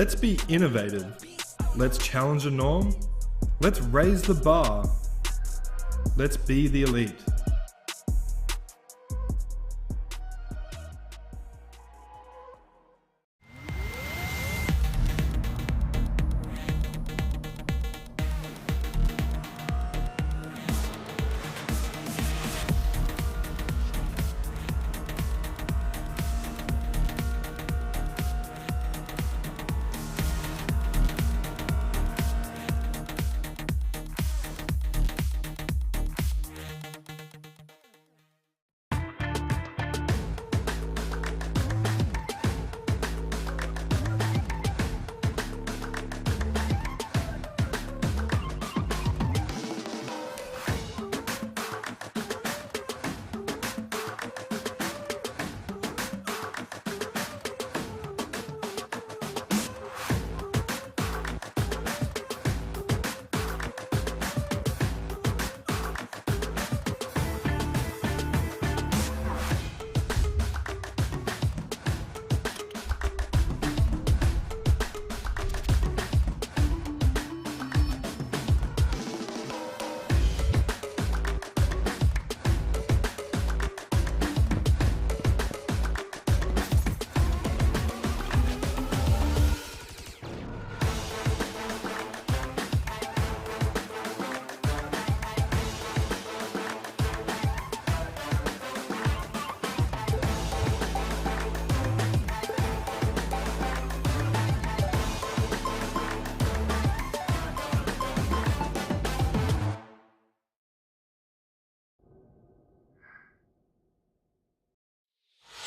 Let's be innovative. Let's challenge the norm. Let's raise the bar. Let's be the elite.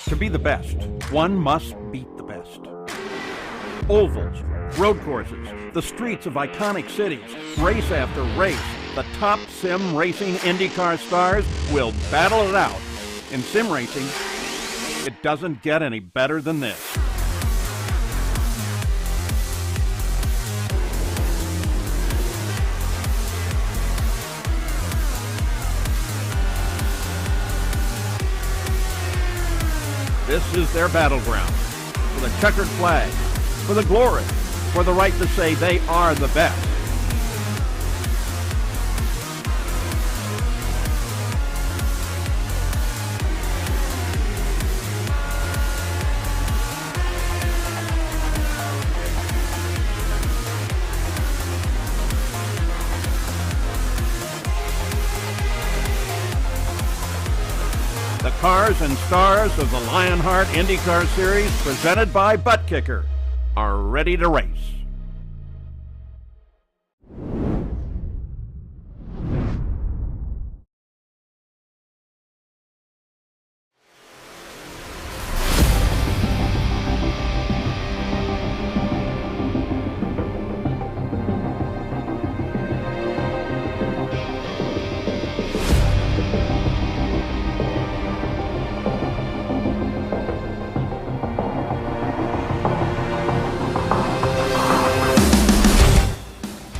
To be the best, one must beat the best. Ovals, road courses, the streets of iconic cities, race after race, the top sim racing IndyCar stars will battle it out. In sim racing, it doesn't get any better than this. This is their battleground, for the checkered flag, for the glory, for the right to say they are the best. The cars and stars of the Lionheart IndyCar Series, presented by Butt Kicker, are ready to race.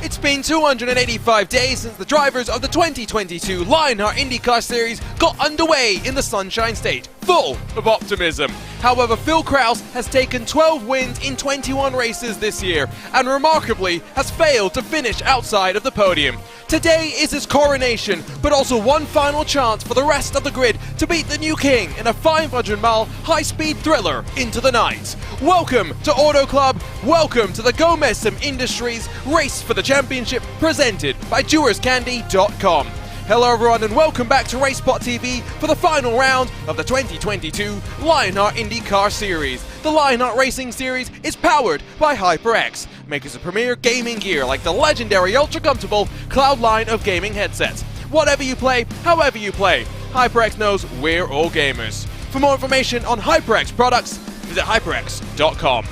It's been 285 days since the drivers of the 2022 Lionheart IndyCar Series got underway in the Sunshine State, full of optimism. However, Phil Krause has taken 12 wins in 21 races this year and remarkably has failed to finish outside of the podium. Today is his coronation, but also one final chance for the rest of the grid to beat the new king in a 500-mile high-speed thriller into the night. Welcome to Auto Club, welcome to the Gomez Sim Industries Race for the Championship presented by JewersCandy.com. Hello everyone and welcome back to RaceSpotTV for the final round of the 2022 Lionheart IndyCar Series. The Lionheart Racing Series is powered by HyperX, makers of premier gaming gear like the legendary ultra-comfortable Cloud line of gaming headsets. Whatever you play, however you play, HyperX knows we're all gamers. For more information on HyperX products, visit HyperX.com.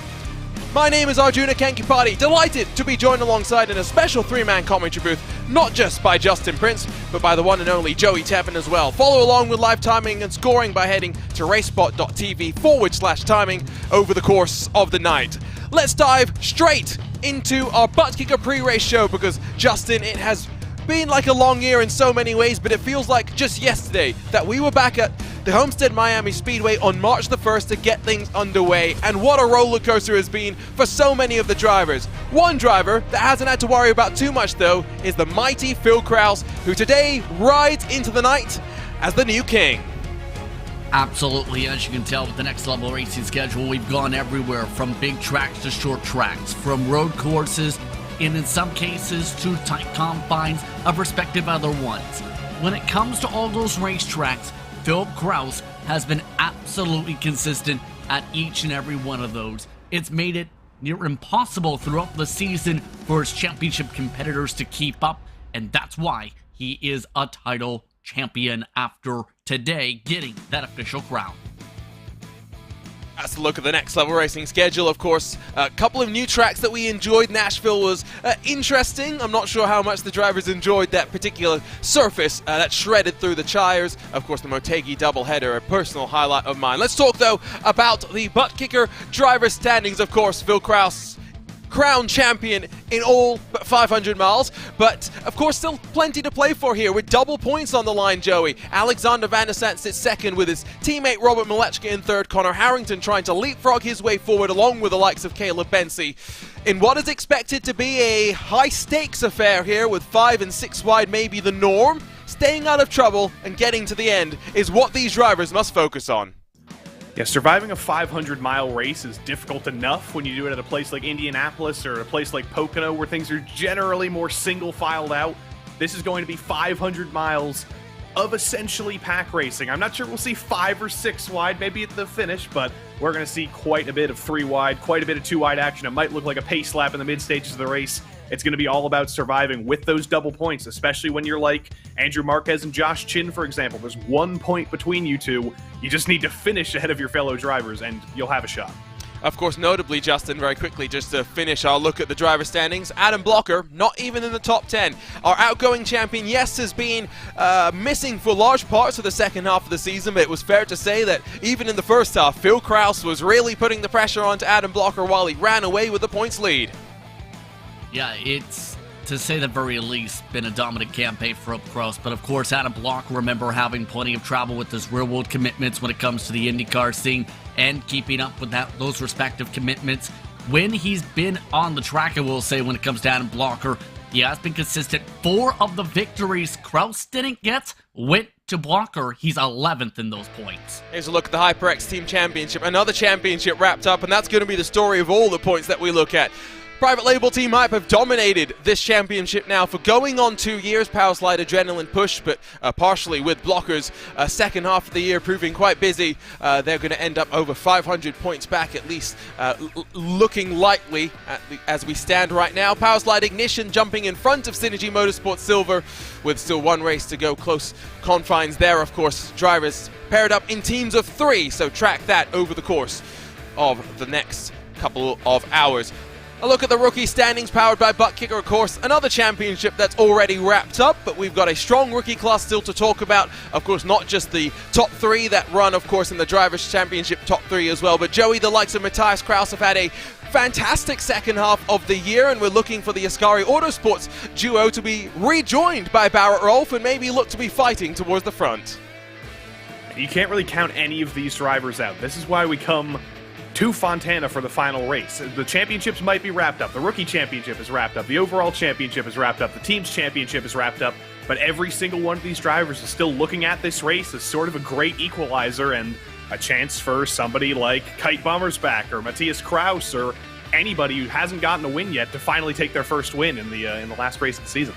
My name is Arjuna Kankipati, delighted to be joined alongside in a special three-man commentary booth, not just by Justin Prince, but by the one and only Joey Tevin as well. Follow along with live timing and scoring by heading to RaceSpot.tv/timing over the course of the night. Let's dive straight into our Butt Kicker pre-race show because, Justin, it has been like a long year in so many ways, but it feels like just yesterday that we were back at the Homestead Miami Speedway on March the 1st to get things underway, and what a roller coaster has been for so many of the drivers. One driver that hasn't had to worry about too much though is the mighty Phil Krause, who today rides into the night as the new king. Absolutely, as you can tell with the next level racing schedule, we've gone everywhere from big tracks to short tracks, from road courses, and in some cases to tight confines of respective other ones. When it comes to all those racetracks, Phil Krause has been absolutely consistent at each and every one of those. It's made it near impossible throughout the season for his championship competitors to keep up, and that's why he is a title champion after today getting that official crown. That's a look at the next level racing schedule. Of course, a couple of new tracks that we enjoyed. Nashville was interesting. I'm not sure how much the drivers enjoyed that particular surface that shredded through the tires. Of course, the Motegi doubleheader, a personal highlight of mine. Let's talk though about the butt kicker driver standings. Of course, Phil Krause, crown champion in all but 500 miles, but of course still plenty to play for here with double points on the line, Joey. Alexander Van der Sant sits second with his teammate Robert Malechka in third, Connor Harrington trying to leapfrog his way forward along with the likes of Caleb Bensi. In what is expected to be a high-stakes affair here with 5 and 6 wide maybe the norm, staying out of trouble and getting to the end is what these drivers must focus on. Yeah, surviving a 500-mile race is difficult enough when you do it at a place like Indianapolis or a place like Pocono where things are generally more single-filed out. This is going to be 500 miles of essentially pack racing. I'm not sure we'll see 5 or 6 wide, maybe at the finish, but we're going to see quite a bit of 3 wide, quite a bit of 2 wide action. It might look like a pace lap in the mid-stages of the race. It's going to be all about surviving with those double points, especially when you're like Andrew Marquez and Josh Chin, for example. There's 1 point between you two. You just need to finish ahead of your fellow drivers, and you'll have a shot. Of course, notably, Justin, very quickly, just to finish our look at the driver standings, Adam Blocker, not even in the top 10. Our outgoing champion, yes, has been missing for large parts of the second half of the season, but it was fair to say that even in the first half, Phil Krause was really putting the pressure onto Adam Blocker while he ran away with the points lead. Yeah, it's, to say the very least, been a dominant campaign for Krause. But of course, Adam Block, remember having plenty of trouble with his real-world commitments when it comes to the IndyCar scene and keeping up with those respective commitments. When he's been on the track, I will say, when it comes to Adam Blocker, he has been consistent. 4 of the victories Krause didn't get went to Blocker. He's 11th in those points. Here's a look at the HyperX Team Championship. Another championship wrapped up, and that's going to be the story of all the points that we look at. Private Label Team Hype have dominated this championship now for going on 2 years. Powerslide Adrenaline Push, but partially with Blockers, second half of the year proving quite busy. They're going to end up over 500 points back at least, looking likely as we stand right now. Powerslide Ignition jumping in front of Synergy Motorsports Silver with still 1 race to go. Close confines there, of course. Drivers paired up in teams of 3, so track that over the course of the next couple of hours. A look at the rookie standings powered by Butt Kicker, of course, another championship that's already wrapped up, but we've got a strong rookie class still to talk about. Of course, not just the top 3 that run, of course, in the Drivers' Championship top 3 as well, but Joey, the likes of Matthias Kraus have had a fantastic second half of the year, and we're looking for the Ascari Autosports duo to be rejoined by Barrett Rolfe and maybe look to be fighting towards the front. You can't really count any of these drivers out. This is why we come to Fontana for the final race. The championships might be wrapped up. The rookie championship is wrapped up. The overall championship is wrapped up. The team's championship is wrapped up. But every single one of these drivers is still looking at this race as sort of a great equalizer and a chance for somebody like Kite Bommersbach or Matthias Kraus or anybody who hasn't gotten a win yet to finally take their first win in the last race of the season.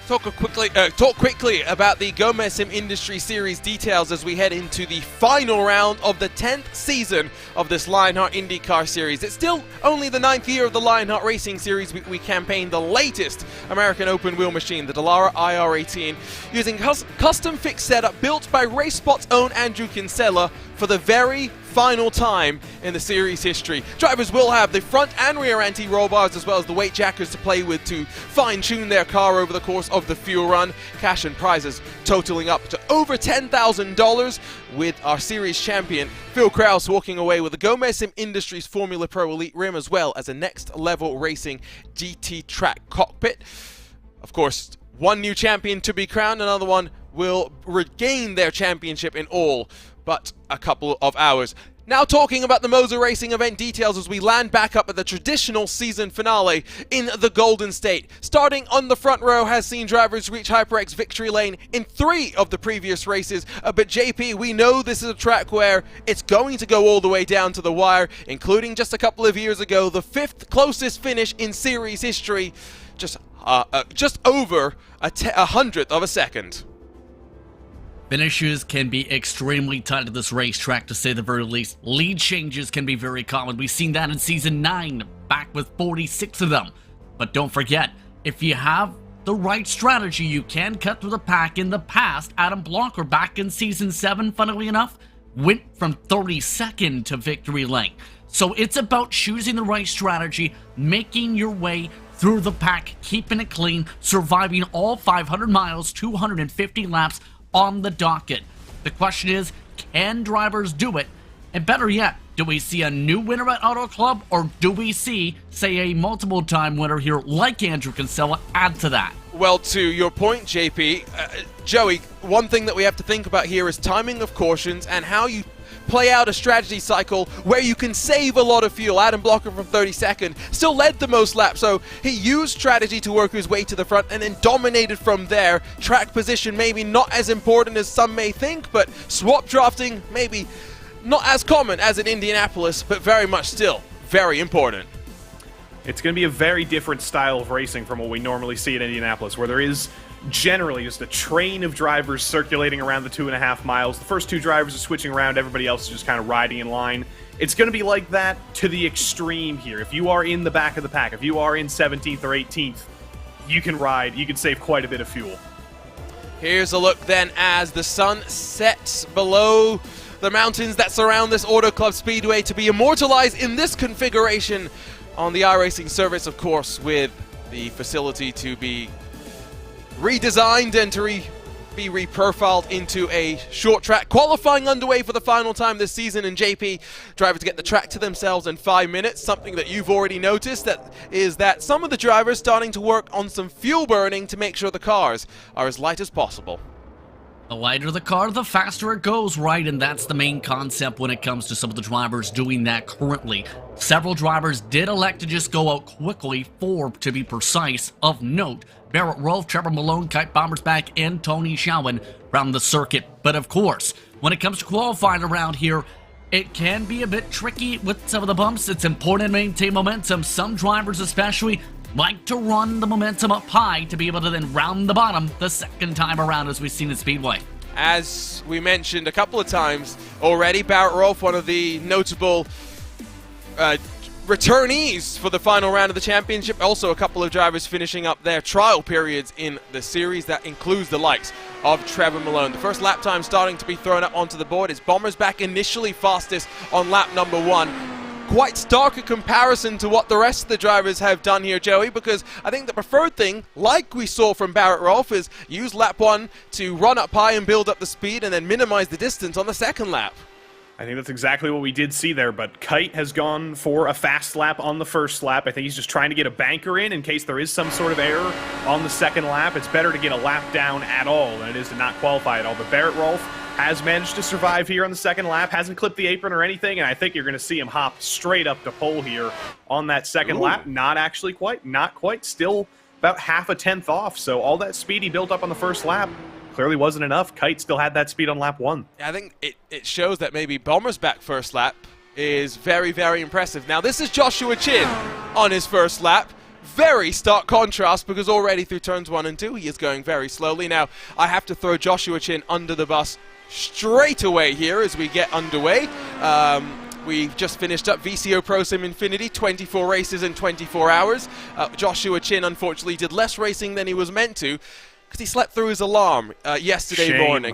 Talk quickly about the Gomez Sim Industry Series details as we head into the final round of the 10th season of this Lionheart IndyCar Series. It's still only the 9th year of the Lionheart Racing Series. We campaigned the latest American open wheel machine, the Dallara IR18, using custom fixed setup built by RaceSpot's own Andrew Kinsella for the very final time in the series history. Drivers will have the front and rear anti-roll bars as well as the weight jackers to play with to fine-tune their car over the course of the fuel run. Cash and prizes totaling up to over $10,000 with our series champion Phil Krause walking away with the Gomez Sim Industries Formula Pro Elite rim as well as a next level racing GT track cockpit. Of course, one new champion to be crowned, another one will regain their championship in all but a couple of hours. Now talking about the Moser Racing event details as we land back up at the traditional season finale in the Golden State. Starting on the front row has seen drivers reach HyperX victory lane in 3 of the previous races. But JP, we know this is a track where it's going to go all the way down to the wire, including just a couple of years ago, the 5th closest finish in series history, just over a 100th of a second. Finishes can be extremely tight at this racetrack, to say the very least. Lead changes can be very common. We've seen that in Season 9, back with 46 of them. But don't forget, if you have the right strategy, you can cut through the pack. In the past, Adam Blocker, back in Season 7, funnily enough, went from 32nd to victory lane. So it's about choosing the right strategy, making your way through the pack, keeping it clean, surviving all 500 miles, 250 laps, on the docket. The question is, can drivers do it? And better yet, do we see a new winner at Auto Club, or do we see, say, a multiple-time winner here like Andrew Kinsella add to that? Well, to your point, JP, Joey, one thing that we have to think about here is timing of cautions and how you play out a strategy cycle where you can save a lot of fuel. Adam Blocker from 32nd still led the most laps, so he used strategy to work his way to the front and then dominated from there. Track position maybe not as important as some may think, but swap drafting maybe not as common as in Indianapolis, but very much still very important. It's going to be a very different style of racing from what we normally see at Indianapolis, where there is generally just a train of drivers circulating around the 2.5 miles. The first 2 drivers are switching around, everybody else is just kind of riding in line. It's going to be like that to the extreme here. If you are in the back of the pack, if you are in 17th or 18th, you can ride, you can save quite a bit of fuel. Here's a look then as the sun sets below the mountains that surround this Auto Club Speedway, to be immortalized in this configuration on the iRacing service, of course, with the facility to be redesigned and to be reprofiled into a short track. Qualifying underway for the final time this season, and JP, drivers get the track to themselves in 5 minutes. Something that you've already noticed is that some of the drivers starting to work on some fuel burning to make sure the cars are as light as possible. The lighter the car, the faster it goes, right? And that's the main concept when it comes to some of the drivers doing that currently. Several drivers did elect to just go out quickly, 4 to be precise. Of note, Barrett Rolfe, Trevor Malone, Kite Bommersbach, and Tony Schowen around the circuit. But of course, when it comes to qualifying around here, it can be a bit tricky with some of the bumps. It's important to maintain momentum. Some drivers especially like to run the momentum up high to be able to then round the bottom the second time around, as we've seen in Speedway. As we mentioned a couple of times already, Barrett Rolfe, one of the notable returnees for the final round of the championship. Also a couple of drivers finishing up their trial periods in the series. That includes the likes of Trevor Malone. The first lap time starting to be thrown up onto the board. It's Bommersbach initially fastest on lap number 1. Quite stark a comparison to what the rest of the drivers have done here, Joey, because I think the preferred thing, like we saw from Barrett Rolfe, is use lap 1 to run up high and build up the speed and then minimize the distance on the second lap. I think that's exactly what we did see there, but Kite has gone for a fast lap on the first lap. I think he's just trying to get a banker in case there is some sort of error on the second lap. It's better to get a lap down at all than it is to not qualify at all. But Barrett Rolfe has managed to survive here on the second lap, hasn't clipped the apron or anything, and I think you're going to see him hop straight up to pole here on that second lap. Not quite, still about half a tenth off, so all that speed he built up on the first lap clearly wasn't enough. Kite still had that speed on lap 1. I think it shows that maybe Bommersbach first lap is very, very impressive. Now this is Joshua Chin on his first lap. Very stark contrast, because already through turns 1 and 2 he is going very slowly. Now I have to throw Joshua Chin under the bus straight away here as we get underway. We've just finished up VCO Pro Sim Infinity, 24 races in 24 hours. Joshua Chin unfortunately did less racing than he was meant to, because he slept through his alarm yesterday morning.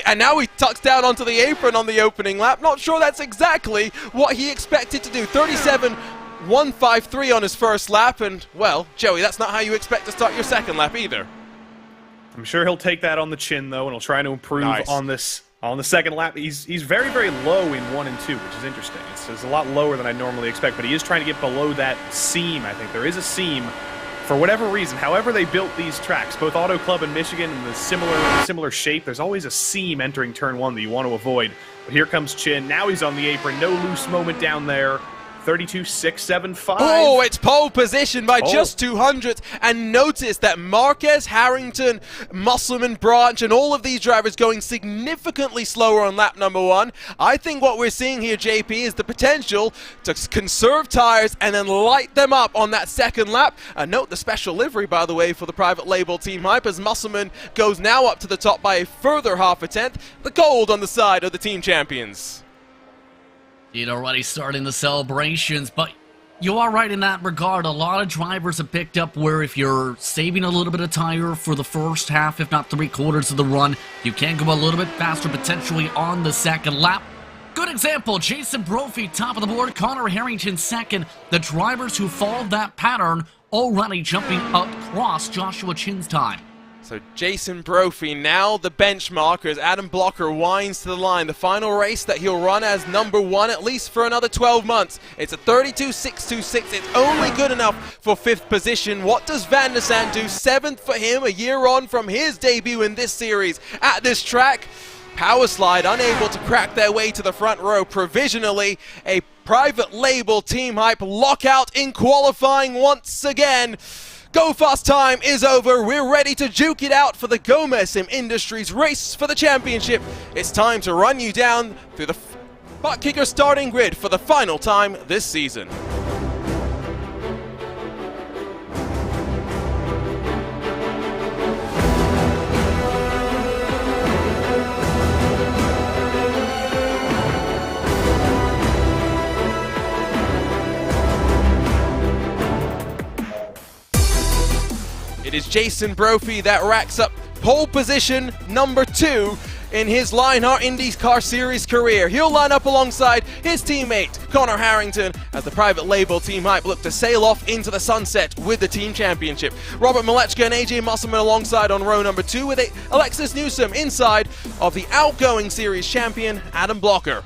And now he tucks down onto the apron on the opening lap. Not sure that's exactly what he expected to do. 37.153 on his first lap, and, well, Joey, that's not how you expect to start your second lap either. I'm sure he'll take that on the chin, though, and he'll try to improve on this. On the second lap, he's very, very low in 1 and 2, which is interesting. It's a lot lower than I normally expect, but he is trying to get below that seam, I think. There is a seam For whatever reason, however they built these tracks, both Auto Club and Michigan in the similar shape, there's always a seam entering turn 1 that you want to avoid. But here comes Chin. Now he's on the apron. No loose moment down there. 32.675. Oh, it's pole position by just 200. And notice that Marquez, Harrington, Musselman, Branch, and all of these drivers going significantly slower on lap number 1. I think what we're seeing here, JP, is the potential to conserve tires and then light them up on that second lap. Note the special livery, by the way, for the private label Team Hype, as Musselman goes now up to the top by a further half a tenth. The gold on the side of the team champions. You'd already starting the celebrations, but you are right in that regard. A lot of drivers have picked up where if you're saving a little bit of tire for the first half, if not 3/4 of the run, you can go a little bit faster potentially on the second lap. Good example, Jason Brophy, top of the board, Connor Harrington second. The drivers who followed that pattern already jumping across Joshua Chin's time. So Jason Brophy now the benchmarker as Adam Blocker winds to the line. The final race that he'll run as number 1 at least for another 12 months. It's a 32.626. It's only good enough for 5th position. What does Van der Sant do? 7th for him, a year on from his debut in this series at this track. Power Slide unable to crack their way to the front row provisionally. A private label Team Hype lockout in qualifying once again. Go Fast time is over. We're ready to juke it out for the Gomez Sim Industries race for the championship. It's time to run you down through the butt kicker starting grid for the final time this season. It is Jason Brophy that racks up pole position number 2 in his Lionheart IndyCar Series career. He'll line up alongside his teammate, Connor Harrington, as the private label Team Hype look to sail off into the sunset with the team championship. Robert Malechka and AJ Musselman alongside on row number 2 with Alexis Newsom inside of the outgoing series champion, Adam Blocker.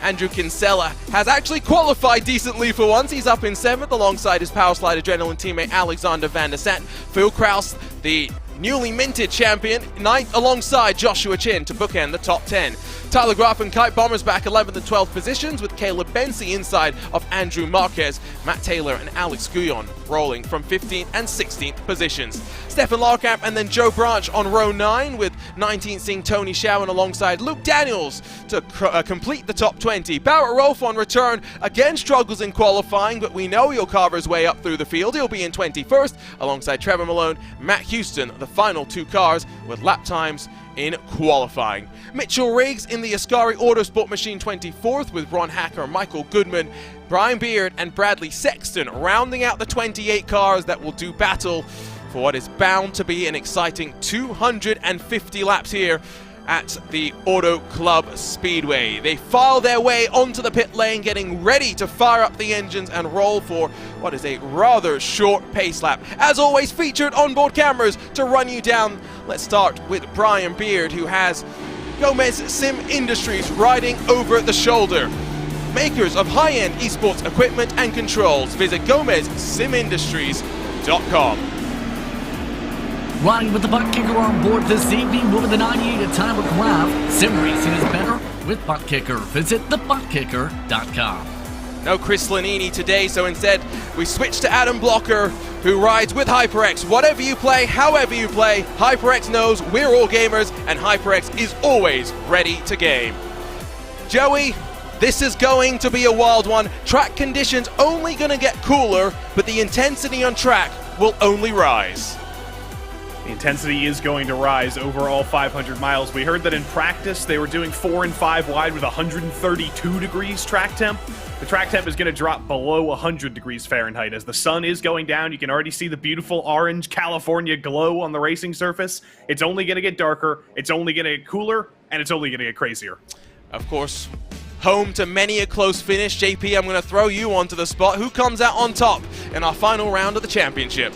Andrew Kinsella has actually qualified decently for once. He's up in 7th alongside his Power Slide Adrenaline teammate Alexander Van der Sant. Phil Kraus, the newly minted champion, 9th alongside Joshua Chin to bookend the top 10. Tyler Graff and Kite Bombers back 11th and 12th positions with Caleb Bensi inside of Andrew Marquez, Matt Taylor and Alex Guyon rolling from 15th and 16th positions. Stefan Larkamp and then Joe Branch on row 9 with 19th seeing Tony Showen alongside Luke Daniels to complete the top 20. Barrett Rolfe on return again struggles in qualifying, but we know he'll carve his way up through the field. He'll be in 21st alongside Trevor Malone, Matt Houston, the final 2 cars with lap times in qualifying. Mitchell Riggs in the Ascari Autosport Machine 24th with Ron Hacker, Michael Goodman, Brian Beard and Bradley Sexton rounding out the 28 cars that will do battle for what is bound to be an exciting 250 laps here at the Auto Club Speedway. They file their way onto the pit lane, getting ready to fire up the engines and roll for what is a rather short pace lap. As always, featured onboard cameras to run you down. Let's start with Brian Beard, who has Gomez Sim Industries riding over the shoulder. Makers of high-end esports equipment and controls. Visit GomezSimIndustries.com. Riding with the butt kicker on board this evening, moving the 98 at Tyler Graff. Sim racing is better with Butt Kicker. Visit thebuttkicker.com. No Chris Lanini today, so instead we switch to Adam Blocker, who rides with HyperX. Whatever you play, however you play, HyperX knows we're all gamers, and HyperX is always ready to game. Joey, this is going to be a wild one. Track conditions only going to get cooler, but the intensity on track will only rise. The intensity is going to rise over all 500 miles. We heard that in practice they were doing 4 and 5 wide with 132 degrees track temp. The track temp is going to drop below 100 degrees Fahrenheit as the sun is going down. You can already see the beautiful orange California glow on the racing surface. It's only going to get darker, it's only going to get cooler, and it's only going to get crazier. Of course, home to many a close finish. JP, I'm going to throw you onto the spot. Who comes out on top in our final round of the championship?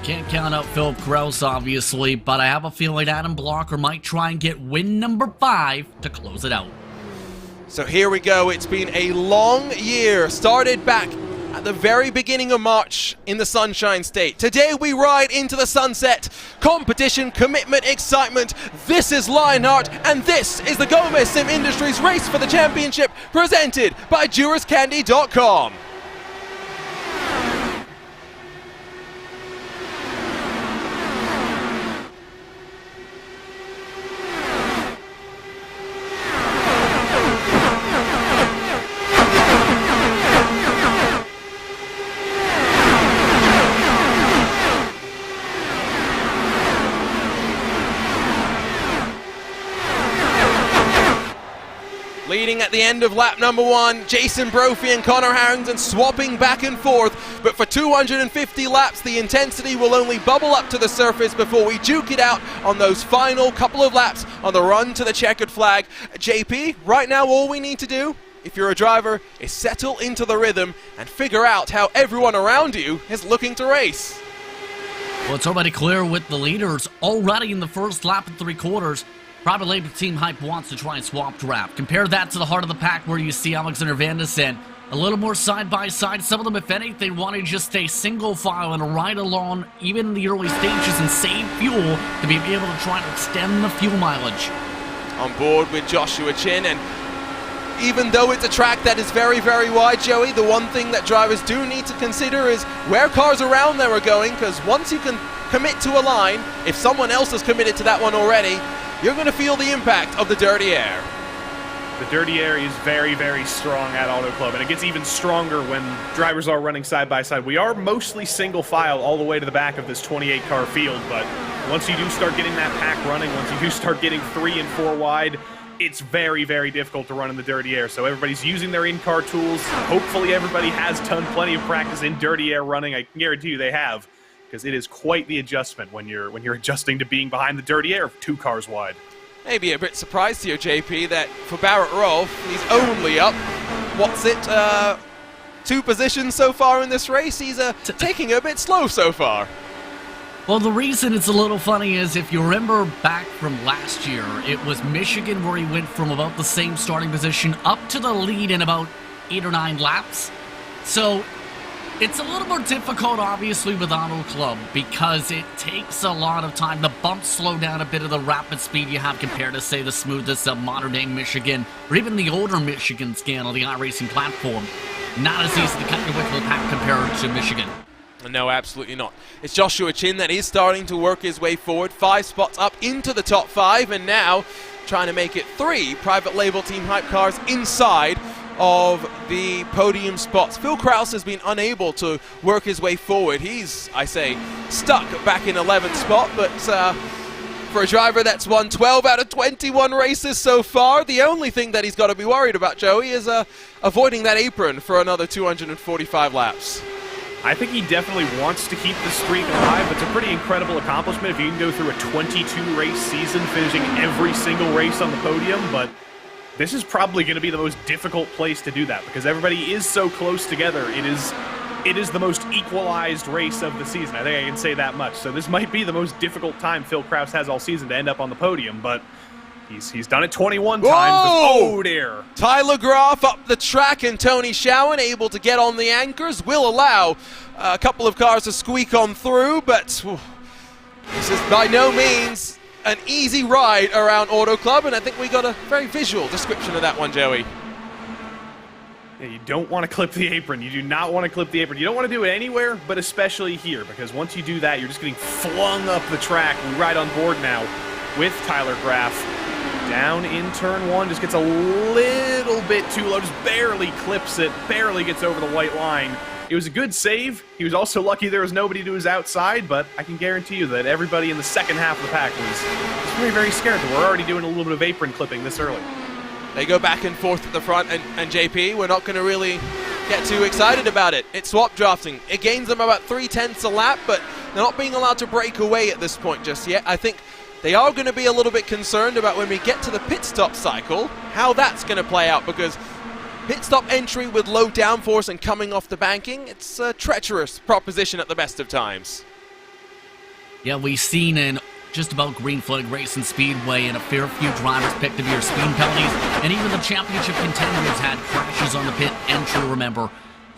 Can't count out Philip Kraus, obviously, but I have a feeling Adam Blocker might try and get win number 5 to close it out. So here we go. It's been a long year. Started back at the very beginning of March in the Sunshine State. Today we ride into the sunset. Competition, commitment, excitement. This is Lionheart, and this is the Gomez Sim Industries Race for the Championship, presented by JurasCandy.com. Leading at the end of lap number 1, Jason Brophy and Connor Harrington swapping back and forth, but for 250 laps the intensity will only bubble up to the surface before we duke it out on those final couple of laps on the run to the checkered flag. JP, right now all we need to do, if you're a driver, is settle into the rhythm and figure out how everyone around you is looking to race. Well, it's already clear with the leaders already in the first lap and 3/4. Private label team Hype wants to try and swap draft. Compare that to the heart of the pack where you see Alexander Vandesen a little more side by side. Some of them, if anything, want to just stay single file and ride along even in the early stages and save fuel to be able to try to extend the fuel mileage. On board with Joshua Chin, and even though it's a track that is very, very wide, Joey, the one thing that drivers do need to consider is where cars around there are going, because once you can commit to a line, if someone else has committed to that one already, you're going to feel the impact of the dirty air. The dirty air is very, very strong at Auto Club, and it gets even stronger when drivers are running side by side. We are mostly single file all the way to the back of this 28-car field, but once you do start getting that pack running, once you do start getting 3 and 4 wide, it's very, very difficult to run in the dirty air. So everybody's using their in-car tools. Hopefully everybody has done plenty of practice in dirty air running. I can guarantee you they have, because it is quite the adjustment when you're adjusting to being behind the dirty air 2 cars wide. Maybe a bit surprised here, JP, that for Barrett Rolfe, he's only up, 2 positions so far in this race. He's taking it a bit slow so far. Well, the reason it's a little funny is if you remember back from last year, it was Michigan where he went from about the same starting position up to the lead in about 8 or 9 laps. So it's a little more difficult, obviously, with Auto Club because it takes a lot of time. The bumps slow down a bit of the rapid speed you have compared to, say, the smoothest of modern-day Michigan or even the older Michigan scan on the iRacing platform. Not as easy to cut your way through the pack compared to Michigan. No, absolutely not. It's Joshua Chin that is starting to work his way forward. 5 spots up into the top 5, and now trying to make it 3 private label team Hype cars inside of the podium spots. Phil Krause has been unable to work his way forward. He's, I say, stuck back in 11th spot, but for a driver that's won 12 out of 21 races so far, the only thing that he's got to be worried about, Joey, is avoiding that apron for another 245 laps. I think he definitely wants to keep the streak alive. It's a pretty incredible accomplishment if you can go through a 22-race season, finishing every single race on the podium, but this is probably going to be the most difficult place to do that because everybody is so close together. It is the most equalized race of the season. I think I can say that much. So this might be the most difficult time Phil Krause has all season to end up on the podium, but he's done it 21 times. Oh, dear. Tyler Graf up the track, and Tony Schowen able to get on the anchors. Will allow a couple of cars to squeak on through, but this is by no means an easy ride around Auto Club, and I think we got a very visual description of that one, Joey. Yeah, you don't want to clip the apron. You do not want to clip the apron. You don't want to do it anywhere, but especially here, because once you do that, you're just getting flung up the track. We ride on board now with Tyler Graf. Down in turn 1, just gets a little bit too low, just barely clips it, barely gets over the white line. It was a good save. He was also lucky there was nobody to his outside, but I can guarantee you that everybody in the second half of the pack was very, very scared that we're already doing a little bit of apron clipping this early. They go back and forth at the front, and JP, we're not going to really get too excited about it. It's swap drafting. It gains them about 3/10 a lap, but they're not being allowed to break away at this point just yet. I think they are going to be a little bit concerned about when we get to the pit stop cycle, how that's going to play out, because pit stop entry with low downforce and coming off the banking, it's a treacherous proposition at the best of times. Yeah, we've seen in just about green flag racing speedway and a fair few drivers picked to be speed penalties, and even the championship contenders had crashes on the pit entry, remember.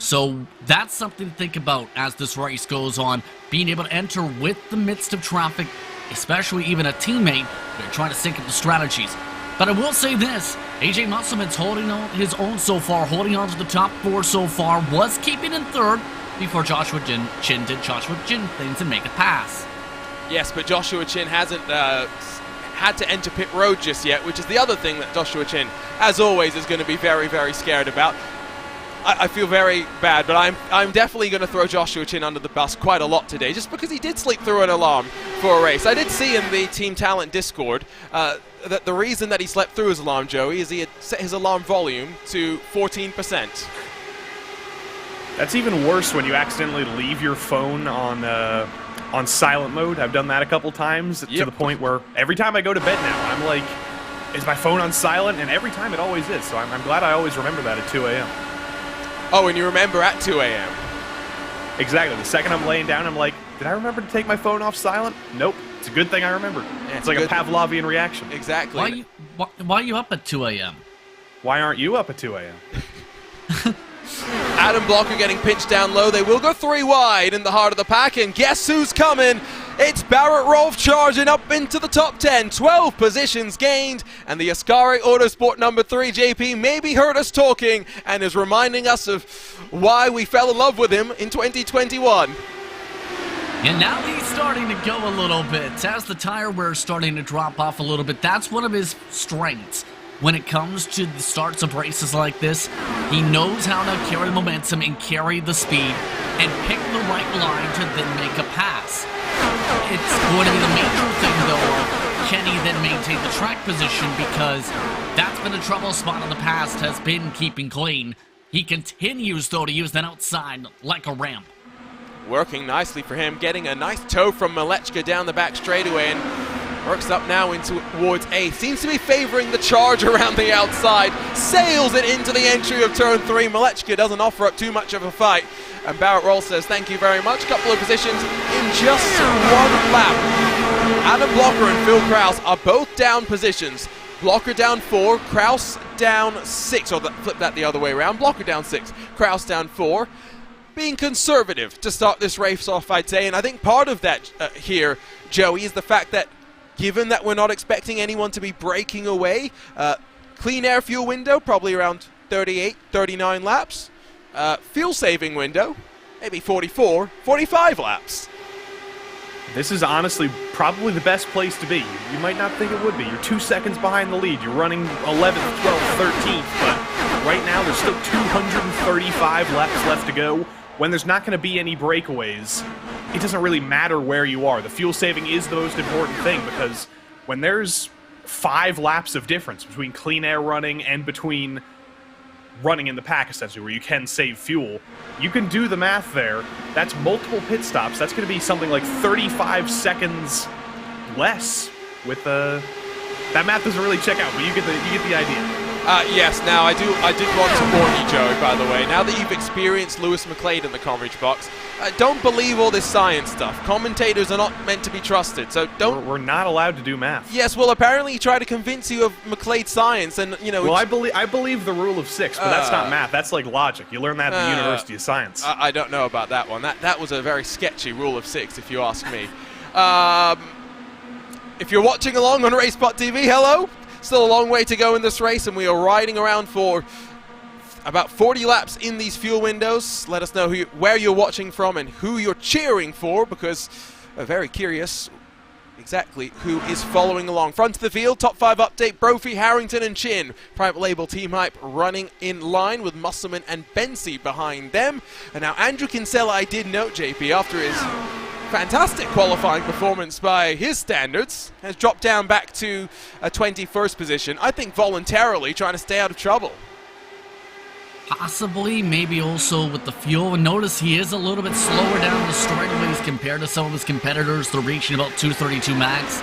So that's something to think about as this race goes on. Being able to enter with the midst of traffic, especially even a teammate, they're trying to sync up the strategies. But I will say this, AJ Musselman's holding on his own so far, holding on to the top 4 so far, was keeping in 3rd before Joshua Chin did Joshua Chin things and make a pass. Yes, but Joshua Chin hasn't had to enter pit road just yet, which is the other thing that Joshua Chin, as always, is going to be very, very scared about. I feel very bad, but I'm definitely going to throw Joshua Chin under the bus quite a lot today, just because he did sleep through an alarm for a race. I did see in the Team Talent Discord that the reason that he slept through his alarm, Joey, is he had set his alarm volume to 14%. That's even worse when you accidentally leave your phone on silent mode. I've done that a couple times to the point where every time I go to bed now, I'm like, is my phone on silent? And every time it always is. So I'm glad I always remember that at 2 a.m. Oh, and you remember at 2 a.m. Exactly. The second I'm laying down, I'm like, did I remember to take my phone off silent? Nope. It's a good thing I remembered. Yeah, it's like a Pavlovian reaction. Exactly. Why are you up at 2 a.m.? Why aren't you up at 2 a.m.? Adam Blocker getting pinched down low. They will go 3 wide in the heart of the pack, and guess who's coming? It's Barrett Rolfe charging up into the top 10. 12 positions gained, and the Ascari Autosport number 3 JP maybe heard us talking and is reminding us of why we fell in love with him in 2021. And now he's starting to go a little bit. As the tire wear is starting to drop off a little bit, that's one of his strengths. When it comes to the starts of races like this, he knows how to carry the momentum and carry the speed and pick the right line to then make a pass. It's going to be the major thing, though, of can he then maintain the track position, because that's been a trouble spot in the past, has been keeping clean. He continues, though, to use that outside like a ramp. Working nicely for him, getting a nice toe from Malechka down the back straightaway, and works up now towards 8th. Seems to be favoring the charge around the outside. Sails it into the entry of turn 3. Malechka doesn't offer up too much of a fight. And Barrett Rolfe says thank you very much. Couple of positions in just 1 lap. Adam Blocker and Phil Kraus are both down positions. Blocker down 4, Kraus down 6. Or flip that the other way around. Blocker down 6, Kraus down 4. Being conservative to start this race off, I'd say. And I think part of that here, Joey, is the fact that given that we're not expecting anyone to be breaking away, clean air fuel window, probably around 38, 39 laps. Fuel saving window, maybe 44, 45 laps. This is honestly probably the best place to be. You might not think it would be. You're 2 seconds behind the lead. You're running 11th, 12th, 13th, but right now there's still 235 laps left to go. When there's not going to be any breakaways, it doesn't really matter where you are. The fuel saving is the most important thing, because when there's 5 laps of difference between clean air running and between running in the pack, essentially, where you can save fuel, you can do the math there. That's multiple pit stops. That's going to be something like 35 seconds less with the... That math doesn't really check out, but you get the idea. Yes, now I did want to warn you, Joey, by the way. Now that you've experienced Lewis McLeod in the coverage box, don't believe all this science stuff. Commentators are not meant to be trusted, so don't... We're not allowed to do math. Yes, well, apparently he tried to convince you of McLeod science, and, you know... Well, I believe the rule of 6, but that's not math. That's like logic. You learn that at the University of Science. I don't know about that one. That was a very sketchy rule of 6, if you ask me. If you're watching along on RaceSpotTV, hello! Still a long way to go in this race, and we are riding around for about 40 laps in these fuel windows. Let us know where you're watching from and who you're cheering for, because we're very curious exactly who is following along. Front of the field, top 5 update, Brophy, Harrington and Chin. Private label Team Hype running in line with Musselman and Bensi behind them. And now Andrew Kinsella, I did note, JP, after his fantastic qualifying performance by his standards, has dropped down back to a 21st position. I think voluntarily trying to stay out of trouble. Possibly, maybe also with the fuel. And notice he is a little bit slower down the straightaways compared to some of his competitors. They're reaching about 232 max.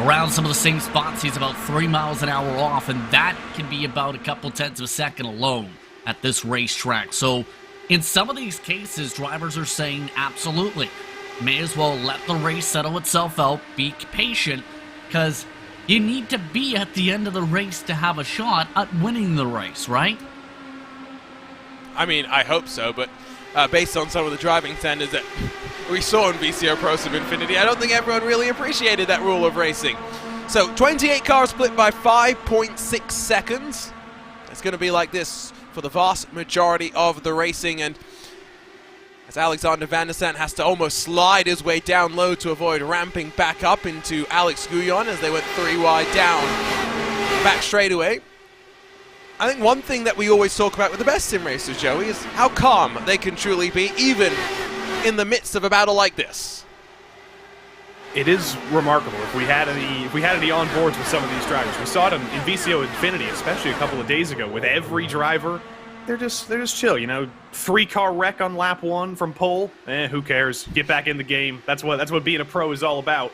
Around some of the same spots, he's about 3 miles an hour off, and that can be about a couple tenths of a second alone at this racetrack. So in some of these cases, drivers are saying absolutely, may as well let the race settle itself out, be patient, because you need to be at the end of the race to have a shot at winning the race, right? I mean, I hope so, but based on some of the driving standards that we saw in VCO Pro Sim Infinity, I don't think everyone really appreciated that rule of racing. So 28 cars split by 5.6 seconds. It's going to be like this for the vast majority of the racing, and as Alexander Van der Sant has to almost slide his way down low to avoid ramping back up into Alex Guyon as they went 3 wide down back straightaway. I think one thing that we always talk about with the best sim racers, Joey, is how calm they can truly be, even in the midst of a battle like this. It is remarkable. If we had any on boards with some of these drivers, we saw it in VCO Infinity, especially a couple of days ago, with every driver. They're just chill, you know. 3-car wreck on lap 1 from pole. Who cares? Get back in the game. That's what being a pro is all about.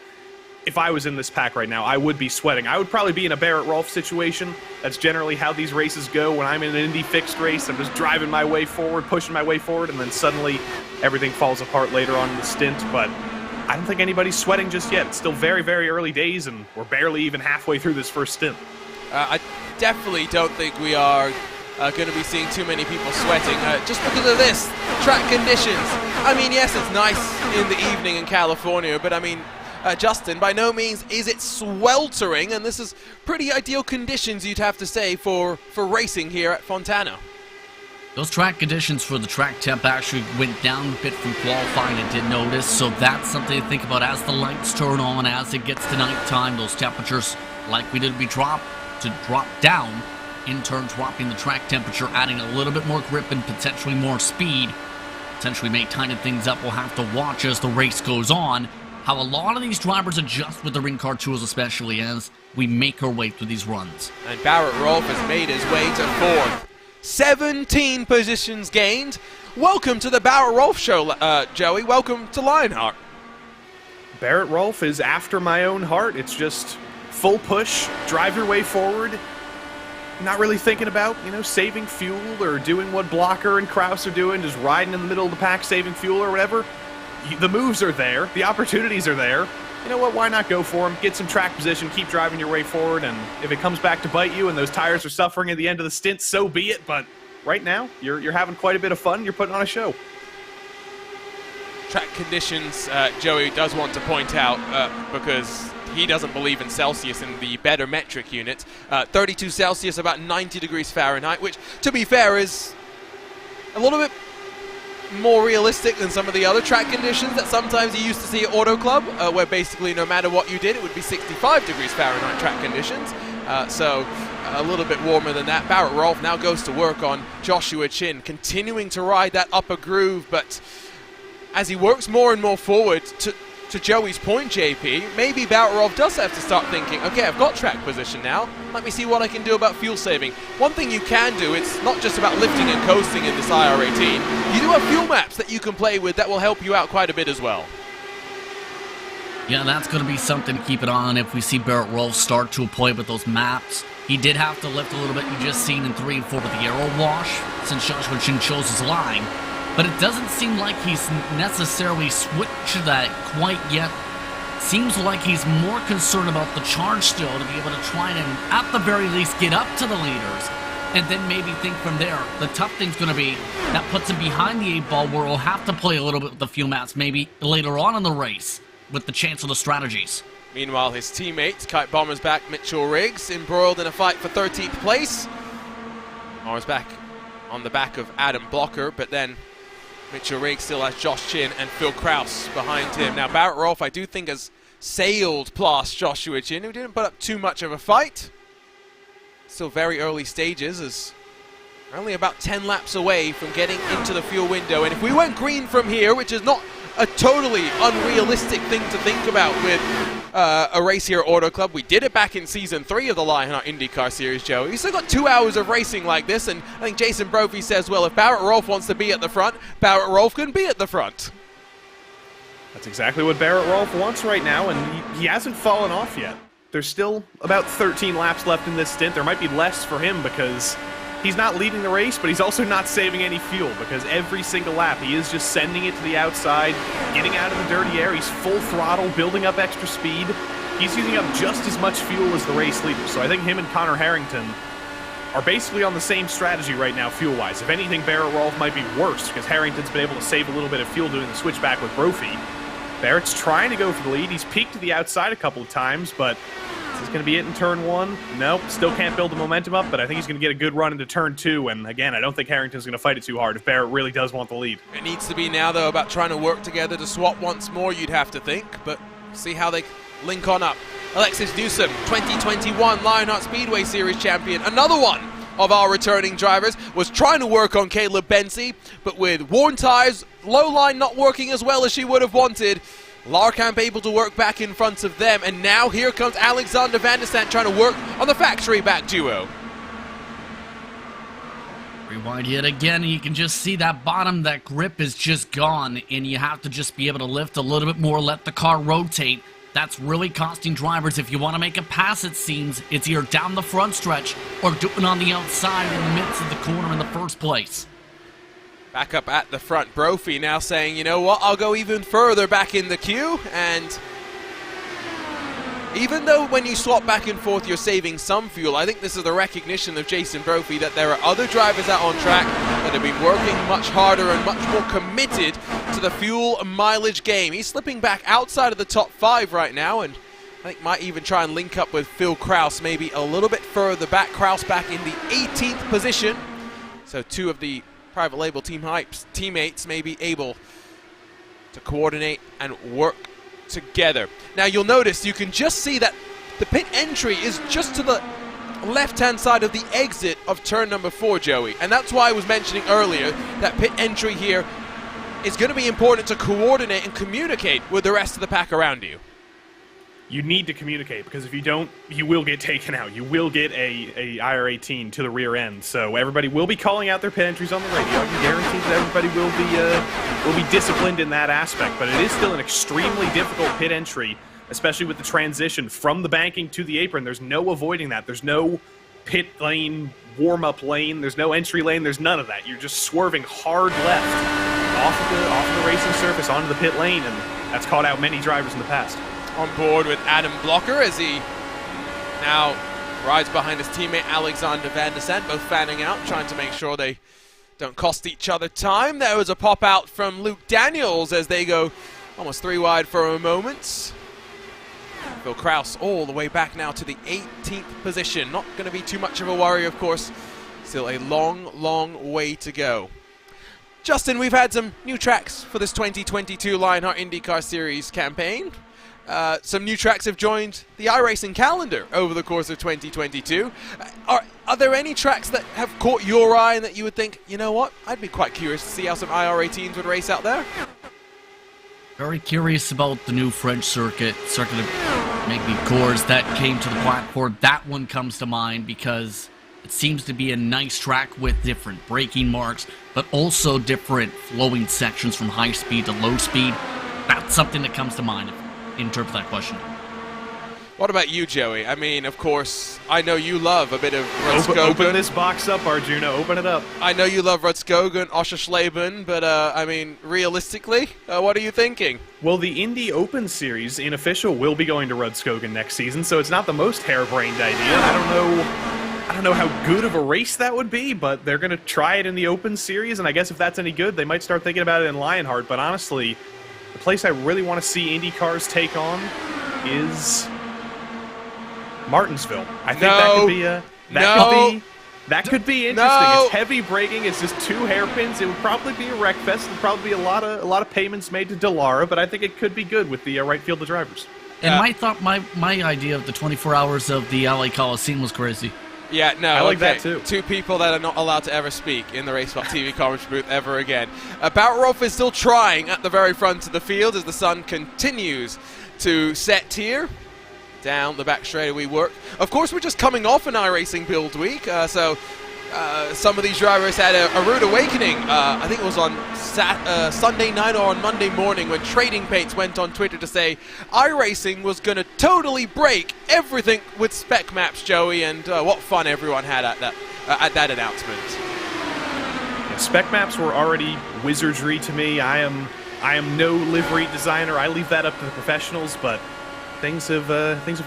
If I was in this pack right now, I would be sweating. I would probably be in a Barrett Rolfe situation. That's generally how these races go. When I'm in an Indy fixed race, I'm just driving my way forward, pushing my way forward, and then suddenly everything falls apart later on in the stint. But I don't think anybody's sweating just yet. It's still very, very early days, and we're barely even halfway through this first stint. I definitely don't think we are going to be seeing too many people sweating just because of this. Track conditions. I mean, yes, it's nice in the evening in California, but I mean, Justin, by no means is it sweltering, and this is pretty ideal conditions, you'd have to say, for racing here at Fontana. Those track conditions for the track temp actually went down a bit from qualifying, I did notice, so that's something to think about as the lights turn on, as it gets to nighttime. Those temperatures likely to drop down, in turn dropping the track temperature, adding a little bit more grip and potentially more speed. Potentially may tighten things up. We'll have to watch as the race goes on how a lot of these drivers adjust with the in-car tools, especially as we make our way through these runs. And Barrett Rolfe has made his way to 4th. 17 positions gained. Welcome to the Barrett Rolfe show, Joey. Welcome to Lionheart. Barrett Rolfe is after my own heart. It's just full push, drive your way forward. Not really thinking about, saving fuel or doing what Blocker and Kraus are doing, just riding in the middle of the pack, saving fuel or whatever. The moves are there. The opportunities are there. You know what? Why not go for them? Get some track position, keep driving your way forward, and if it comes back to bite you and those tires are suffering at the end of the stint, so be it. But right now, you're having quite a bit of fun. You're putting on a show. Track conditions, Joey does want to point out, because he doesn't believe in Celsius in the better metric unit. 32 Celsius, about 90 degrees Fahrenheit, which, to be fair, is a little bit more realistic than some of the other track conditions that sometimes you used to see at Auto Club, where basically no matter what you did, it would be 65 degrees Fahrenheit track conditions. So a little bit warmer than that. Barrett Rolfe now goes to work on Joshua Chin, continuing to ride that upper groove, but as he works more and more forward, to Joey's point, JP, maybe Barrett Rolfe does have to start thinking, okay, I've got track position now, let me see what I can do about fuel saving. One thing you can do, it's not just about lifting and coasting in this IR18, you do have fuel maps that you can play with that will help you out quite a bit as well. Yeah, that's going to be something to keep it on if we see Barrett Rolfe start to play with those maps. He did have to lift a little bit, you just seen in 3 and 4 with the aero wash, since Joshua Chin chose his line. But it doesn't seem like he's necessarily switched to that quite yet. Seems like he's more concerned about the charge still to be able to try and, at the very least, get up to the leaders. And then maybe think from there. The tough thing's going to be that puts him behind the 8-ball where he'll have to play a little bit with the fuel mats maybe later on in the race with the chance of the strategies. Meanwhile, his teammate, Kite Bomber's back, Mitchell Riggs, embroiled in a fight for 13th place. Bomber's back on the back of Adam Blocker, but then Mitchell Riggs still has Josh Chin and Phil Kraus behind him. Now, Barrett Rolfe, I do think, has sailed past Joshua Chin, who didn't put up too much of a fight. Still very early stages, as we're only about 10 laps away from getting into the fuel window. And if we went green from here, which is not a totally unrealistic thing to think about with a race here at Auto Club. We did it back in Season 3 of the Lionheart IndyCar Series, Joe. We still got 2 hours of racing like this, and I think Jason Brophy says, well, if Barrett Rolfe wants to be at the front, Barrett Rolfe can be at the front. That's exactly what Barrett Rolfe wants right now, and he hasn't fallen off yet. There's still about 13 laps left in this stint. There might be less for him because he's not leading the race, but he's also not saving any fuel because every single lap he is just sending it to the outside, getting out of the dirty air. He's full throttle, building up extra speed. He's using up just as much fuel as the race leader. So I think him and Connor Harrington are basically on the same strategy right now fuel-wise. If anything, Barrett-Rolf might be worse because Harrington's been able to save a little bit of fuel doing the switchback with Brophy. Barrett's trying to go for the lead. He's peeked to the outside a couple of times, but is this going to be it in turn 1? Nope, still can't build the momentum up, but I think he's going to get a good run into turn 2, and again, I don't think Harrington's going to fight it too hard if Barrett really does want the lead. It needs to be now, though, about trying to work together to swap once more, you'd have to think, but see how they link on up. Alexis Newsom, 2021 Lionheart Speedway Series champion, another one of our returning drivers, was trying to work on Caleb Bensi, but with worn tires, low line not working as well as she would have wanted, Larkamp able to work back in front of them, and now here comes Alexander Van der Sant trying to work on the factory back duo. Rewind yet again, and you can just see that bottom, that grip is just gone, and you have to just be able to lift a little bit more, let the car rotate. That's really costing drivers. If you want to make a pass, it seems, it's either down the front stretch or doing on the outside in the midst of the corner in the first place. Back up at the front, Brophy now saying, you know what, I'll go even further back in the queue, and even though when you swap back and forth you're saving some fuel, I think this is the recognition of Jason Brophy that there are other drivers out on track that have been working much harder and much more committed to the fuel mileage game. He's slipping back outside of the top 5 right now, and I think might even try and link up with Phil Kraus maybe a little bit further back. Kraus back in the 18th position, so 2 of the private label Team Hype's teammates may be able to coordinate and work together. Now you'll notice you can just see that the pit entry is just to the left-hand side of the exit of turn number 4, Joey, and that's why I was mentioning earlier that pit entry here is going to be important to coordinate and communicate with the rest of the pack around you. You need to communicate, because if you don't, you will get taken out. You will get a IR-18 to the rear end. So everybody will be calling out their pit entries on the radio. I can guarantee that everybody will be disciplined in that aspect. But it is still an extremely difficult pit entry, especially with the transition from the banking to the apron. There's no avoiding that. There's no pit lane, warm-up lane. There's no entry lane. There's none of that. You're just swerving hard left off of the racing surface onto the pit lane, and that's caught out many drivers in the past. On board with Adam Blocker as he now rides behind his teammate Alexander Van der Sant, both fanning out, trying to make sure they don't cost each other time. There was a pop out from Luke Daniels as they go almost 3 wide for a moment. Phil Kraus all the way back now to the 18th position. Not going to be too much of a worry, of course. Still a long, long way to go. Justin, we've had some new tracks for this 2022 Lionheart IndyCar Series campaign. Some new tracks have joined the iRacing calendar over the course of 2022. Are there any tracks that have caught your eye and that you would think, you know what, I'd be quite curious to see how some IR-18s would race out there? Very curious about the new French circuit of Magny-Cours that came to the platform. That one comes to mind because it seems to be a nice track with different braking marks, but also different flowing sections from high speed to low speed. That's something that comes to mind in terms of that question. What about you, Joey? I mean, of course, I know you love a bit of Rudskogen. Open this box up, Arjuna. Open it up. I know you love Rudskogen, Oschersleben, but, I mean, realistically, what are you thinking? Well, the Indy Open Series in official will be going to Rudskogen next season, so it's not the most harebrained idea. I don't know how good of a race that would be, but they're going to try it in the Open Series, and I guess if that's any good, they might start thinking about it in Lionheart. But honestly, the place I really want to see Indy cars take on is Martinsville. I think that could be interesting. It's heavy braking. It's just 2 hairpins. It would probably be a wreck fest. There'd probably be a lot of payments made to Delara, but I think it could be good with the right field of drivers. And my idea of the 24 hours of the LA Coliseum was crazy. Yeah, no, I like that too. 2 people that are not allowed to ever speak in the RaceSpotTV commentary booth ever again. Barrett is still trying at the very front of the field as the sun continues to set here. Down the back straightaway work. Of course, we're just coming off an iRacing build week, so some of these drivers had a rude awakening. I think it was on Sunday night or on Monday morning when Trading Pates went on Twitter to say iRacing was going to totally break everything with spec maps, Joey, and what fun everyone had at that announcement. Yeah, spec maps were already wizardry to me. I am no livery designer. I leave that up to the professionals, but things have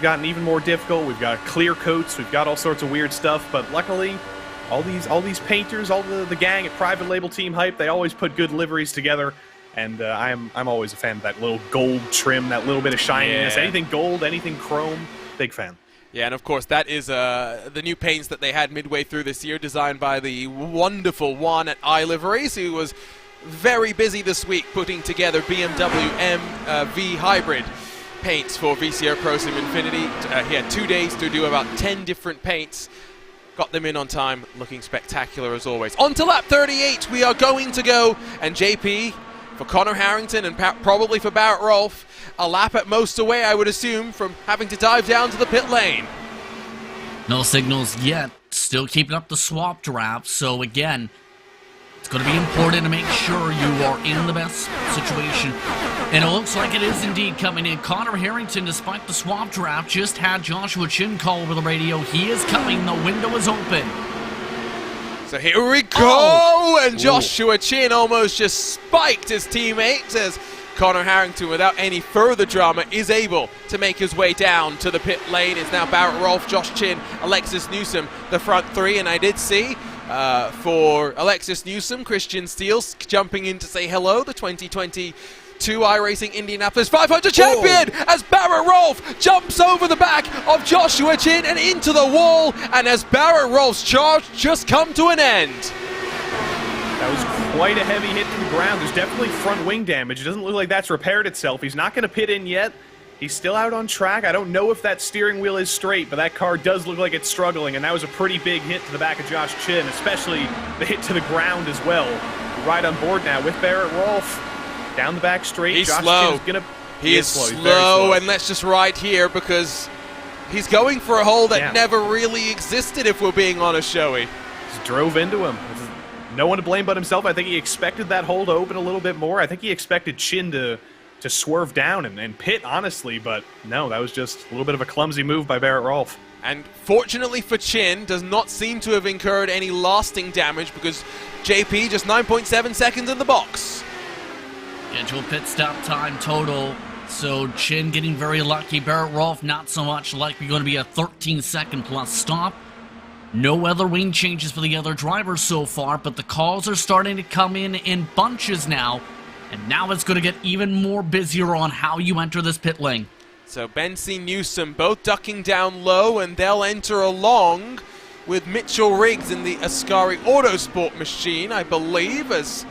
gotten even more difficult. We've got clear coats. We've got all sorts of weird stuff, but luckily, All these painters, all the gang at Private Label Team Hype, they always put good liveries together. And I'm always a fan of that little gold trim, that little bit of shininess. Yeah. Anything gold, anything chrome, big fan. Yeah, and of course that is the new paints that they had midway through this year, designed by the wonderful Juan at iLiveries, who was very busy this week putting together BMW M-V Hybrid paints for VCR Pro Sim Infinity. He had 2 days to do about 10 different paints. Got them in on time, looking spectacular as always. On to lap 38 we are going to go, and JP, for Connor Harrington and probably for Barrett Rolfe, a lap at most away, I would assume, from having to dive down to the pit lane. No signals yet. Still keeping up the swap draft. So again, it's going to be important to make sure you are in the best situation. And it looks like it is indeed coming in. Connor Harrington, despite the swap draft, just had Joshua Chin call over the radio. He is coming. The window is open. So here we go, and Joshua Chin almost just spiked his teammate as Connor Harrington, without any further drama, is able to make his way down to the pit lane. It's now Barrett Rolfe, Josh Chin, Alexis Newsom, the front three, and I did see for Alexis Newsom, Christian Steele jumping in to say hello, the 2022 iRacing Indianapolis 500 champion, as Barrett Rolfe jumps over the back of Joshua Chin and into the wall, and as Barrett Rolfe's charge just come to an end. That was quite a heavy hit to the ground. There's definitely front wing damage. It doesn't look like that's repaired itself. He's not going to pit in yet. He's still out on track. I don't know if that steering wheel is straight, but that car does look like it's struggling, and that was a pretty big hit to the back of Josh Chin, especially the hit to the ground as well. Right on board now with Barrett Rolfe. Down the back straight. He's Josh slow. Chin is gonna, He is slow. He's very slow, and let's just ride here because he's going for a hole that never really existed, if we're being honest, Joey. Just drove into him. No one to blame but himself. I think he expected that hole to open a little bit more. I think he expected Chin to swerve down and pit, honestly, but no, that was just a little bit of a clumsy move by Barrett Rolfe. And fortunately for Chin, does not seem to have incurred any lasting damage because JP just 9.7 seconds in the box. Scheduled pit stop time total. So Chin getting very lucky. Barrett Rolfe not so much, likely going to be a 13-second plus stop. No other wing changes for the other drivers so far, but the calls are starting to come in bunches now. And now it's going to get even more busier on how you enter this pit lane. So Bensi, Newsom both ducking down low, and they'll enter along with Mitchell Riggs in the Ascari Autosport machine, I believe, as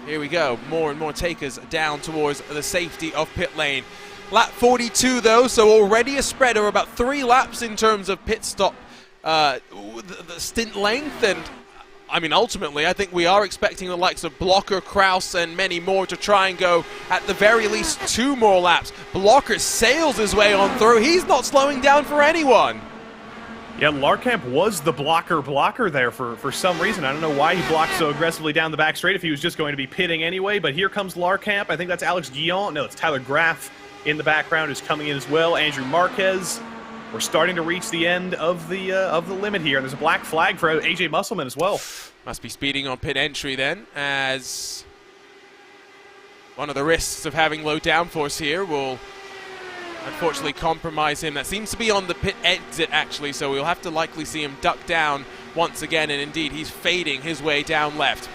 here we go, more and more takers down towards the safety of pit lane. Lap 42 though, so already a spread of about 3 laps in terms of pit stop the stint length, and I mean ultimately I think we are expecting the likes of Blocker, Kraus and many more to try and go at the very least 2 more laps. Blocker sails his way on through. He's not slowing down for anyone. Yeah, Larkamp was the blocker there for some reason. I don't know why he blocked so aggressively down the back straight if he was just going to be pitting anyway, but here comes Larkamp. I think that's Alex Guillon. No, it's Tyler Graff in the background who's coming in as well. Andrew Marquez. We're starting to reach the end of the limit here. There's a black flag for AJ Musselman as well. Must be speeding on pit entry then, as one of the risks of having low downforce here will unfortunately compromise him. That seems to be on the pit exit actually, so we'll have to likely see him duck down once again, and indeed he's fading his way down left.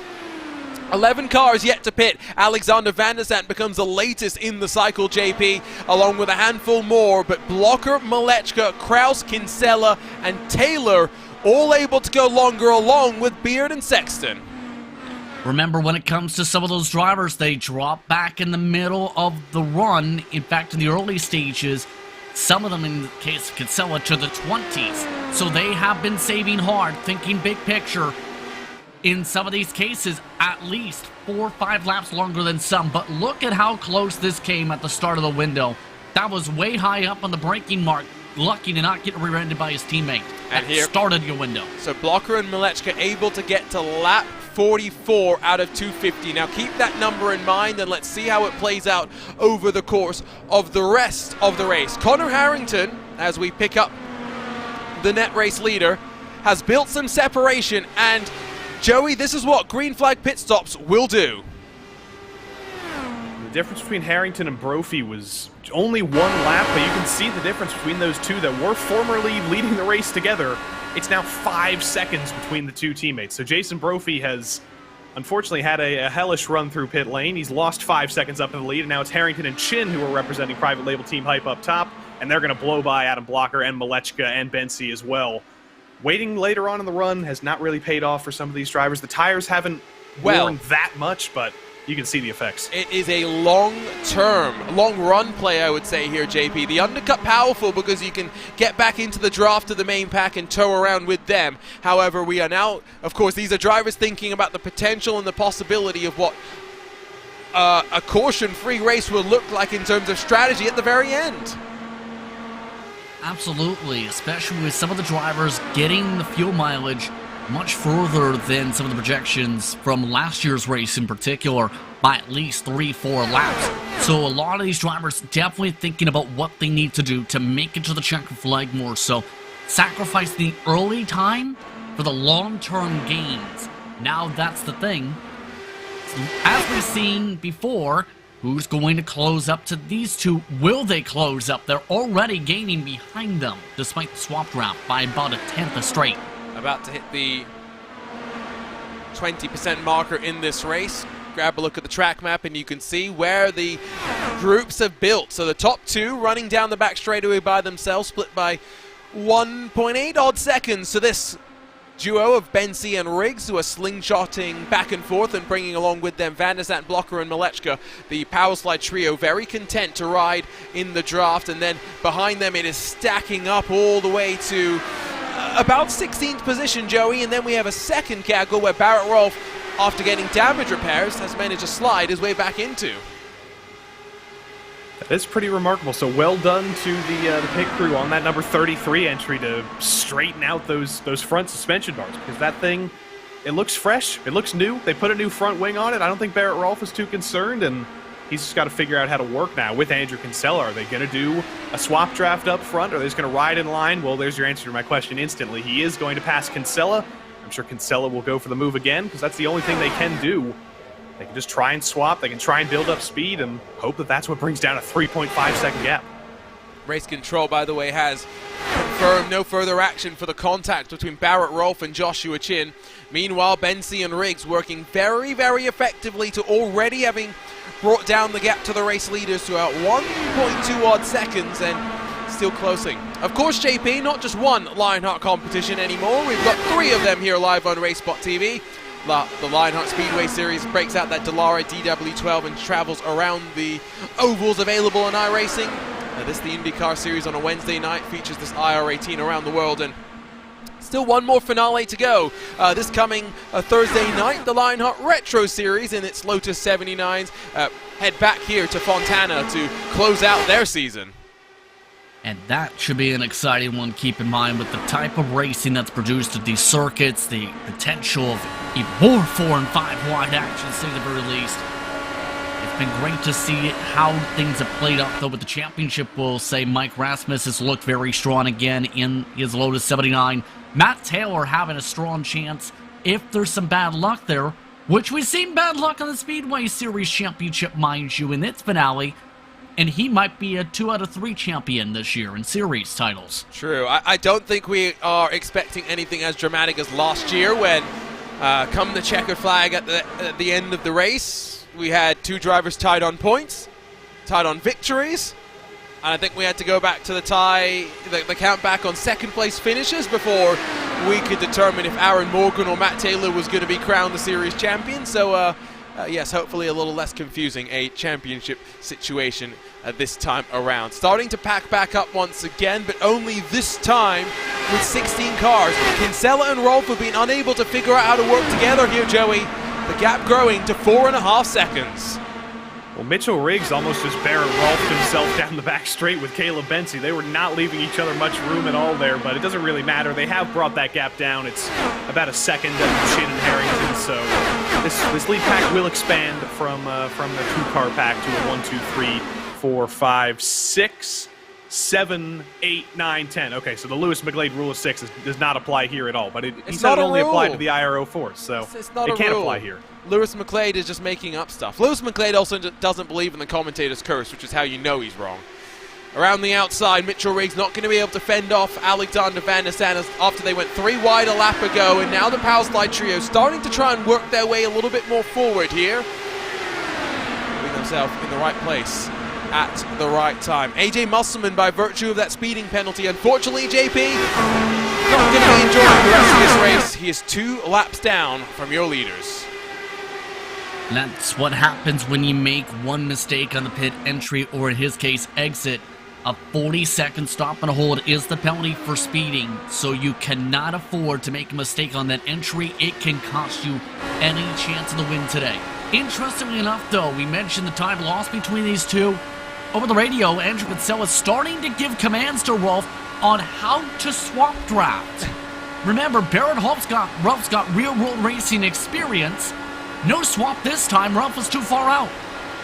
11 cars yet to pit. Alexander Van der Sant becomes the latest in the cycle, JP, along with a handful more, but Blocker, Malechka, Kraus, Kinsella, and Taylor all able to go longer along with Beard and Sexton. Remember, when it comes to some of those drivers, they drop back in the middle of the run. In fact, in the early stages, some of them, in the case of Kinsella, to the 20s. So they have been saving hard, thinking big picture. In some of these cases, at least 4 or 5 laps longer than some. But look at how close this came at the start of the window. That was way high up on the braking mark. Lucky to not get rear-ended by his teammate. And here started your window. So Blocker and Malechka able to get to lap 44 out of 250. Now keep that number in mind, and let's see how it plays out over the course of the rest of the race. Connor Harrington, as we pick up the net race leader, has built some separation, and Joey, this is what green flag pit stops will do. The difference between Harrington and Brophy was only 1 lap, but you can see the difference between those two that were formerly leading the race together. It's now 5 seconds between the two teammates. So Jason Brophy has unfortunately had a hellish run through pit lane. He's lost 5 seconds up in the lead, and now it's Harrington and Chin who are representing private label Team Hype up top, and they're going to blow by Adam Blocker and Malechka and Bensi as well. Waiting later on in the run has not really paid off for some of these drivers. The tires haven't worn that much, but you can see the effects. It is a long-term, long-run play, I would say here, JP. The undercut powerful because you can get back into the draft of the main pack and tow around with them. However, we are now, of course, these are drivers thinking about the potential and the possibility of what a caution-free race will look like in terms of strategy at the very end. Absolutely, especially with some of the drivers getting the fuel mileage much further than some of the projections from last year's race in particular by at least 3-4 laps. So a lot of these drivers definitely thinking about what they need to do to make it to the checker flag more so. Sacrifice the early time for the long-term gains. Now that's the thing. So as we've seen before, who's going to close up to these two? Will they close up? They're already gaining behind them despite the swap draft by about a tenth a straight. About to hit the 20% marker in this race. Grab a look at the track map and you can see where the groups have built. So the top two running down the back straightaway by themselves, split by 1.8 odd seconds. So this duo of Bensi and Riggs, who are slingshotting back and forth and bringing along with them Van der Zandt, Blocker and Malechka, the power slide trio, very content to ride in the draft. And then behind them it is stacking up all the way to about 16th position, Joey, and then we have a second category where Barrett Rolfe, after getting damage repairs, has managed to slide his way back into. That is pretty remarkable. So well done to the pit crew on that number 33 entry to straighten out those front suspension bars, because that thing, it looks fresh, it looks new. They put a new front wing on it. I don't think Barrett Rolfe is too concerned, and he's just got to figure out how to work now with Andrew Kinsella. Are they going to do a swap draft up front? Are they just going to ride in line? Well, there's your answer to my question instantly. He is going to pass Kinsella. I'm sure Kinsella will go for the move again, because that's the only thing they can do. They can just try and swap. They can try and build up speed and hope that that's what brings down a 3.5-second gap. Race control, by the way, has confirmed no further action for the contact between Barrett Rolfe and Joshua Chin. Meanwhile, Bensi and Riggs working very, very effectively to already having brought down the gap to the race leaders to about 1.2 odd seconds and still closing. Of course, JP, not just one Lionheart competition anymore. We've got 3 of them here live on RaceSpotTV. The Lionheart Speedway Series breaks out that Dallara DW12 and travels around the ovals available on iRacing. This, the IndyCar Series on a Wednesday night, features this IR18 around the world, and still one more finale to go. This coming Thursday night, the Lionheart Retro Series in its Lotus 79s head back here to Fontana to close out their season. And that should be an exciting one, keep in mind, with the type of racing that's produced at these circuits, the potential of even more 4 and 5 wide action, to say the very least. It's been great to see how things have played out, though, with the championship. We'll say Mike Rasmus has looked very strong again in his Lotus 79. Matt Taylor having a strong chance if there's some bad luck there, which we've seen bad luck on the Speedway Series Championship, mind you, in its finale. And he might be a 2 out of 3 champion this year in series titles. True. I don't think we are expecting anything as dramatic as last year when, come the checker flag at the end of the race, we had 2 drivers tied on points, tied on victories, and I think we had to go back to the count back on second place finishes before we could determine if Aaron Morgan or Matt Taylor was going to be crowned the series champion. So, yes, hopefully a little less confusing a championship situation this time around. Starting to pack back up once again, but only this time with 16 cars. Kinsella and Rolfe have been unable to figure out how to work together here, Joey. The gap growing to 4.5 seconds. Well, Mitchell Riggs almost just Barrett Rolfe himself down the back straight with Caleb Bensi. They were not leaving each other much room at all there, but it doesn't really matter. They have brought that gap down. It's about a second of Chin and Harrington, so this lead pack will expand from the 2-car pack to a 1, 2, 3, 4, 5, 6, 7, 8, 9, 10. Okay, so the Lewis McGlade rule of 6 does not apply here at all, but he said it only applied to the IRO4, so it can't apply here. Lewis McGlade is just making up stuff. Lewis McGlade also doesn't believe in the commentator's curse, which is how you know he's wrong. Around the outside, Mitchell Riggs not going to be able to fend off Alexander Van der Sande after they went 3 wide a lap ago, and now the Power Slide trio starting to try and work their way a little bit more forward here. Putting themselves in the right place at the right time. AJ Musselman, by virtue of that speeding penalty, unfortunately, JP, not going to be enjoying the rest of this race. He is 2 laps down from your leaders. That's what happens when you make one mistake on the pit entry, or in his case, exit. A 40-second stop and hold is the penalty for speeding, so you cannot afford to make a mistake on that entry. It can cost you any chance of the win today. Interestingly enough, though, we mentioned the time lost between these two. Over the radio, Andrew Kinsella is starting to give commands to Rolf on how to swap draft. Remember, Barrett Ruff's got real-world racing experience. No swap this time. Rolf was too far out.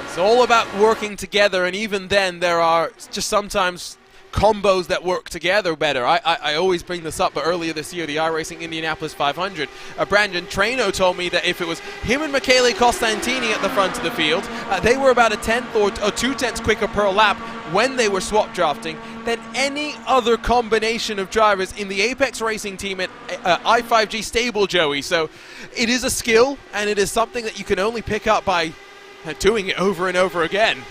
It's all about working together, and even then there are just sometimes combos that work together better. I always bring this up, but earlier this year, the iRacing Indianapolis 500, Brandon Traino told me that if it was him and Michele Costantini at the front of the field, they were about a 1/10 or 2/10 quicker per lap when they were swap drafting than any other combination of drivers in the Apex Racing team at I5G stable, Joey. So it is a skill, and it is something that you can only pick up by doing it over and over again.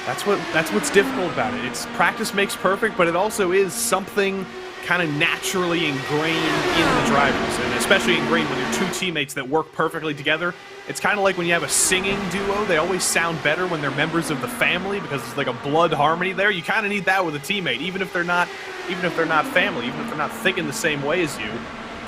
That's what's difficult about it. It's practice makes perfect, but it also is something kind of naturally ingrained in the drivers, and especially ingrained when you're 2 teammates that work perfectly together. It's kind of like when you have a singing duo. They always sound better when they're members of the family because it's like a blood harmony there. You kind of need that with a teammate, even if they're not family, even if they're not thinking the same way as you.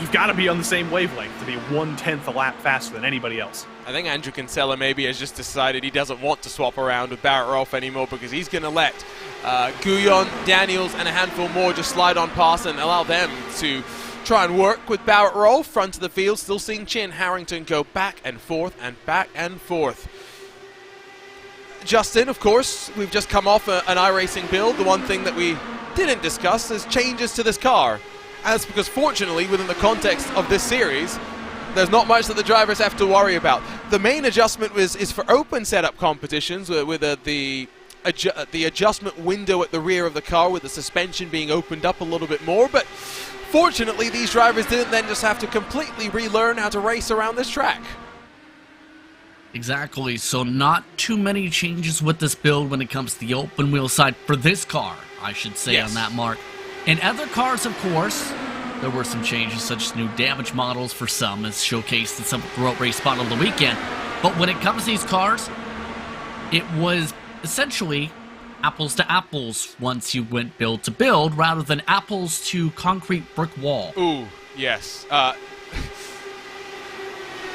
You've got to be on the same wavelength to be 1/10 a lap faster than anybody else. I think Andrew Kinsella maybe has just decided he doesn't want to swap around with Barrett Rolf anymore, because he's going to let Guyon, Daniels, and a handful more just slide on past and allow them to try and work with Barrett Rolf front of the field. Still seeing Chin Harrington go back and forth and back and forth. Justin, of course, we've just come off an iRacing build. The one thing that we didn't discuss is changes to this car. And that's because, fortunately, within the context of this series, there's not much that the drivers have to worry about. The main adjustment is for open setup competitions with the adjustment window at the rear of the car, with the suspension being opened up a little bit more. But fortunately, these drivers didn't then just have to completely relearn how to race around this track. Exactly, so not too many changes with this build when it comes to the open wheel side for this car, I should say, yes, on that mark. In other cars, of course, there were some changes, such as new damage models for some, as showcased in some throughout Race Spot over the weekend. But when it comes to these cars, it was essentially apples to apples once you went build to build, rather than apples to concrete brick wall. Ooh, yes.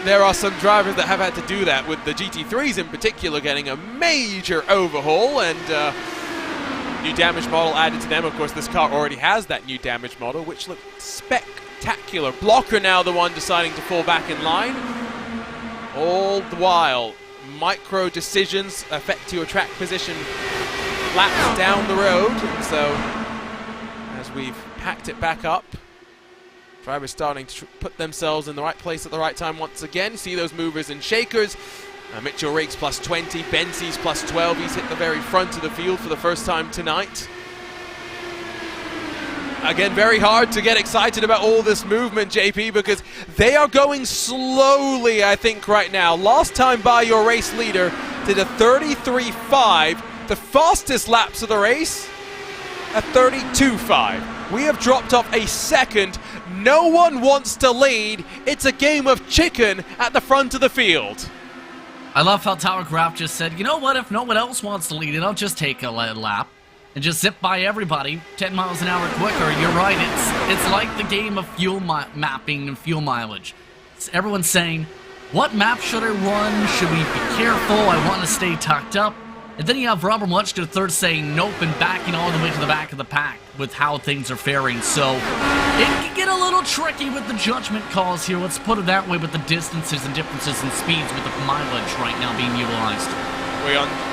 There are some drivers that have had to do that, with the GT3s in particular getting a major overhaul, and new damage model added to them. Of course, this car already has that new damage model, which looked spectacular. Blocker now the one deciding to fall back in line. All the while, micro decisions affect your track position laps down the road. And so, as we've packed it back up, drivers starting to put themselves in the right place at the right time once again. See those movers and shakers. Mitchell Riggs plus 20, Bensie's plus 12. He's hit the very front of the field for the first time tonight. Again, very hard to get excited about all this movement, JP, because they are going slowly, I think, right now. Last time by, your race leader did a 33.5. The fastest laps of the race, a 32.5. We have dropped off a second. No one wants to lead. It's a game of chicken at the front of the field. I love how Tower Graph just said, you know what, if no one else wants to lead it, I'll just take a lap and just zip by everybody 10 miles an hour quicker. You're right, it's like the game of fuel mapping and fuel mileage. Everyone's saying, what map should I run? Should we be careful? I want to stay tucked up. And then you have Robert Muchka III saying nope and backing all the way to the back of the pack with how things are faring. So it can get a little tricky with the judgment calls here. Let's put it that way, with the distances and differences in speeds with the mileage right now being utilized.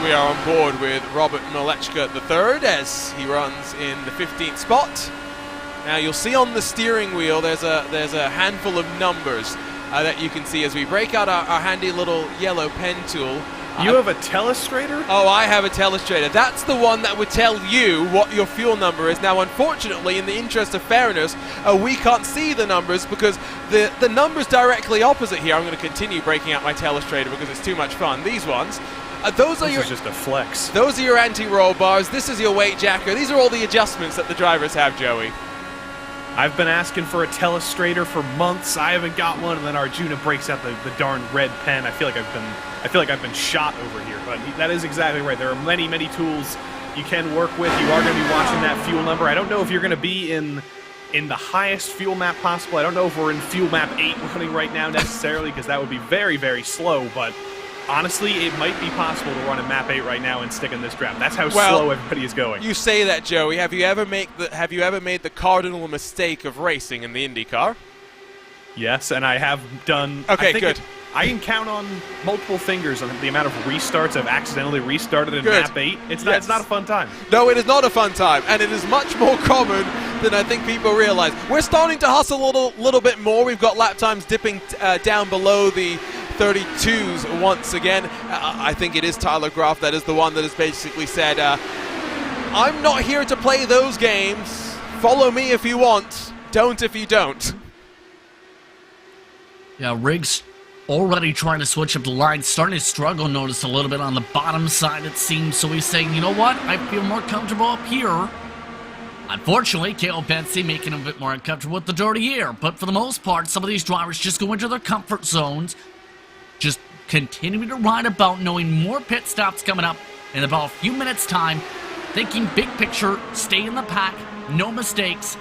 We are on board with Robert Malechka III as he runs in the 15th spot. Now you'll see on the steering wheel there's a handful of numbers that you can see as we break out our handy little yellow pen tool. You have a telestrator? Oh, I have a telestrator. That's the one that would tell you what your fuel number is. Now, unfortunately, in the interest of fairness, we can't see the numbers because the number's directly opposite here. I'm going to continue breaking out my telestrator because it's too much fun. These ones. This is just a flex. Those are your anti-roll bars. This is your weight jacker. These are all the adjustments that the drivers have, Joey. I've been asking for a telestrator for months. I haven't got one, and then Arjuna breaks out the darn red pen. I feel like I've been shot over here. But that is exactly right. There are many, many tools you can work with. You are going to be watching that fuel number. I don't know if you're going to be in the highest fuel map possible. I don't know if we're in fuel map 8 running right now necessarily, because that would be very, very slow. But honestly, it might be possible to run a map 8 right now and stick in this draft. That's how slow everybody is going. You say that, Joey. Have you ever made the cardinal mistake of racing in the IndyCar? Yes, and I have done. Okay, good. I can count on multiple fingers on the amount of restarts I've accidentally restarted in map 8. It's not a fun time. No, it is not a fun time, and it is much more common than I think people realize. We're starting to hustle a little bit more. We've got lap times dipping down below the 32s once again. I think it is Tyler Groff that is the one that has basically said, I'm not here to play those games. Follow me if you want. Don't if you don't. Yeah, Riggs already trying to switch up the line, starting to struggle, notice a little bit on the bottom side, it seems. So he's saying, you know what, I feel more comfortable up here. Unfortunately, Caleb Bensey making him a bit more uncomfortable with the dirty air. But for the most part, some of these drivers just go into their comfort zones, just continuing to ride about, knowing more pit stops coming up in about a few minutes' time, thinking big picture, stay in the pack, no mistakes,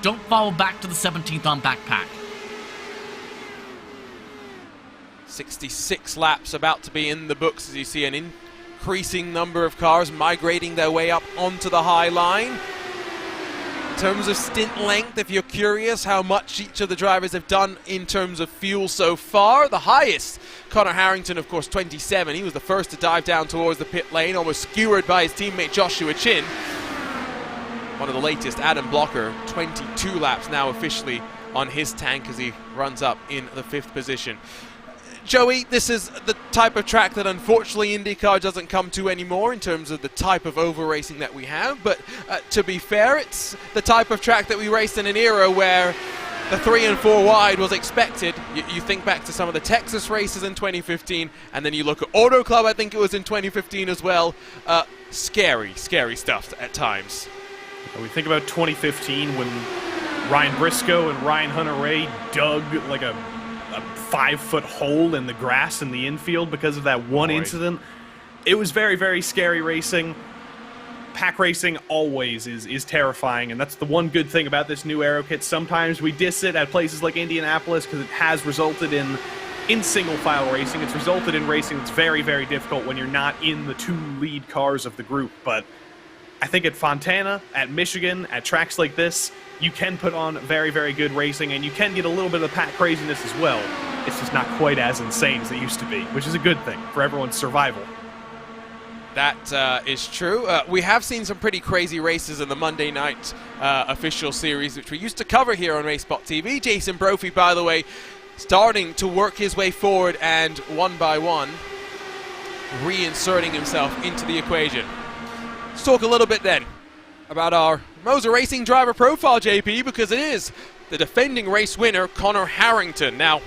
don't fall back to the 17th on backpack. 66 laps about to be in the books as you see an increasing number of cars migrating their way up onto the high line. In terms of stint length, if you're curious how much each of the drivers have done in terms of fuel so far, the highest, Connor Harrington, of course, 27. He was the first to dive down towards the pit lane, almost skewered by his teammate Joshua Chin. One of the latest, Adam Blocker, 22 laps now officially on his tank as he runs up in the 5th position. Joey, this is the type of track that unfortunately IndyCar doesn't come to anymore in terms of the type of over-racing that we have, but to be fair, it's the type of track that we raced in an era where the 3 and 4 wide was expected. You think back to some of the Texas races in 2015, and then you look at Auto Club, I think it was in 2015 as well. Scary stuff at times. We think about 2015 when Ryan Briscoe and Ryan Hunter-Reay dug like a 5-foot hole in the grass in the infield because of that one incident. It was very, very scary racing. Pack racing always is terrifying, and that's the one good thing about this new aero kit. Sometimes we diss it at places like Indianapolis because it has resulted in single file racing. It's resulted in racing that's very, very difficult when you're not in the 2 lead cars of the group. But I think at Fontana, at Michigan, at tracks like this, you can put on very, very good racing, and you can get a little bit of pack craziness as well. It's just not quite as insane as it used to be, which is a good thing for everyone's survival. That is true. We have seen some pretty crazy races in the Monday night official series, which we used to cover here on RaceSpotTV. Jason Brophy, by the way, starting to work his way forward and one by one reinserting himself into the equation. Let's talk a little bit then about our Moser Racing driver profile, JP, because it is the defending race winner, Connor Harrington. Now,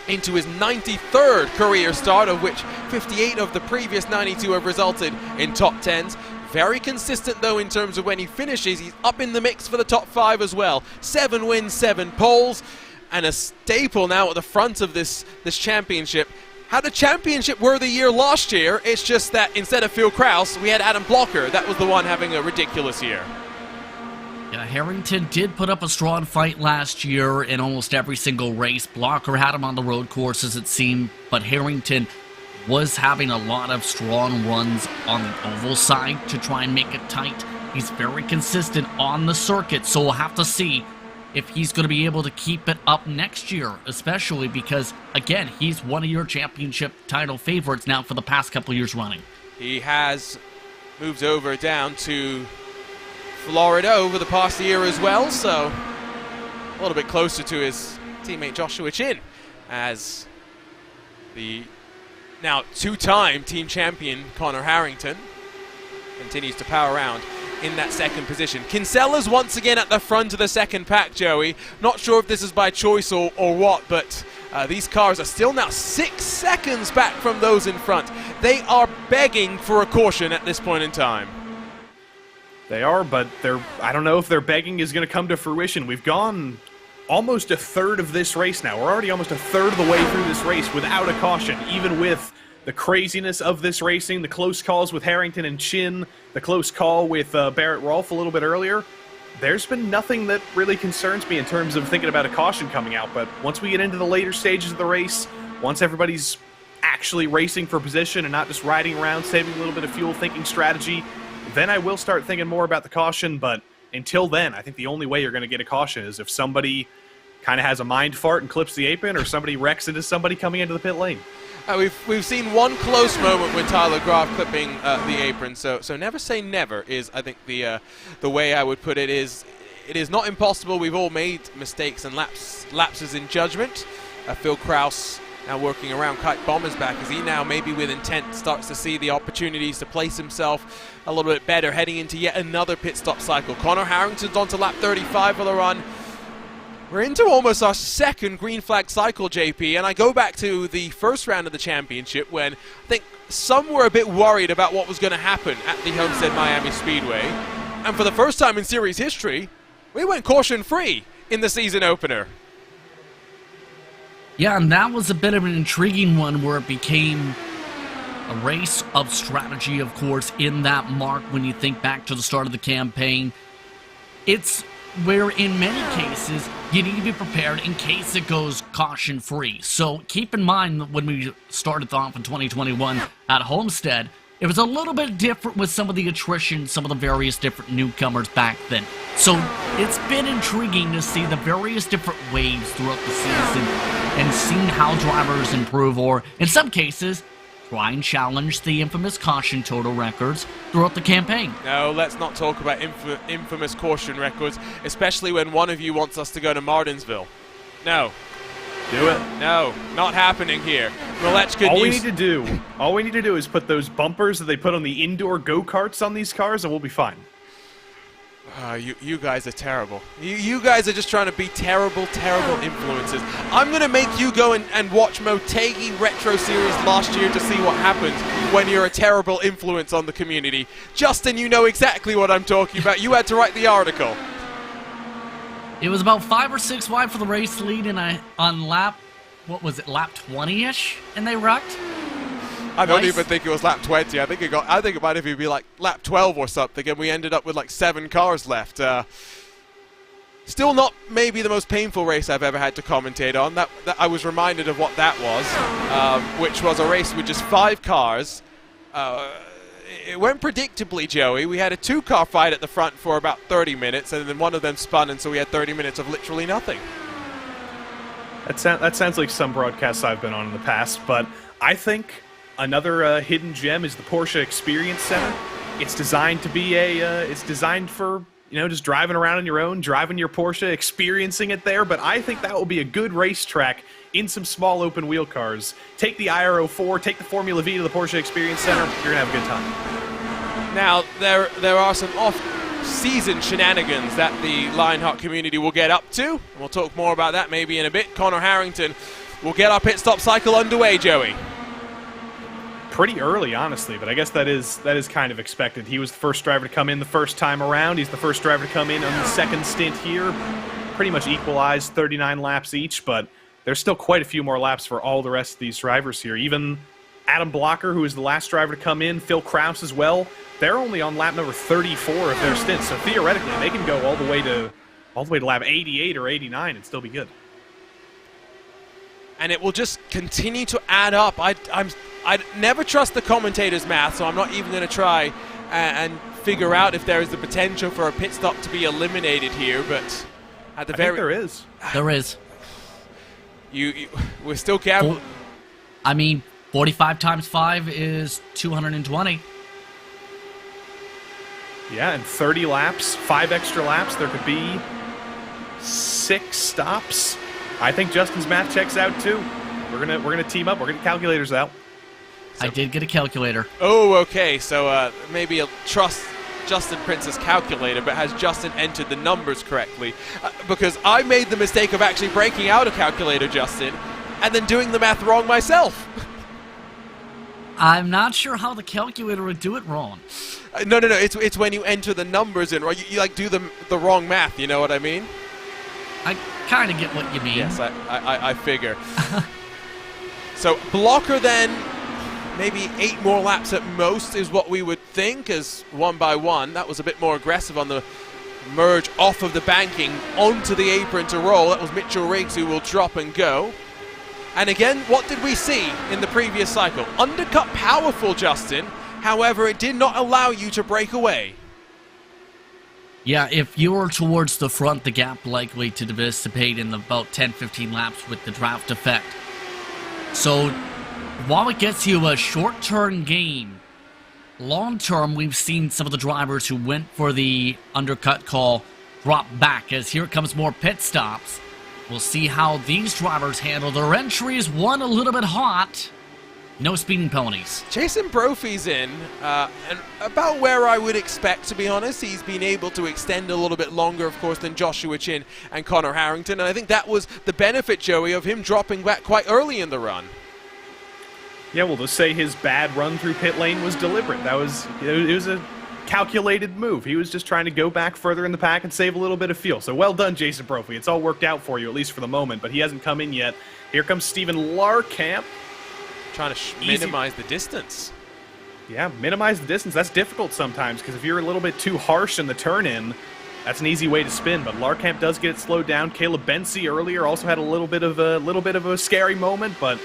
into his 93rd career start, of which 58 of the previous 92 have resulted in top 10s. Very consistent, though, in terms of when he finishes. He's up in the mix for the top 5 as well. 7 wins, 7 poles, and a staple now at the front of this championship. Had a championship-worthy year last year. It's just that instead of Phil Krause, we had Adam Blocker. That was the one having a ridiculous year. Yeah, Harrington did put up a strong fight last year in almost every single race. Blocker had him on the road courses, it seemed, but Harrington was having a lot of strong runs on the oval side to try and make it tight. He's very consistent on the circuit, so we'll have to see if he's going to be able to keep it up next year, especially because, again, he's one of your championship title favorites now for the past couple years running. He has moved over down to Florida over the past year as well, so a little bit closer to his teammate Joshua Chin as the Now, two-time team champion Connor Harrington continues to power around in that second position. Kinsella's once again at the front of the second pack, Joey. Not sure if this is by choice or what, but these cars are still now 6 seconds back from those in front. They are begging for a caution at this point in time. They are, but I don't know if their begging is going to come to fruition. We've gone almost a third of this race now. We're already almost a third of the way through this race without a caution, even with the craziness of this racing, the close calls with Harrington and Chin, the close call with Barrett Rolfe a little bit earlier. There's been nothing that really concerns me in terms of thinking about a caution coming out, but once we get into the later stages of the race, once everybody's actually racing for position and not just riding around, saving a little bit of fuel, thinking strategy, then I will start thinking more about the caution. But until then, I think the only way you're going to get a caution is if somebody kind of has a mind fart and clips the apron, or somebody wrecks into somebody coming into the pit lane. We've seen one close moment with Tyler Graf clipping the apron, so never say never is, I think, the way I would put it. It is not impossible. We've all made mistakes and lapses in judgment. Phil Kraus now working around Kite Bomber's back as he now, maybe with intent, starts to see the opportunities to place himself a little bit better heading into yet another pit stop cycle. Connor Harrington's on to lap 35 for the run. We're into almost our second green flag cycle, JP, and I go back to the first round of the championship when I think some were a bit worried about what was going to happen at the Homestead Miami Speedway. And for the first time in series history, we went caution-free in the season opener. Yeah, and that was a bit of an intriguing one where it became a race of strategy, of course, in that mark when you think back to the start of the campaign. It's where in many cases you need to be prepared in case it goes caution-free. So keep in mind that when we started off in 2021 at Homestead, it was a little bit different with some of the attrition, some of the various different newcomers back then. So it's been intriguing to see the various different waves throughout the season and seeing how drivers improve, or in some cases, try and challenge the infamous caution total records throughout the campaign. No, let's not talk about infamous caution records, especially when one of you wants us to go to Martinsville. No. Do it. No, not happening here. All we need to do is put those bumpers that they put on the indoor go-karts on these cars, and we'll be fine. You guys are terrible. You guys are just trying to be terrible, terrible influences. I'm going to make you go and watch Motegi Retro Series last year to see what happens when you're a terrible influence on the community. Justin, you know exactly what I'm talking about. You had to write the article. It was about 5 or 6 wide for the race lead, and on lap, what was it, lap 20-ish, and they wrecked? I don't even think it was lap 20. I think it might even be like lap 12 or something, and we ended up with like 7 cars left. Still not maybe the most painful race I've ever had to commentate on. That I was reminded of what that was, which was a race with just 5 cars. It went predictably, Joey. We had a 2-car fight at the front for about 30 minutes, and then one of them spun, and so we had 30 minutes of literally nothing. That sounds like some broadcasts I've been on in the past, but I think another hidden gem is the Porsche Experience Center. It's designed to be it's designed for, just driving around on your own, driving your Porsche, experiencing it there, but I think that will be a good racetrack in some small open wheel cars. Take the IR04, take the Formula V to the Porsche Experience Center, you're going to have a good time. Now, there are some off-season shenanigans that the Lionheart community will get up to. We'll talk more about that maybe in a bit. Connor Harrington will get our pit stop cycle underway, Joey. Pretty early, honestly, but I guess that is kind of expected. He was the first driver to come in the first time around. He's the first driver to come in on the second stint here. Pretty much equalized, 39 laps each, but there's still quite a few more laps for all the rest of these drivers here. Even Adam Blocker, who was the last driver to come in, Phil Kraus as well, they're only on lap number 34 of their stint, so theoretically they can go all the way to lap 88 or 89 and still be good. And it will just continue to add up. I never trust the commentators' math, so I'm not even going to try and figure out if there is the potential for a pit stop to be eliminated here. But at the I think there is. There is. We're still careful. 45 times 5 is 220. Yeah, and 30 laps, 5 extra laps. There could be 6 stops. I think Justin's math checks out too. We're gonna team up. We're gonna get calculators out. I did get a calculator. Oh, okay. So maybe a trust Justin Prince's calculator, but has Justin entered the numbers correctly? Because I made the mistake of actually breaking out a calculator, Justin, and then doing the math wrong myself. I'm not sure how the calculator would do it wrong. No. It's when you enter the numbers in, right? You like do the wrong math. You know what I mean? I kind of get what you mean. Yes, I figure. So Blocker then, maybe 8 more laps at most is what we would think, as one by one. That was a bit more aggressive on the merge off of the banking onto the apron to roll. That was Mitchell Riggs who will drop and go. And again, what did we see in the previous cycle? Undercut powerful, Justin. However, it did not allow you to break away. Yeah, if you were towards the front, the gap likely to dissipate in about 10-15 laps with the draft effect. So, while it gets you a short-term gain, long-term, we've seen some of the drivers who went for the undercut call drop back, as here comes more pit stops. We'll see how these drivers handle their entries. One a little bit hot. No speeding penalties. Jason Brophy's in, and about where I would expect, to be honest. He's been able to extend a little bit longer, of course, than Joshua Chin and Connor Harrington, and I think that was the benefit, Joey, of him dropping back quite early in the run. Yeah, we'll just say his bad run through pit lane was deliberate. It was a calculated move. He was just trying to go back further in the pack and save a little bit of fuel. So well done, Jason Brophy. It's all worked out for you, at least for the moment, but he hasn't come in yet. Here comes Steven Larkamp. Trying to minimize the distance. Yeah, minimize the distance. That's difficult sometimes, because if you're a little bit too harsh in the turn-in, that's an easy way to spin. But Larkamp does get it slowed down. Caleb Bensi earlier also had a little bit of a scary moment, but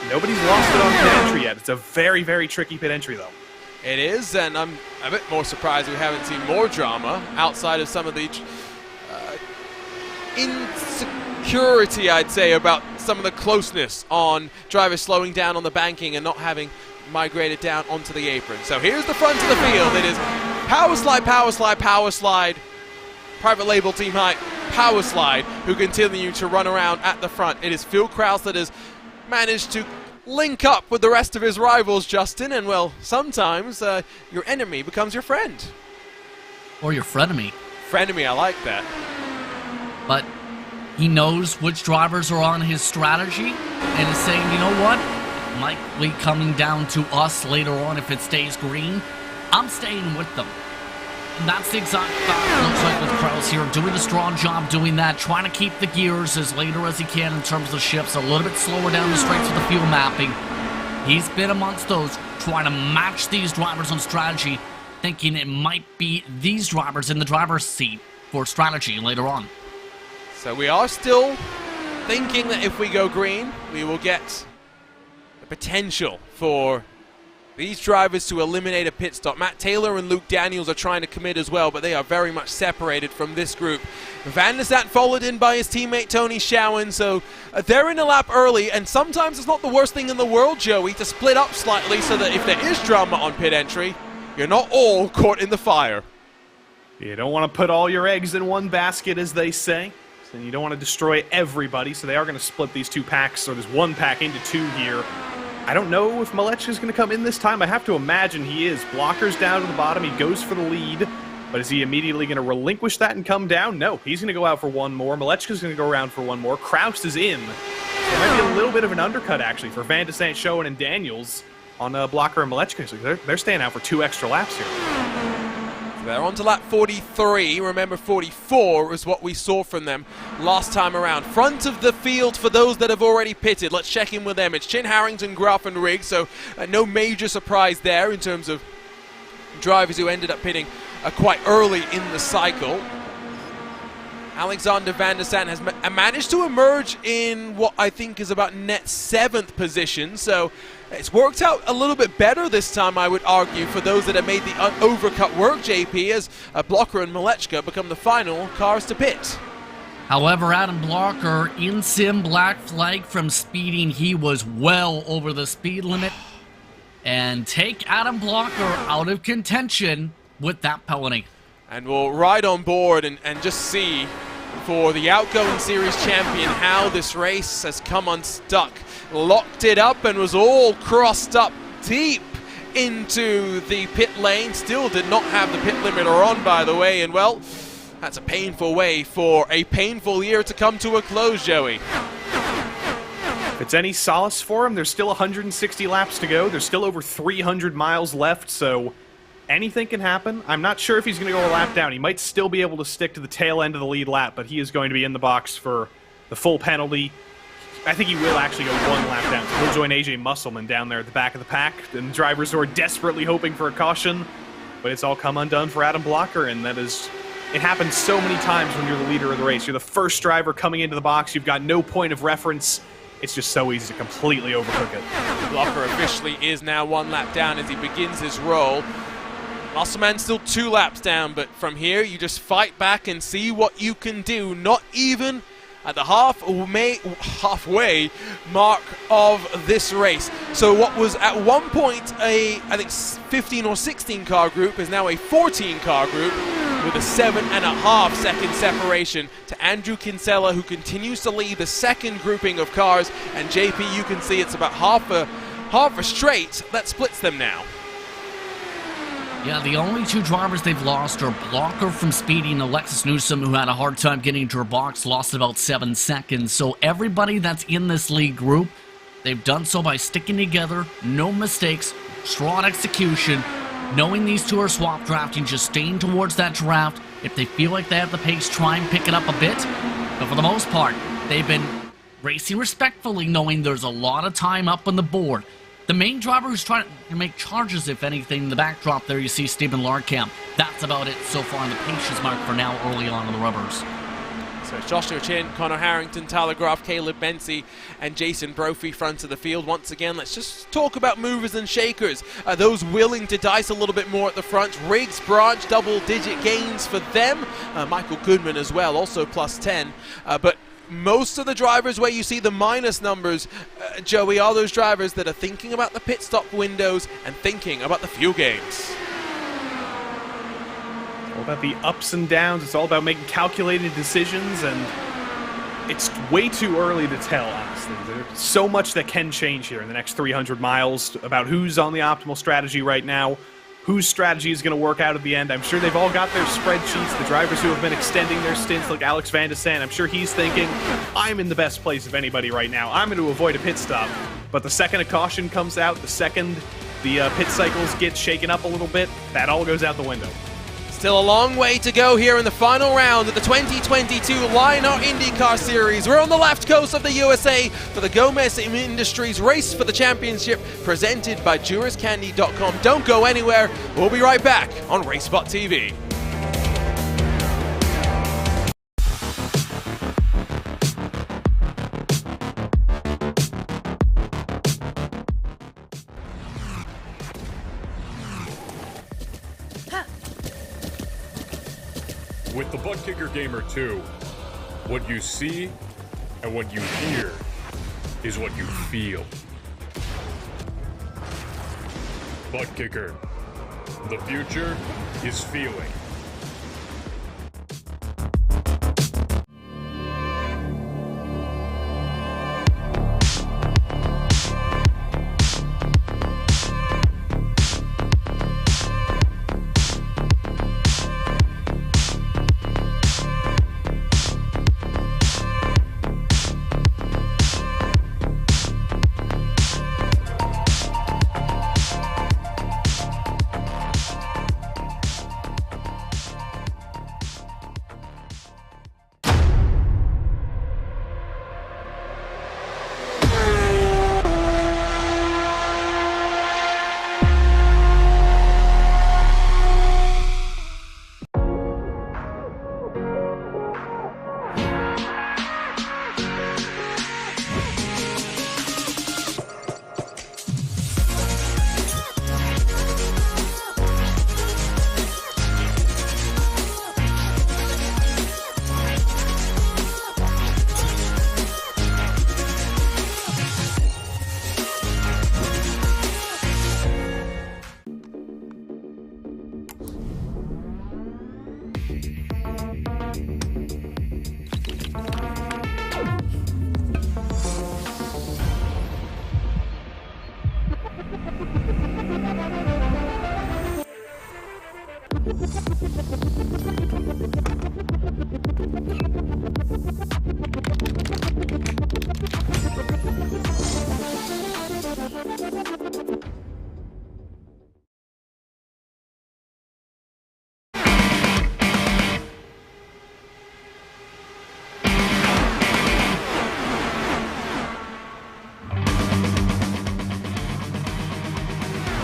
nobody's lost it on pit entry yet. It's a very, very tricky pit entry, though. It is, and I'm a bit more surprised we haven't seen more drama outside of some of the insecurity, I'd say, about some of the closeness on drivers slowing down on the banking and not having migrated down onto the apron. So here's the front of the field. It is power slide, power slide, power slide, private label team height, power slide, who continue to run around at the front. It is Phil Krause that has managed to link up with the rest of his rivals, Justin, and well, sometimes your enemy becomes your friend. Or your frenemy. Frenemy, I like that. But he knows which drivers are on his strategy and is saying, you know what? Likely coming down to us later on if it stays green. I'm staying with them. And that's the exact fact it looks like with Krause here, doing a strong job doing that, trying to keep the gears as later as he can in terms of the shifts, a little bit slower down the straights with the fuel mapping. He's been amongst those, trying to match these drivers on strategy, thinking it might be these drivers in the driver's seat for strategy later on. So we are still thinking that if we go green, we will get the potential for these drivers to eliminate a pit stop. Matt Taylor and Luke Daniels are trying to commit as well, but they are very much separated from this group. Van der Zant followed in by his teammate Tony Schowen, so they're in a lap early, and sometimes it's not the worst thing in the world, Joey, to split up slightly so that if there is drama on pit entry, you're not all caught in the fire. You don't want to put all your eggs in one basket, as they say. And you don't want to destroy everybody, so they are going to split these two packs, or this one pack, into two here. I don't know if Malechka's going to come in this time. I have to imagine he is. Blocker's down to the bottom. He goes for the lead. But is he immediately going to relinquish that and come down? No, he's going to go out for one more. Malechka's going to go around for one more. Krause is in. There might be a little bit of an undercut, actually, for Van der Zant, Schoen, and Daniels on Blocker and Malechka. So they're staying out for 2 extra laps here. They're on to lap 43. Remember, 44 is what we saw from them last time around. Front of the field for those that have already pitted. Let's check in with them. It's Chin, Harrington, Gruff, and Riggs, so no major surprise there in terms of drivers who ended up pitting quite early in the cycle. Alexander Van der Zant has managed to emerge in what I think is about net 7th position, so it's worked out a little bit better this time, I would argue, for those that have made the overcut work, JP, as Blocker and Malechka become the final cars to pit. However, Adam Blocker, in sim black flag from speeding. He was well over the speed limit. And take Adam Blocker out of contention with that penalty. And we'll ride on board and just see for the outgoing series champion how this race has come unstuck. Locked it up and was all crossed up deep into the pit lane. Still did not have the pit limiter on, by the way, and well, that's a painful way for a painful year to come to a close, Joey. If it's any solace for him, there's still 160 laps to go. There's still over 300 miles left, so anything can happen. I'm not sure if he's going to go a lap down. He might still be able to stick to the tail end of the lead lap, but he is going to be in the box for the full penalty. I think he will actually go one lap down. So he'll join AJ Musselman down there at the back of the pack. And drivers who are desperately hoping for a caution, but it's all come undone for Adam Blocker, and that is... It happens so many times when you're the leader of the race. You're the first driver coming into the box. You've got no point of reference. It's just so easy to completely overcook it. Blocker officially is now one lap down as he begins his roll. Musselman still 2 laps down, but from here you just fight back and see what you can do. Not even at the halfway mark of this race. So what was at one point I think 15 or 16 car group is now a 14 car group with a 7.5 second separation to Andrew Kinsella, who continues to lead the second grouping of cars. And JP, you can see it's about half a straight that splits them now. Yeah, the only 2 drivers they've lost are Blocker from Speedy and Alexis Newsom, who had a hard time getting into her box, lost about 7 seconds. So everybody that's in this lead group, they've done so by sticking together, no mistakes, strong execution, knowing these 2 are swap drafting, just staying towards that draft. If they feel like they have the pace, try and pick it up a bit. But for the most part, they've been racing respectfully, knowing there's a lot of time up on the board. The main driver who's trying to make charges, if anything, in the backdrop there you see Stephen Larkamp. That's about it so far on the patience mark for now early on in the rubbers. So Joshua Chin, Connor Harrington, Tyler Groff, Caleb Bency, and Jason Brophy front of the field. Once again, let's just talk about movers and shakers. Those willing to dice a little bit more at the front. Riggs, Branch, double-digit gains for them. Michael Goodman as well, also plus 10. But most of the drivers where you see the minus numbers, Joey, are those drivers that are thinking about the pit stop windows and thinking about the fuel gains. All about the ups and downs. It's all about making calculated decisions, and it's way too early to tell, honestly. There's so much that can change here in the next 300 miles about who's on the optimal strategy right now, whose strategy is going to work out at the end. I'm sure they've all got their spreadsheets. The drivers who have been extending their stints, like Alex Van de Sande, I'm sure he's thinking, I'm in the best place of anybody right now. I'm going to avoid a pit stop. But the second a caution comes out, the second the pit cycles get shaken up a little bit, that all goes out the window. Still a long way to go here in the final round of the 2022 Lionheart IndyCar Series. We're on the left coast of the USA for the Gomez Industries Race for the Championship, presented by JurisCandy.com. Don't go anywhere. We'll be right back on RaceSpotTV. With the Butt Kicker Gamer 2, what you see and what you hear is what you feel. Butt Kicker. The future is feeling.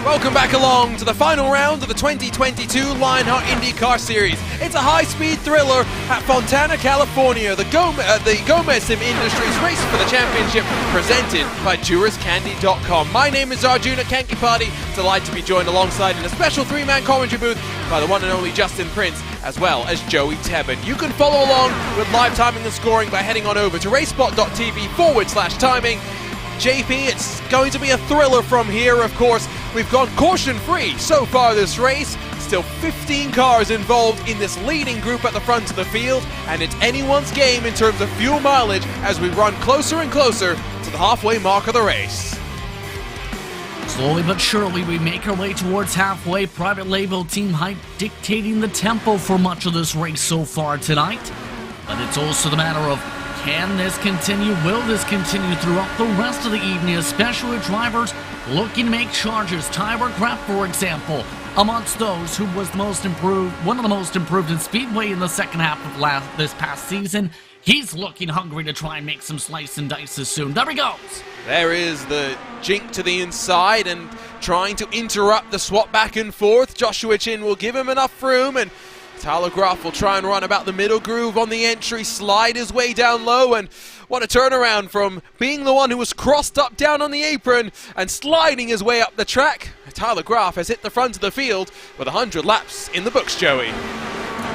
Welcome back along to the final round of the 2022 Lionheart IndyCar Series. It's a high-speed thriller at Fontana, California. The Gomez Sim Industries race for the championship, presented by JurasCandy.com. My name is Arjuna Kankipati. Delighted to be joined alongside in a special three-man commentary booth by the one and only Justin Prince, as well as Joey Tebbin. You can follow along with live timing and scoring by heading on over to RaceSpotTV/timing. JP, it's going to be a thriller from here, of course. We've gone caution-free so far this race. Still 15 cars involved in this leading group at the front of the field, and it's anyone's game in terms of fuel mileage as we run closer and closer to the halfway mark of the race. Slowly but surely, we make our way towards halfway. Private label Team Hype dictating the tempo for much of this race so far tonight. But it's also the matter of, can this continue? Will this continue throughout the rest of the evening, especially with drivers looking to make charges? Tyler Graff, for example, amongst those who was the most improved, one of the most improved in Speedway in the second half of this past season. He's looking hungry to try and make some slice and dices soon. There he goes. There is the jink to the inside and trying to interrupt the swap back and forth. Joshua Chin will give him enough room, and Tyler Graff will try and run about the middle groove on the entry, slide his way down low, and what a turnaround from being the one who was crossed up down on the apron and sliding his way up the track. Tyler Graff has hit the front of the field with 100 laps in the books, Joey.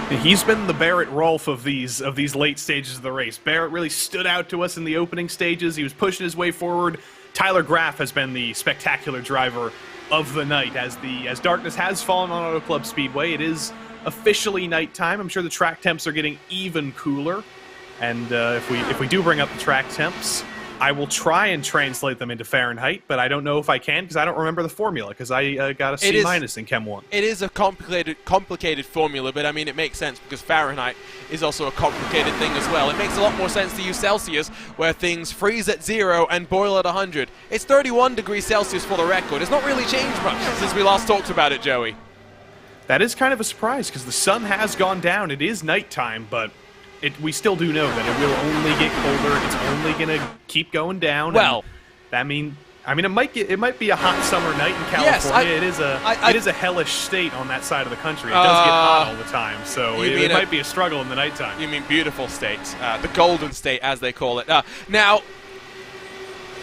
He's been the Barrett Rolfe of these late stages of the race. Barrett really stood out to us in the opening stages. He was pushing his way forward. Tyler Graff has been the spectacular driver of the night. As darkness has fallen on Auto Club Speedway, it is officially nighttime. I'm sure the track temps are getting even cooler, and if we do bring up the track temps, I will try and translate them into Fahrenheit, but I don't know if I can because I don't remember the formula, because I got a C- in Chem 1. It is a complicated formula, but I mean it makes sense because Fahrenheit is also a complicated thing as well. It makes a lot more sense to use Celsius, where things freeze at 0 and boil at 100. It's 31 degrees Celsius for the record. It's not really changed much since we last talked about it, Joey. That is kind of a surprise because the sun has gone down. It is nighttime, but we still do know that it will only get colder. It's only going to keep going down. Well, it might be a hot summer night in California. Yes, it is a hellish state on that side of the country. It does get hot all the time, so it might be a struggle in the nighttime. You mean beautiful state, the Golden State as they call it. Now,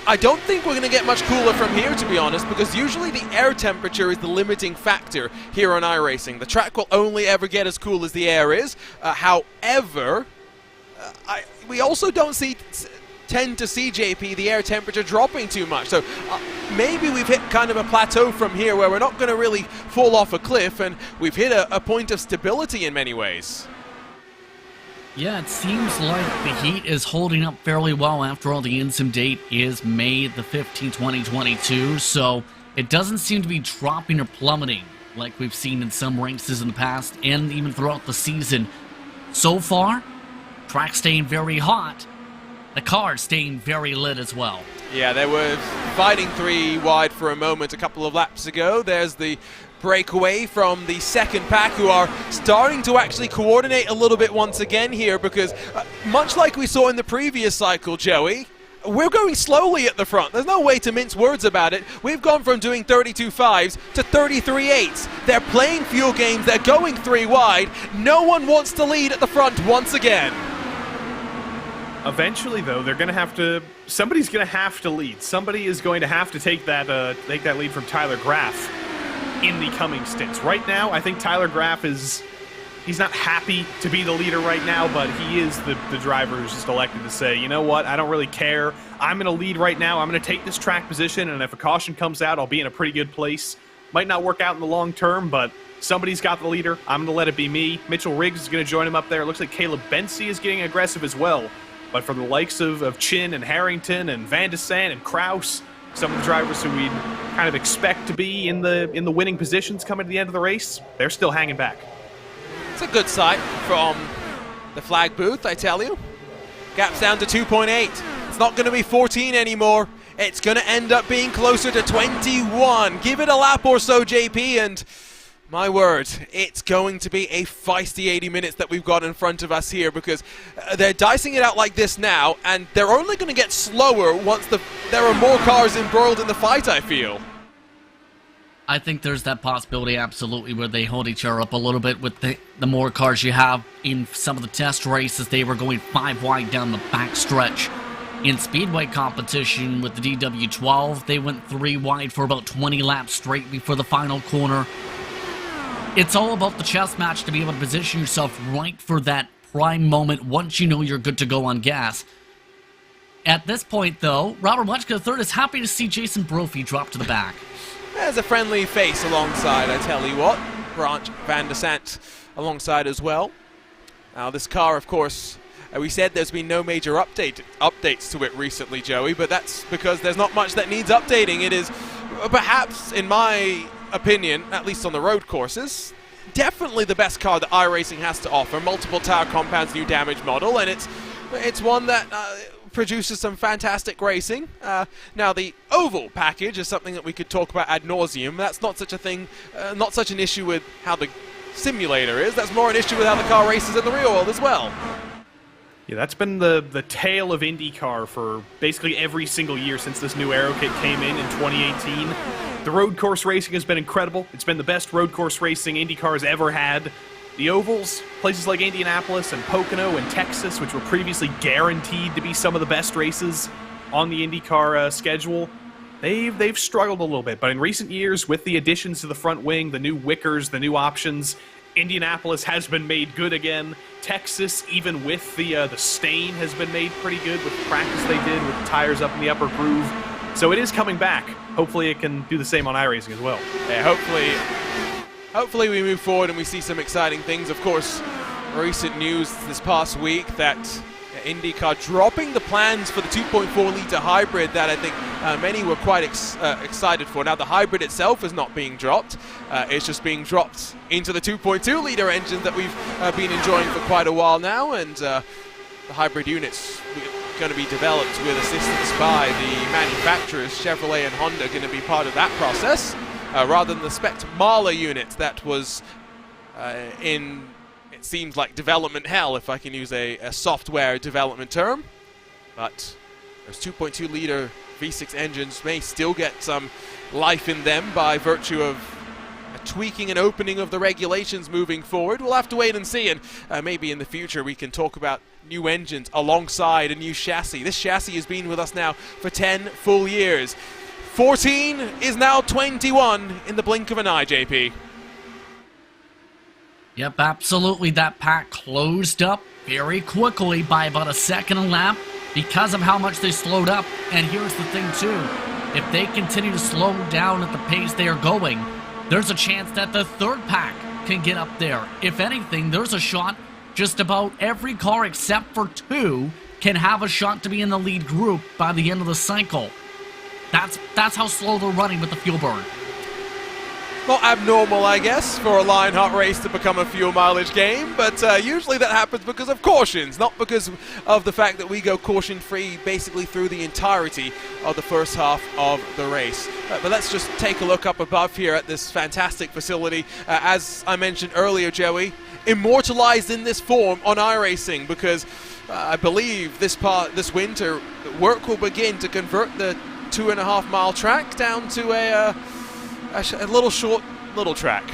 I don't think we're going to get much cooler from here, to be honest, because usually the air temperature is the limiting factor here on iRacing. The track will only ever get as cool as the air is. However, we also don't tend to see, JP, the air temperature dropping too much. So maybe we've hit kind of a plateau from here where we're not going to really fall off a cliff, and we've hit a point of stability in many ways. Yeah, it seems like the heat is holding up fairly well. After all, the InSim date is May the 15th, 2022, so it doesn't seem to be dropping or plummeting like we've seen in some races in the past and even throughout the season. So far, track staying very hot, the car staying very lit as well. Yeah, they were fighting 3 wide for a moment a couple of laps ago. There's the breakaway from the second pack, who are starting to actually coordinate a little bit once again here, because much like we saw in the previous cycle, Joey, we're going slowly at the front. There's no way to mince words about it. We've gone from doing 32.5s to 33.8s. They're playing fuel games. They're going 3 wide. No one wants to lead at the front once again. Eventually, though, somebody's going to have to lead. Somebody is going to have to take that lead from Tyler Graff in the coming stints. Right now, I think Tyler Graff he's not happy to be the leader right now, but he is the driver who's just elected to say, you know what, I don't really care. I'm going to lead right now. I'm going to take this track position, and if a caution comes out, I'll be in a pretty good place. Might not work out in the long term, but somebody's got the leader. I'm going to let it be me. Mitchell Riggs is going to join him up there. It looks like Caleb Bensey is getting aggressive as well. But for the likes of Chin and Harrington and Van de Sant and Kraus, some of the drivers who we'd kind of expect to be in the winning positions coming to the end of the race, they're still hanging back. It's a good sight from the flag booth, I tell you. Gap's down to 2.8. It's not going to be 14 anymore. It's going to end up being closer to 21. Give it a lap or so, JP, and my word, it's going to be a feisty 80 minutes that we've got in front of us here, because they're dicing it out like this now, and they're only going to get slower once there are more cars embroiled in the fight, I feel. I think there's that possibility, absolutely, where they hold each other up a little bit with the more cars you have. In some of the test races, they were going 5 wide down the back stretch. In speedway competition with the DW12, they went 3 wide for about 20 laps straight before the final corner. It's all about the chess match to be able to position yourself right for that prime moment once you know you're good to go on gas. At this point, though, Robert Wetschke III is happy to see Jason Brophy drop to the back. There's a friendly face alongside, I tell you what. Branch Van der Sant alongside as well. Now this car, of course, we said there's been no major updates to it recently, Joey, but that's because there's not much that needs updating. It is perhaps, in my opinion, at least on the road courses, definitely the best car that iRacing has to offer. Multiple tire compounds, new damage model, and it's one that produces some fantastic racing. Now the oval package is something that we could talk about ad nauseum. That's not such a thing, not such an issue with how the simulator is. That's more an issue with how the car races in the real world as well. Yeah, that's been the tale of IndyCar for basically every single year since this new aero kit came in 2018. The road course racing has been incredible. It's been the best road course racing IndyCar has ever had. The ovals, places like Indianapolis and Pocono and Texas, which were previously guaranteed to be some of the best races on the IndyCar schedule, they've struggled a little bit. But in recent years, with the additions to the front wing, the new wickers, the new options, Indianapolis has been made good again. Texas, even with the stain, has been made pretty good with the practice they did with the tires up in the upper groove. So it is coming back. Hopefully it can do the same on iRacing as well. Yeah, hopefully we move forward and we see some exciting things. Of course, recent news this past week that IndyCar dropping the plans for the 2.4-litre hybrid that I think many were quite excited for. Now, the hybrid itself is not being dropped. It's just being dropped into the 2.2-litre engine that we've been enjoying for quite a while now, and the hybrid units going to be developed with assistance by the manufacturers. Chevrolet and Honda going to be part of that process, rather than the Spect Marla unit that was in, it seems like, development hell, if I can use a software development term. But those 2.2-litre V6 engines may still get some life in them by virtue of a tweaking and opening of the regulations moving forward. We'll have to wait and see, and maybe in the future we can talk about new engines alongside a new chassis. This chassis has been with us now for 10 full years. 14 is now 21 in the blink of an eye, JP. Yep, absolutely. That pack closed up very quickly by about a second a lap because of how much they slowed up. And here's the thing, too. If they continue to slow down at the pace they are going, there's a chance that the third pack can get up there. If anything, there's a shot just about every car except for 2 can have a shot to be in the lead group by the end of the cycle. That's how slow they're running with the fuel burn. Not abnormal, I guess, for a Lionheart race to become a fuel mileage game, but usually that happens because of cautions, not because of the fact that we go caution-free basically through the entirety of the first half of the race. But let's just take a look up above here at this fantastic facility. As I mentioned earlier, Joey, immortalized in this form on iRacing, because I believe this winter work will begin to convert the 2.5-mile track down to a little track.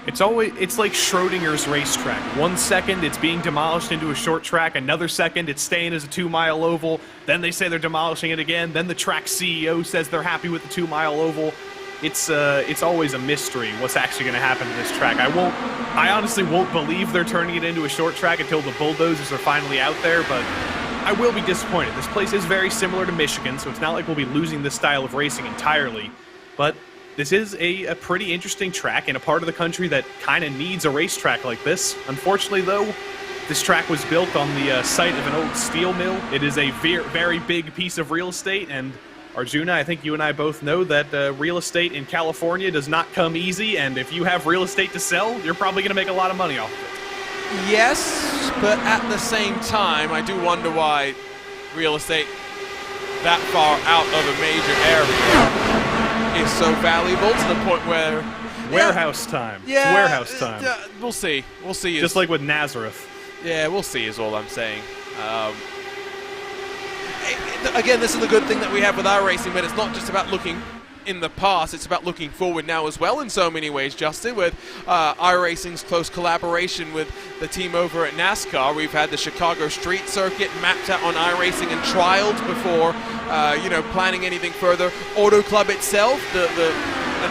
It's like Schrodinger's racetrack. 1 second it's being demolished into a short track, another second it's staying as a 2-mile oval, then they say they're demolishing it again, then the track CEO says they're happy with the 2-mile oval. It's always a mystery what's actually going to happen to this track. I honestly won't believe they're turning it into a short track until the bulldozers are finally out there, but I will be disappointed. This place is very similar to Michigan, so it's not like we'll be losing this style of racing entirely, but this is a pretty interesting track in a part of the country that kind of needs a racetrack like this. Unfortunately, though, this track was built on the site of an old steel mill. It is a very big piece of real estate, and Arjuna, I think you and I both know that real estate in California does not come easy, and if you have real estate to sell, you're probably going to make a lot of money off of it. Yes, but at the same time, I do wonder why real estate that far out of a major area is so valuable to the point where... Warehouse time. Yeah, it's warehouse time. We'll see. Just like with Nazareth. Yeah, we'll see is all I'm saying. Again, this is the good thing that we have with iRacing, but it's not just about looking in the past, it's about looking forward now as well in so many ways, Justin, with iRacing's close collaboration with the team over at NASCAR. We've had the Chicago Street Circuit mapped out on iRacing and trialed before, planning anything further. Auto Club itself, the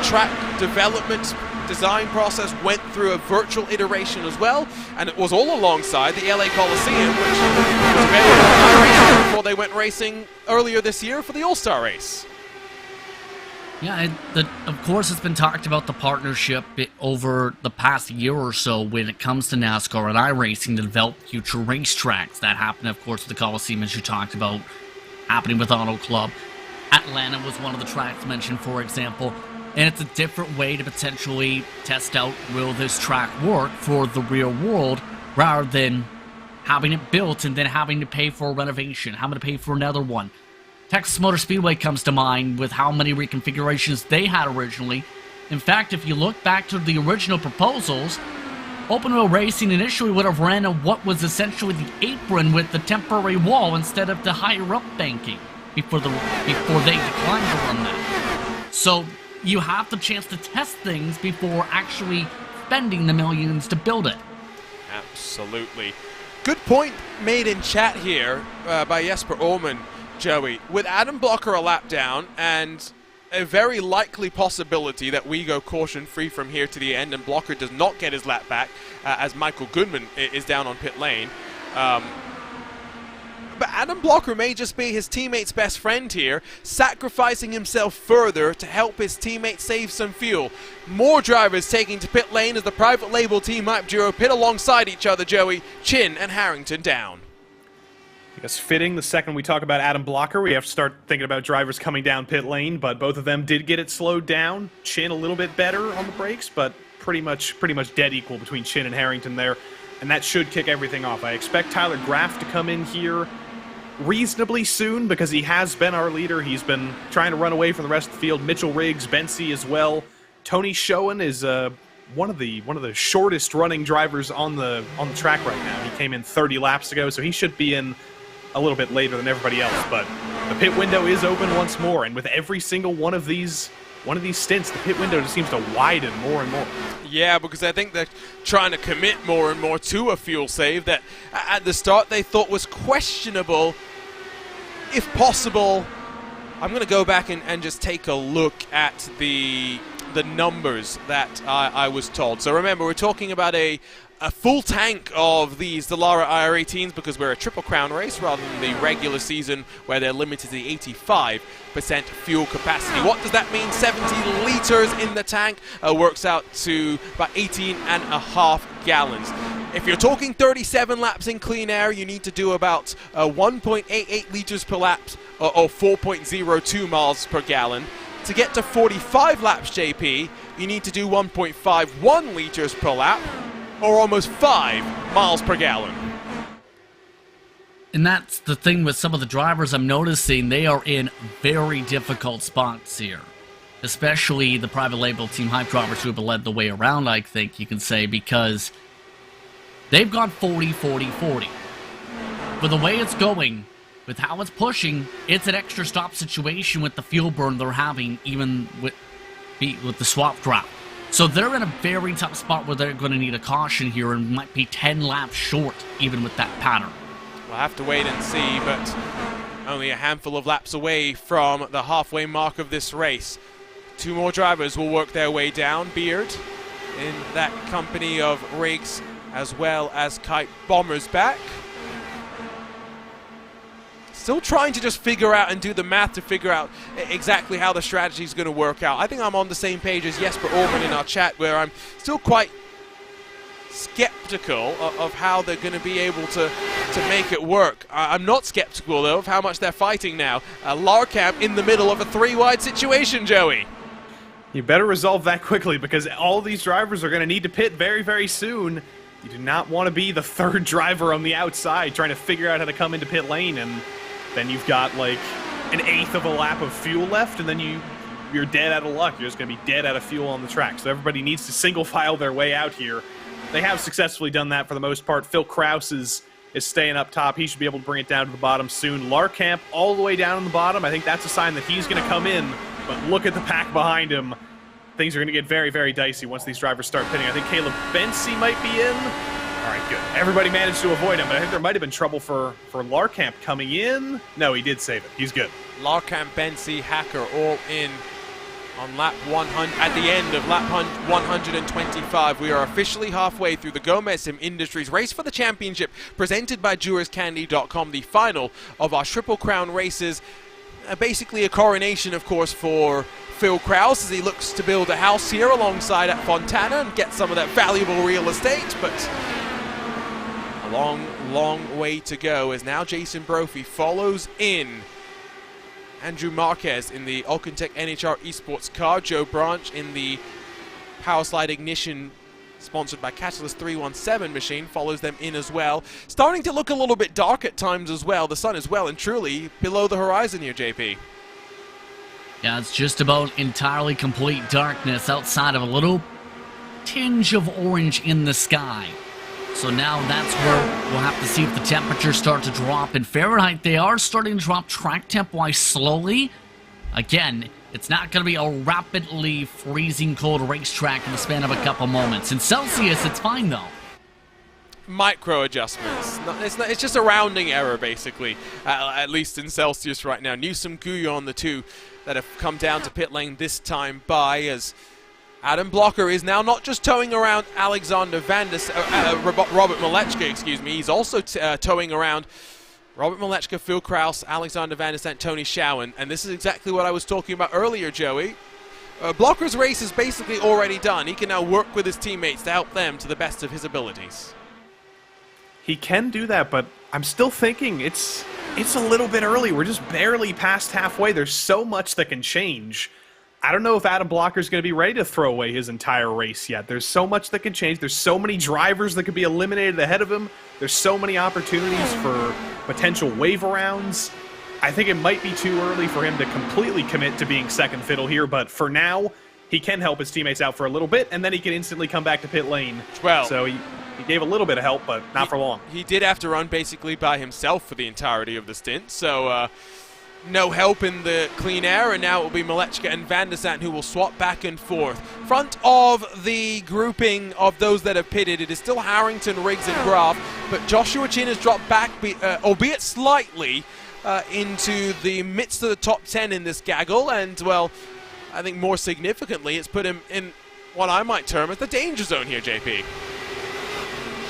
track development design process went through a virtual iteration as well, and it was all alongside the LA Coliseum, which was available on iRacing before they went racing earlier this year for the All-Star race. Yeah, of course it's been talked about the partnership over the past year or so when it comes to NASCAR and iRacing to develop future racetracks. That happened, of course, with the Coliseum, as you talked about, happening with Auto Club. Atlanta was one of the tracks mentioned, for example. And it's a different way to potentially test out, will this track work for the real world, rather than having it built and then having to pay for a renovation, having to pay for another one. Texas Motor Speedway comes to mind with how many reconfigurations they had originally. In fact, if you look back to the original proposals, open wheel racing initially would have ran on what was essentially the apron with the temporary wall instead of the higher up banking before they declined to run that. So you have the chance to test things before actually spending the millions to build it. Absolutely. Good point made in chat here by Jesper Ullman, Joey. With Adam Blocker a lap down and a very likely possibility that we go caution-free from here to the end and Blocker does not get his lap back as Michael Goodman is down on pit lane. But Adam Blocker may just be his teammate's best friend here, sacrificing himself further to help his teammate save some fuel. More drivers taking to pit lane as the private label team hype duo pit alongside each other, Joey. Chin and Harrington down. I guess fitting, the second we talk about Adam Blocker, we have to start thinking about drivers coming down pit lane, but both of them did get it slowed down. Chin a little bit better on the brakes, but pretty much dead equal between Chin and Harrington there, and that should kick everything off. I expect Tyler Graff to come in here reasonably soon because he has been our leader. He's been trying to run away from the rest of the field. Mitchell Riggs, Bency as well. Tony Schoen is one of the shortest running drivers on the track right now. He came in 30 laps ago, so he should be in a little bit later than everybody else. But the pit window is open once more, and with every single one of these stints, the pit window just seems to widen more and more. Yeah, because I think they're trying to commit more and more to a fuel save that at the start they thought was questionable. If possible, I'm going to go back and just take a look at the numbers that I was told. So remember, we're talking about a full tank of these Dallara IR18s because we're a Triple Crown race rather than the regular season where they're limited to the 85% fuel capacity. What does that mean? 70 liters in the tank works out to about 18.5 gallons. If you're talking 37 laps in clean air, you need to do about 1.88 liters per lap or 4.02 miles per gallon. To get to 45 laps, JP, you need to do 1.51 liters per lap or almost 5 miles per gallon. And that's the thing with some of the drivers I'm noticing. They are in very difficult spots here. Especially the private label team hype drivers who have led the way around, I think you can say, because they've gone 40, 40, 40. But the way it's going, with how it's pushing, it's an extra stop situation with the fuel burn they're having, even with the swap drop. So they're in a very tough spot where they're going to need a caution here and might be 10 laps short, even with that pattern. We'll have to wait and see, but only a handful of laps away from the halfway mark of this race. 2 more drivers will work their way down. Beard in that company of Riggs as well as Kite Bombers back. Still trying to just figure out and do the math to figure out exactly how the strategy is going to work out. I think I'm on the same page as Jesper Ullman in our chat, where I'm still quite skeptical of how they're going to be able to make it work. I'm not skeptical, though, of how much they're fighting now. Larkamp in the middle of a 3-wide situation, Joey. You better resolve that quickly because all these drivers are going to need to pit very, very soon. You do not want to be the 3rd driver on the outside trying to figure out how to come into pit lane, and then you've got like an 1/8 of a lap of fuel left, and then you're dead out of luck. You're just going to be dead out of fuel on the track. So everybody needs to single file their way out here. They have successfully done that for the most part. Phil Kraus is staying up top. He should be able to bring it down to the bottom soon. Larkamp all the way down on the bottom. I think that's a sign that he's going to come in but look at the pack behind him. Things are going to get very, very dicey once these drivers start pitting. I think Caleb Bensi might be in. All right, good. Everybody managed to avoid him, but I think there might have been trouble for Larkamp coming in. No, he did save it. He's good. Larkamp, Bensi, Hacker all in on lap 100. At the end of lap 125, we are officially halfway through the Gomez Sim Industries Race for the Championship, presented by JurasCandy.com, the final of our Triple Crown races. Basically a coronation, of course, for Phil Krause as he looks to build a house here alongside at Fontana and get some of that valuable real estate, but a long, long way to go as now Jason Brophy follows in Andrew Marquez in the Alcantech NHR Esports car, Joe Branch in the Powerslide Ignition sponsored by Catalyst 317 machine follows them in as well. Starting to look a little bit dark at times as well. The sun is well and truly below the horizon here, JP. Yeah, it's just about entirely complete darkness outside of a little tinge of orange in the sky. So now that's where we'll have to see if the temperatures start to drop. In Fahrenheit, they are starting to drop track temp-wise slowly. Again, it's not going to be a rapidly freezing cold racetrack in the span of a couple moments. In Celsius, it's fine, though. Micro adjustments. It's just a rounding error, basically, at least in Celsius right now. Newsom, Guyon, the two that have come down to pit lane this time by, as Adam Blocker is now not just towing around Alexander Robert Malechka, excuse me. He's also towing around Robert Malechka, Phil Krause, Alexander Van der Sant, Tony Schowen. And this is exactly what I was talking about earlier, Joey. Blocker's race is basically already done. He can now work with his teammates to help them to the best of his abilities. He can do that, but I'm still thinking it's a little bit early. We're just barely past halfway. There's so much that can change. I don't know if Adam Blocker's going to be ready to throw away his entire race yet. There's so much that can change. There's so many drivers that could be eliminated ahead of him. There's so many opportunities for potential wave arounds. I think it might be too early for him to completely commit to being second fiddle here, but for now, he can help his teammates out for a little bit, and then he can instantly come back to pit lane. Well, so he gave a little bit of help, but not for long. He did have to run basically by himself for the entirety of the stint, so no help in the clean air, and now it will be Malechka and Van der Sant who will swap back and forth. Front of the grouping of those that have pitted, it is still Harrington, Riggs, and Graf, but Joshua Chin has dropped back, albeit slightly, into the midst of the top 10 in this gaggle, and, well, I think more significantly, it's put him in what I might term as the danger zone here, JP.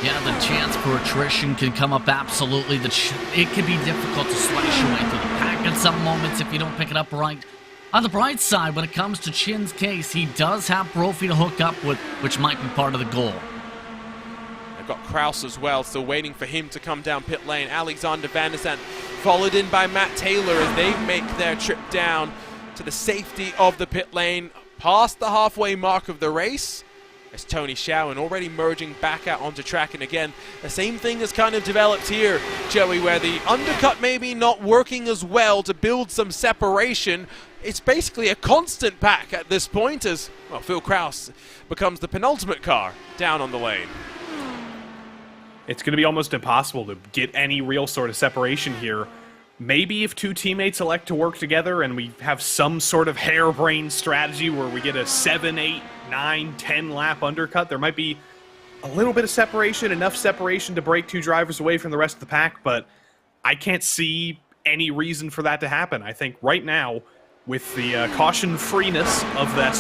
Yeah, the chance for attrition can come up absolutely. It can be difficult to slash your way through the pack at some moments if you don't pick it up right. On the bright side, when it comes to Chin's case, he does have Brophy to hook up with, which might be part of the goal. They've got Krause as well, still waiting for him to come down pit lane. Alexander Van der Sant followed in by Matt Taylor as they make their trip down to the safety of the pit lane, past the halfway mark of the race. As Tony Schowen already merging back out onto track, and again, the same thing has kind of developed here, Joey, where the undercut maybe not working as well to build some separation. It's basically a constant pack at this point as, well, Phil Krause becomes the penultimate car down on the lane. It's going to be almost impossible to get any real sort of separation here. Maybe if two teammates elect to work together and we have some sort of harebrained strategy where we get a 7, 8, 9, 10 lap undercut, there might be a little bit of separation, enough separation to break two drivers away from the rest of the pack, but I can't see any reason for that to happen. I think right now, with the caution-freeness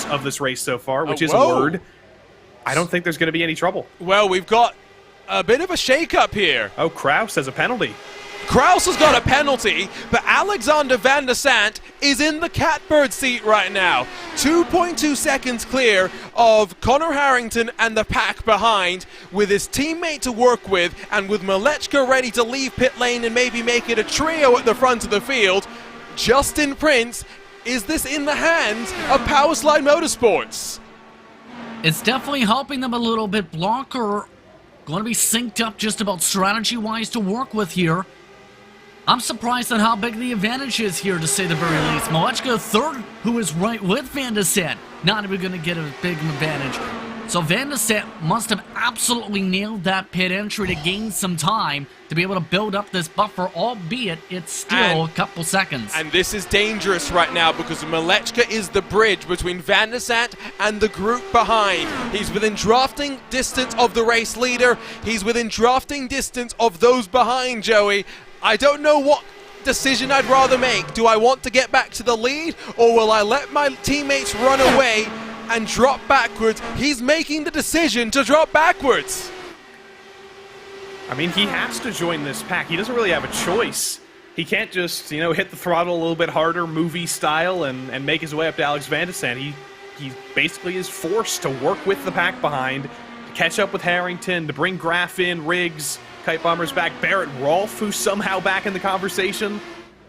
of this race so far, which is a word, I don't think there's going to be any trouble. Well, we've got a bit of a shake-up here. Oh, Krause has a penalty. Krause has got a penalty, but Alexander Van der Sant is in the catbird seat right now. 2.2 seconds clear of Connor Harrington and the pack behind, with his teammate to work with, and with Malechka ready to leave pit lane and maybe make it a trio at the front of the field. Justin Prince, is this in the hands of Powerslide Motorsports? It's definitely helping them a little bit. Blocker going to be synced up just about strategy-wise to work with here. I'm surprised at how big the advantage is here, to say the very least. Malechka third, who is right with Van der Sant, not even going to get a big advantage. So Van de Sant must have absolutely nailed that pit entry to gain some time to be able to build up this buffer, albeit it's still a couple seconds. And this is dangerous right now because Malechka is the bridge between Van de Sant and the group behind. He's within drafting distance of the race leader. He's within drafting distance of those behind, Joey. I don't know what decision I'd rather make. Do I want to get back to the lead, or will I let my teammates run away and drop backwards? He's making the decision to drop backwards. I mean, he has to join this pack. He doesn't really have a choice. He can't just, hit the throttle a little bit harder, movie style, and make his way up to Alex Van de Sant. He basically is forced to work with the pack behind, to catch up with Harrington, to bring Graf in, Riggs, Kite Bomber's back, Barrett Rolfe, who's somehow back in the conversation.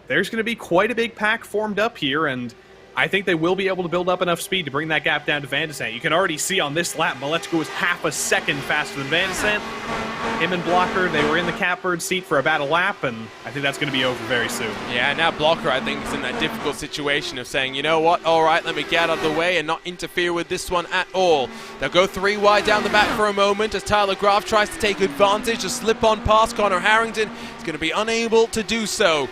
There's going to be quite a big pack formed up here, and I think they will be able to build up enough speed to bring that gap down to Van de Sant. You can already see on this lap, Malechka was half a second faster than Van de Sant. Him and Blocker, they were in the catbird seat for about a lap, and I think that's going to be over very soon. Yeah, now Blocker, I think, is in that difficult situation of saying, you know what, all right, let me get out of the way and not interfere with this one at all. They'll go 3 wide down the back for a moment as Tyler Graf tries to take advantage to slip on past Connor Harrington. He's going to be unable to do so.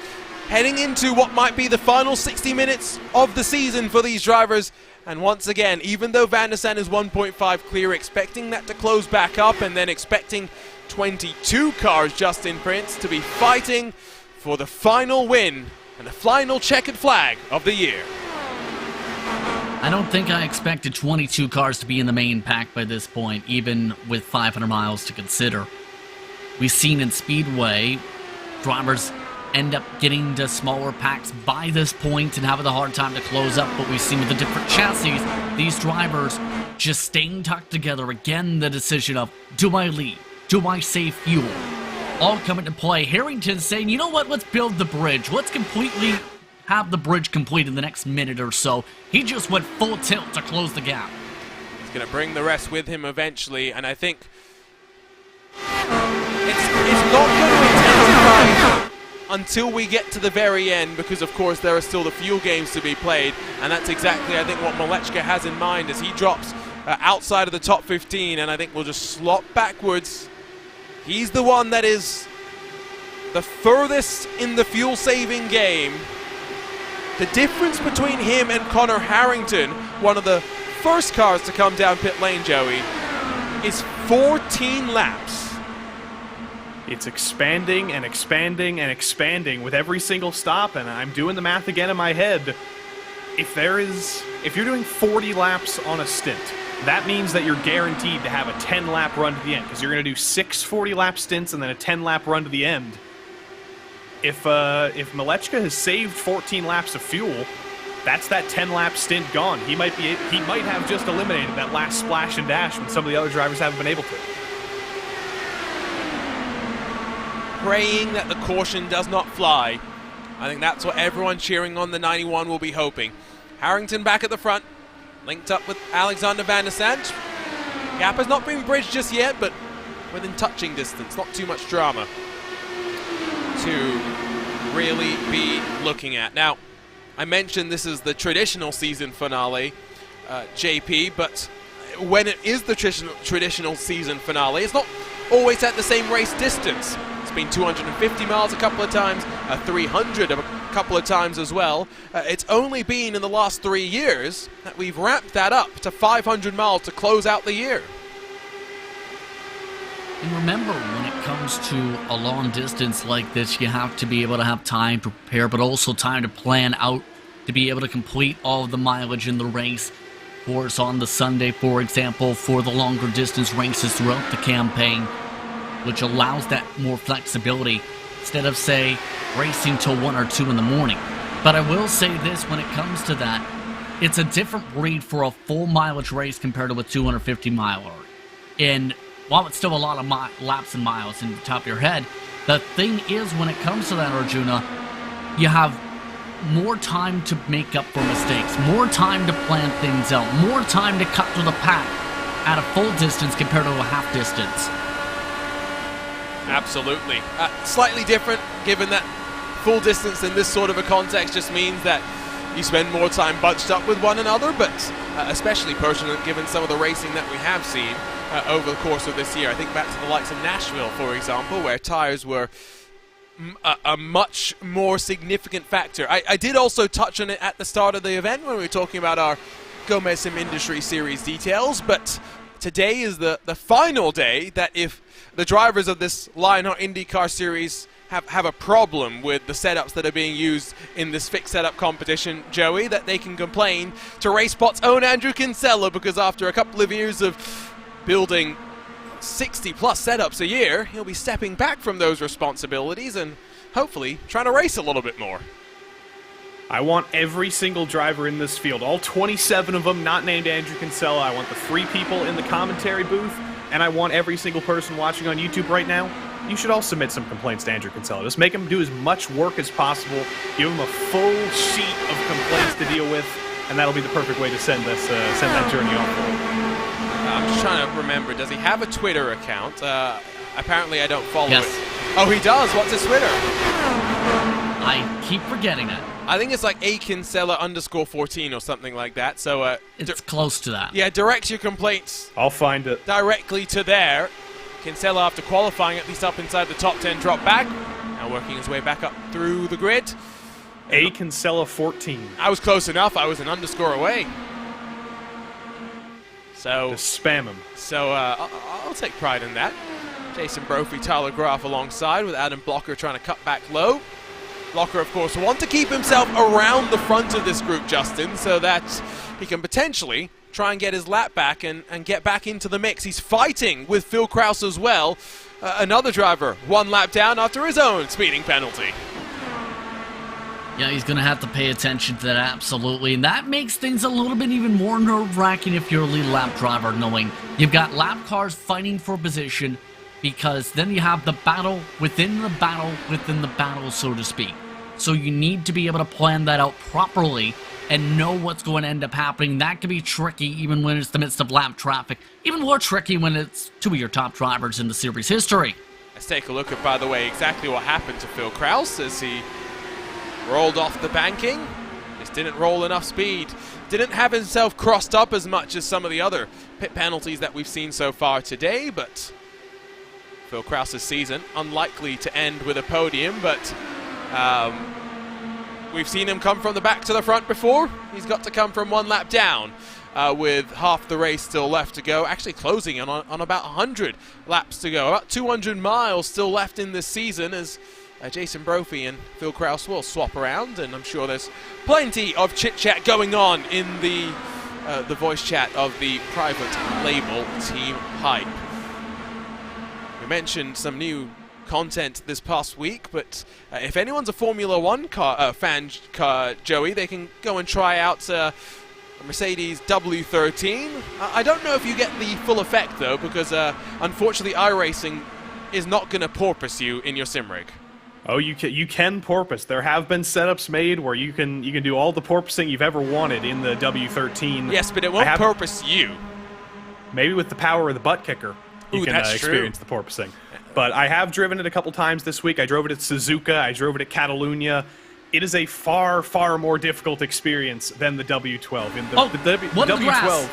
Heading into what might be the final 60 minutes of the season for these drivers. And once again, even though Van de Sant is 1.5 clear, expecting that to close back up and then expecting 22 cars, Justin Prince, to be fighting for the final win and the final checkered flag of the year. I don't think I expected 22 cars to be in the main pack by this point, even with 500 miles to consider. We've seen in Speedway, drivers end up getting to smaller packs by this point and having a hard time to close up, but we've seen with the different chassis, these drivers just staying tucked together. Again, the decision of, do I lead? Do I save fuel? All come into play. Harrington saying, you know what, let's build the bridge. Let's completely have the bridge complete in the next minute or so. He just went full tilt to close the gap. He's going to bring the rest with him eventually, and I think it's not going to intensify until we get to the very end, because of course there are still the fuel games to be played, and that's exactly I think what Malechka has in mind as he drops outside of the top 15, and I think we'll just slot backwards. He's the one that is the furthest in the fuel saving game. The difference between him and Connor Harrington, one of the first cars to come down pit lane, Joey, is 14 laps. It's expanding and expanding and expanding with every single stop, and I'm doing the math again in my head. If you're doing 40 laps on a stint, that means that you're guaranteed to have a 10-lap run to the end, because you're going to do 6 40-lap stints and then a 10-lap run to the end. If Malechka has saved 14 laps of fuel, that's that 10-lap stint gone. He might have just eliminated that last splash and dash when some of the other drivers haven't been able to. Praying that the caution does not fly. I think that's what everyone cheering on the 91 will be hoping. Harrington back at the front, linked up with Alexander Van de Sant. Gap has not been bridged just yet, but within touching distance. Not too much drama to really be looking at. Now, I mentioned this is the traditional season finale, JP, but when it is the traditional season finale, it's not always at the same race distance. It's been 250 miles a couple of times, 300 a couple of times as well. It's only been in the last 3 years that we've ramped that up to 500 miles to close out the year. And remember, when it comes to a long distance like this, you have to be able to have time to prepare, but also time to plan out to be able to complete all of the mileage in the race. Of course, on the Sunday, for example, for the longer distance races throughout the campaign, which allows that more flexibility instead of, say, racing till 1 or 2 in the morning. But I will say this, when it comes to that, it's a different breed for a full mileage race compared to a 250-miler. And while it's still a lot of laps and miles in the top of your head, the thing is, when it comes to that, Arjuna, you have more time to make up for mistakes, more time to plan things out, more time to cut through the pack at a full distance compared to a half distance. Absolutely. Slightly different, given that full distance in this sort of a context just means that you spend more time bunched up with one another, but especially pertinent given some of the racing that we have seen over the course of this year. I think back to the likes of Nashville, for example, where tires were a much more significant factor. I did also touch on it at the start of the event when we were talking about our Gomez Sim Industry Series details, but today is the final day that if the drivers of this Lionheart IndyCar Series have a problem with the setups that are being used in this fixed setup competition, Joey, that they can complain to RaceSpot's own Andrew Kinsella, because after a couple of years of building 60 plus setups a year, he'll be stepping back from those responsibilities and hopefully trying to race a little bit more. I want every single driver in this field, all 27 of them, not named Andrew Kinsella. I want the 3 people in the commentary booth, and I want every single person watching on YouTube right now. You should all submit some complaints to Andrew Kinsella. Just make him do as much work as possible. Give him a full sheet of complaints to deal with, and that'll be the perfect way to send that journey off. I'm just trying to remember, does he have a Twitter account? Apparently I don't follow Yes. it. Oh, he does? What's his Twitter? I keep forgetting it. I think it's like @Kinsella_14 or something like that. So It's close to that. yeah, direct your complaints I'll find it. directly to there. Kinsella, after qualifying, at least up inside the top 10, dropped back. Now working his way back up through the grid. Kinsella 14. I was close enough. I was an underscore away. So, Just spam him. I'll take pride in that. Jason Brophy, Tyler Graf alongside with Adam Blocker trying to cut back low. Blocker, of course, will want to keep himself around the front of this group, Justin, so that he can potentially try and get his lap back and get back into the mix. He's fighting with Phil Krause as well. Another driver, 1 lap down after his own speeding penalty. Yeah, he's going to have to pay attention to that, absolutely. And that makes things a little bit even more nerve-wracking if you're a lead lap driver, knowing you've got lap cars fighting for position, because then you have the battle within the battle within the battle, so to speak. So you need to be able to plan that out properly and know what's going to end up happening. That can be tricky even when it's the midst of lap traffic. Even more tricky when it's 2 of your top drivers in the series history. Let's take a look at, by the way, exactly what happened to Phil Krause as he rolled off the banking. Just didn't roll enough speed. Didn't have himself crossed up as much as some of the other pit penalties that we've seen so far today, but Phil Krause's season unlikely to end with a podium, but we've seen him come from the back to the front before. He's got to come from 1 lap down with half the race still left to go. Actually closing in on about 100 laps to go. About 200 miles still left in this season as Jason Brophy and Phil Krause will swap around, and I'm sure there's plenty of chit-chat going on in the voice chat of the private label Team Hype. We mentioned some new content this past week, but if anyone's a Formula One fan, Joey, they can go and try out a Mercedes W13. I don't know if you get the full effect though, because unfortunately iRacing is not going to porpoise you in your sim rig. Oh, you can porpoise. There have been setups made where you can do all the porpoising you've ever wanted in the W13. Yes, but it won't porpoise you. Maybe with the power of the butt kicker, you can experience the porpoising. But I have driven it a couple times this week. I drove it at Suzuka. I drove it at Catalunya. It is a far, far more difficult experience than the W12. In the W12.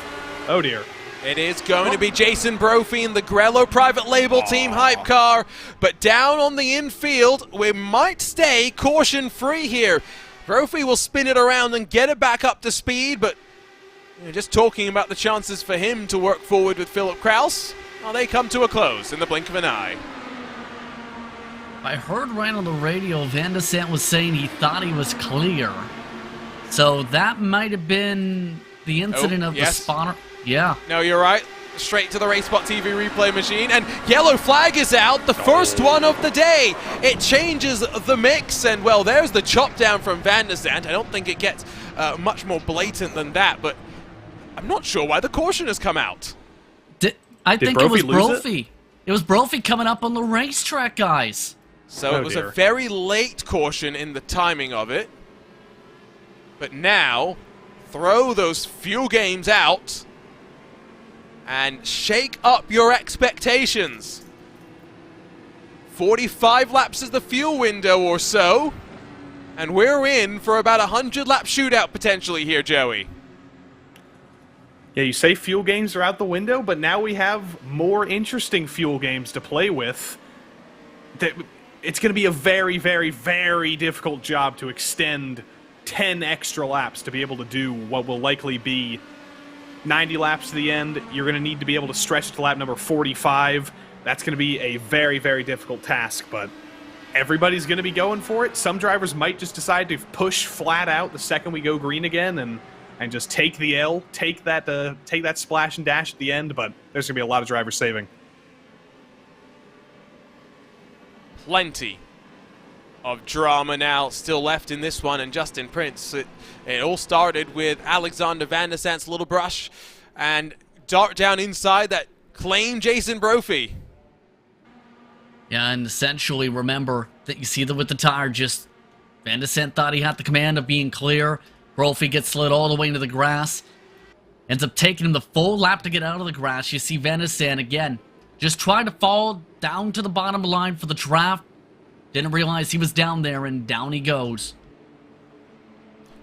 Oh dear. It is going to be Jason Brophy in the Grello private label Team Hype car, but down on the infield, we might stay caution-free here. Brophy will spin it around and get it back up to speed, but just talking about the chances for him to work forward with Philip Krause, well, they come to a close in the blink of an eye. I heard right on the radio, Van de Sant was saying he thought he was clear. So that might have been the incident of the spotter. Yeah. No, you're right. Straight to the RaceSpotTV replay machine, and yellow flag is out, the first one of the day. It changes the mix, and well, there's the chop down from Van de Sant. I don't think it gets much more blatant than that, but I'm not sure why the caution has come out. I think it was Brophy. It was Brophy coming up on the racetrack, guys. So it was a very late caution in the timing of it. But now, throw those fuel games out and shake up your expectations. 45 laps is the fuel window or so. And we're in for about a 100-lap shootout potentially here, Joey. Yeah, you say fuel games are out the window, but now we have more interesting fuel games to play with. It's going to be a very, very, very difficult job to extend 10 extra laps to be able to do what will likely be 90 laps to the end. You're going to need to be able to stretch to lap number 45. That's going to be a very, very difficult task, but everybody's going to be going for it. Some drivers might just decide to push flat out the second we go green again and just take the L, take that splash and dash at the end, but there's going to be a lot of drivers saving. Plenty of drama now still left in this one, and Justin Prince, it all started with Alexander Van der Sant's little brush and dart down inside that claimed Jason Brophy. Yeah, and essentially, remember that you see that with the tire, just Van der Sant thought he had the command of being clear. Brophy gets slid all the way into the grass. Ends up taking him the full lap to get out of the grass. You see Van der Sant again, just trying to fall down to the bottom line for the draft. Didn't realize he was down there, and down he goes.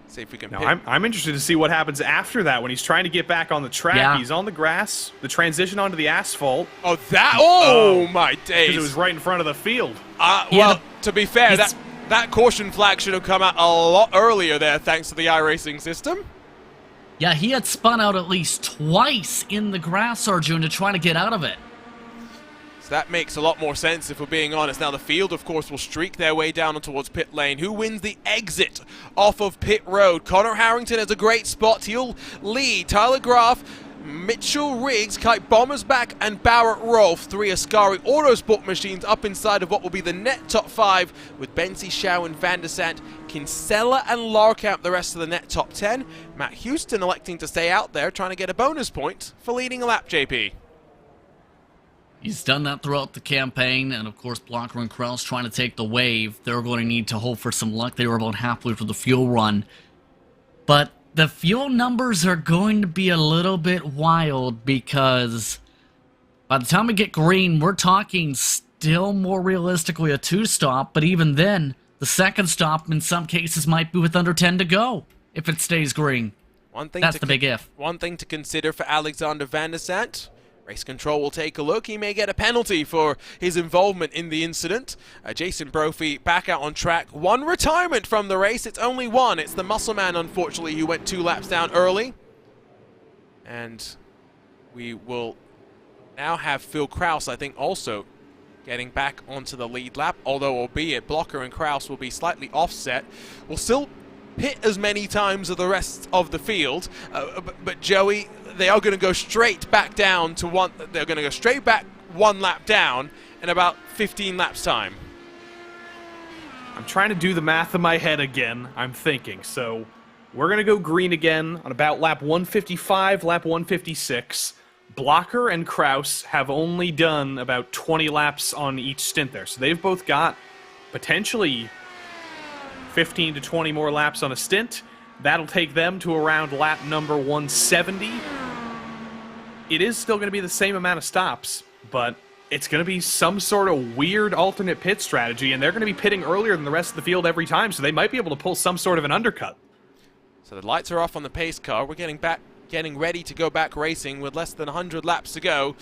See if we can. Now, I'm interested to see what happens after that when he's trying to get back on the track. Yeah. He's on the grass, the transition onto the asphalt. Oh, that! Oh, my days! Because it was right in front of the field. Well, to be fair, that caution flag should have come out a lot earlier there, thanks to the iRacing system. Yeah, he had spun out at least twice in the grass, Arjun, to try to get out of it. That makes a lot more sense if we're being honest. Now the field, of course, will streak their way down towards pit lane. Who wins the exit off of pit road? Connor Harrington has a great spot. He'll lead. Tyler Graf, Mitchell Riggs, Kite Bombers back, and Barrett Rolfe. 3 Ascari Autosport machines up inside of what will be the net top 5 with Benzie, Shaw and Van der Sant, Kinsella and Larkamp the rest of the net top 10. Matt Houston electing to stay out there, trying to get a bonus point for leading a lap, JP. He's done that throughout the campaign, and of course Blocker and Kraus trying to take the wave. They're going to need to hope for some luck. They were about halfway through the fuel run. But the fuel numbers are going to be a little bit wild, because by the time we get green, we're talking still more realistically a 2-stop, but even then, the second stop in some cases might be with under 10 to go if it stays green. That's the big if. One thing to consider for Alexander Van der Sant. Race Control will take a look. He may get a penalty for his involvement in the incident. Jason Brophy back out on track. 1 retirement from the race. It's only 1. It's the muscle man, unfortunately, who went 2 laps down early. And we will now have Phil Kraus, I think, also getting back onto the lead lap, although albeit Blocker and Kraus will be slightly offset. We'll still pit as many times as the rest of the field, but Joey, they are going to go straight back down to 1. They're going to go straight back 1 lap down in about 15 laps time. I'm trying to do the math in my head again. I'm thinking. So we're going to go green again on about lap 155, lap 156. Blocker and Kraus have only done about 20 laps on each stint there. So they've both got potentially 15 to 20 more laps on a stint. That'll take them to around lap number 170. It is still going to be the same amount of stops, but it's going to be some sort of weird alternate pit strategy, and they're going to be pitting earlier than the rest of the field every time, so they might be able to pull some sort of an undercut. So the lights are off on the pace car. We're getting ready to go back racing with less than 100 laps to go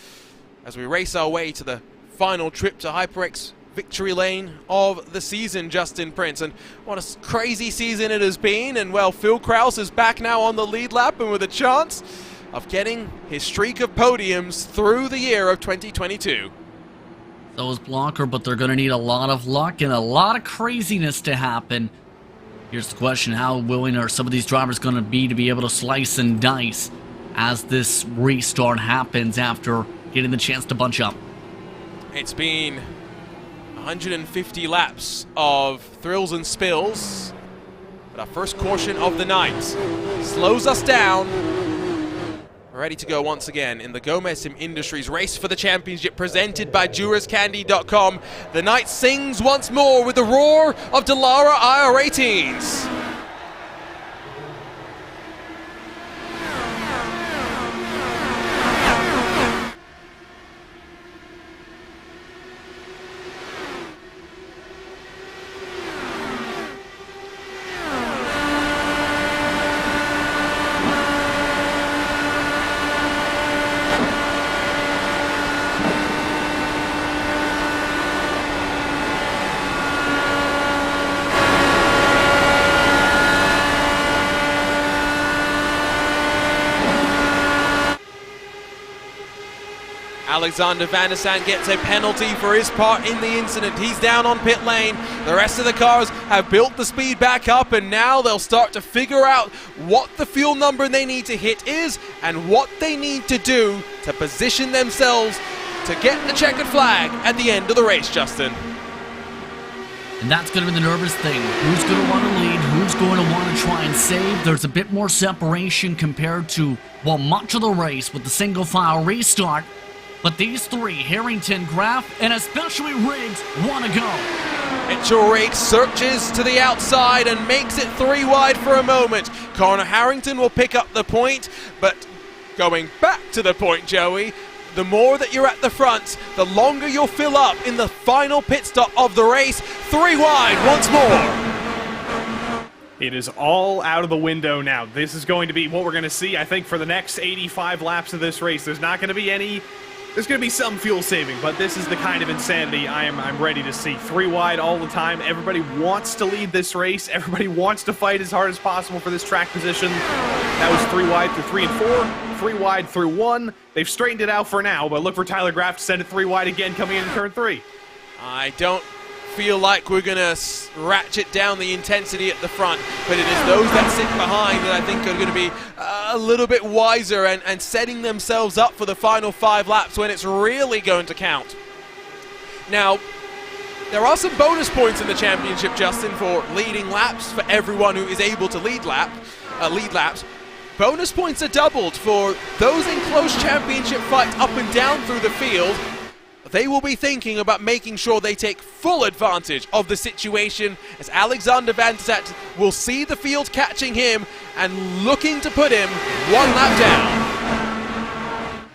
as we race our way to the final trip to HyperX victory lane of the season, Justin Prince. And what a crazy season it has been. And well, Phil Kraus is back now on the lead lap and with a chance of getting his streak of podiums through the year of 2022. So is Blocker, but they're going to need a lot of luck and a lot of craziness to happen. Here's the question: how willing are some of these drivers going to be able to slice and dice as this restart happens after getting the chance to bunch up? It's been 150 laps of thrills and spills, but our first caution of the night slows us down. We're ready to go once again in the Gomez Sim Industries Race for the Championship presented by JurasCandy.com. The night sings once more with the roar of Dallara IR18s. Alexander Van der Sant gets a penalty for his part in the incident. He's down on pit lane. The rest of the cars have built the speed back up, and now they'll start to figure out what the fuel number they need to hit is and what they need to do to position themselves to get the checkered flag at the end of the race, Justin. And that's going to be the nervous thing. Who's going to want to lead? Who's going to want to try and save? There's a bit more separation compared to, well, much of the race with the single file restart. But these three, Harrington, Graf, and especially Riggs, want to go. Mitchell Riggs searches to the outside and makes it 3 wide for a moment. Connor Harrington will pick up the point, but going back to the point, Joey, the more that you're at the front, the longer you'll fill up in the final pit stop of the race. 3 wide once more. It is all out of the window now. This is going to be what we're going to see, I think, for the next 85 laps of this race. There's not going to be any... There's going to be some fuel saving, but this is the kind of insanity I'm ready to see. 3 wide all the time. Everybody wants to lead this race. Everybody wants to fight as hard as possible for this track position. That was 3 wide through 3 and 4. 3 wide through 1. They've straightened it out for now, but look for Tyler Graf to send it 3 wide again coming in turn 3. I don't feel like we're going to ratchet down the intensity at the front, but it is those that sit behind that I think are going to be a little bit wiser and setting themselves up for the final 5 laps when it's really going to count. Now, there are some bonus points in the championship, Justin, for leading laps for everyone who is able to lead laps. Bonus points are doubled for those in close championship fights up and down through the field. They will be thinking about making sure they take full advantage of the situation, as Alexander Van der Sant will see the field catching him and looking to put him 1 lap down.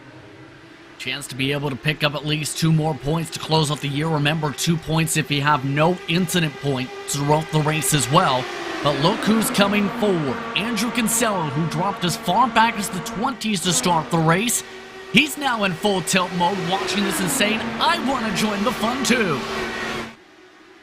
Chance to be able to pick up at least 2 more points to close out the year. Remember, 2 points if you have no incident point throughout the race as well. But look who's coming forward. Andrew Kinsella, who dropped as far back as the 20s to start the race. He's now in full tilt mode, watching this and saying, I want to join the fun too.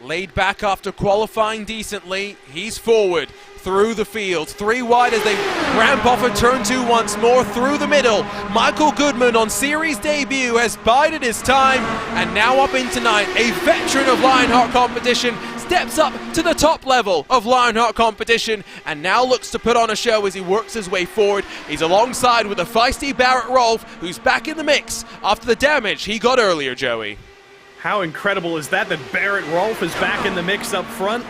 Laid back after qualifying decently, he's forward through the field. 3 wide as they ramp off of turn 2 once more through the middle. Michael Goodman on series debut has bided his time, and now up into 9, a veteran of Lionheart competition, steps up to the top level of Lionheart competition and now looks to put on a show as he works his way forward. He's alongside with a feisty Barrett Rolfe, who's back in the mix after the damage he got earlier, Joey. How incredible is that Barrett Rolfe is back in the mix up front?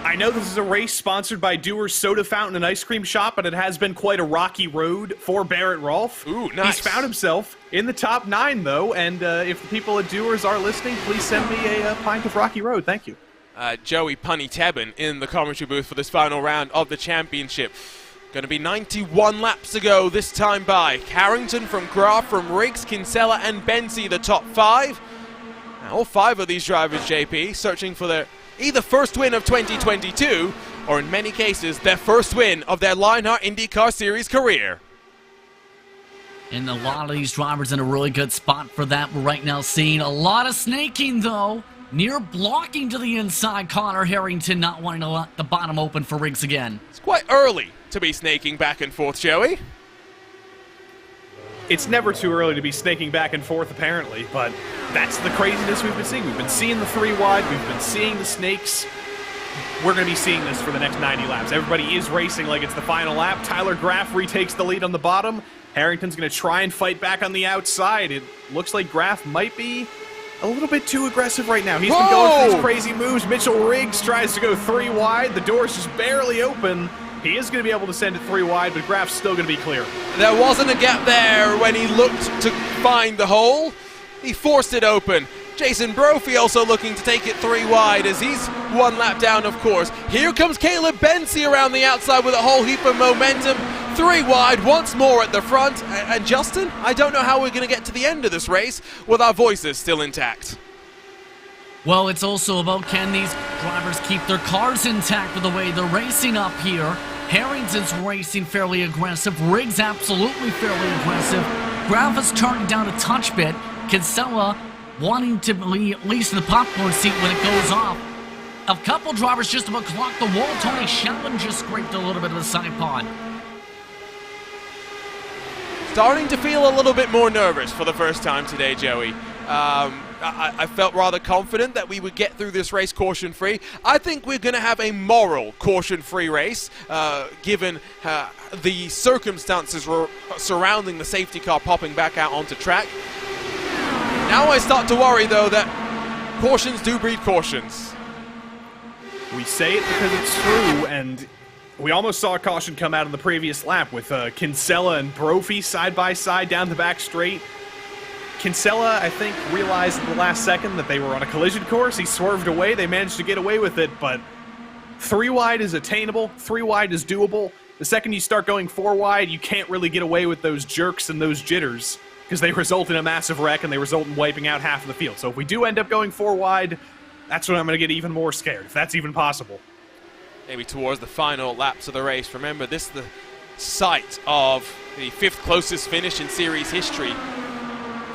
I know this is a race sponsored by Dewar's Soda Fountain and Ice Cream Shop, but it has been quite a rocky road for Barrett Rolfe. Ooh, nice. He's found himself in the top 9, though, and if the people at Dewar's are listening, please send me a pint of Rocky Road. Thank you. Joey Punny Tebben in the commentary booth for this final round of the championship. Going to be 91 laps to go this time by. Harrington from Graf, from Riggs, Kinsella, and Bensi, the top 5. Now, all 5 of these drivers, JP, searching for their either first win of 2022, or in many cases, their first win of their Lionheart IndyCar Series career. And a lot of these drivers in a really good spot for that. We're right now seeing a lot of snaking, though. Near blocking to the inside, Connor Harrington not wanting to let the bottom open for Riggs again. It's quite early to be snaking back and forth, Joey. It's never too early to be snaking back and forth, apparently, but that's the craziness we've been seeing. We've been seeing the 3 wide, we've been seeing the snakes. We're going to be seeing this for the next 90 laps. Everybody is racing like it's the final lap. Tyler Graf retakes the lead on the bottom. Harrington's going to try and fight back on the outside. It looks like Graf might be a little bit too aggressive right now. He's been going for these crazy moves. Mitchell Riggs tries to go 3 wide. The door's just barely open. He is going to be able to send it 3 wide, but Graf's still going to be clear. There wasn't a gap there when he looked to find the hole. He forced it open. Jason Brophy also looking to take it 3 wide as he's 1 lap down, of course. Here comes Caleb Bensi around the outside with a whole heap of momentum. 3 wide once more at the front. And Justin, I don't know how we're going to get to the end of this race with our voices still intact. Well, it's also about, can these drivers keep their cars intact with the way they're racing up here? Harrington's racing fairly aggressive. Riggs absolutely fairly aggressive. Graf is turning down a touch bit. Kinsella wanting to be at least in the popcorn seat when it goes off. A couple drivers just about clocked the wall. Tony Shelton just scraped a little bit of the side pod. starting to feel a little bit more nervous for the first time today, Joey. I felt rather confident that we would get through this race caution-free. I think we're going to have a moral caution-free race, given the circumstances surrounding the safety car popping back out onto track. Now I start to worry, though, that cautions do breed cautions. We say it because it's true, and we almost saw a caution come out in the previous lap with Kinsella and Brophy side by side down the back straight. Kinsella, I think, realized in the last second that they were on a collision course. He swerved away. They managed to get away with it, but 3 wide is attainable. 3 wide is doable. The second you start going 4 wide, you can't really get away with those jerks and those jitters because they result in a massive wreck and they result in wiping out half of the field. So if we do end up going 4 wide, that's when I'm going to get even more scared, if that's even possible. Maybe towards the final laps of the race. Remember, this is the site of the 5th closest finish in series history.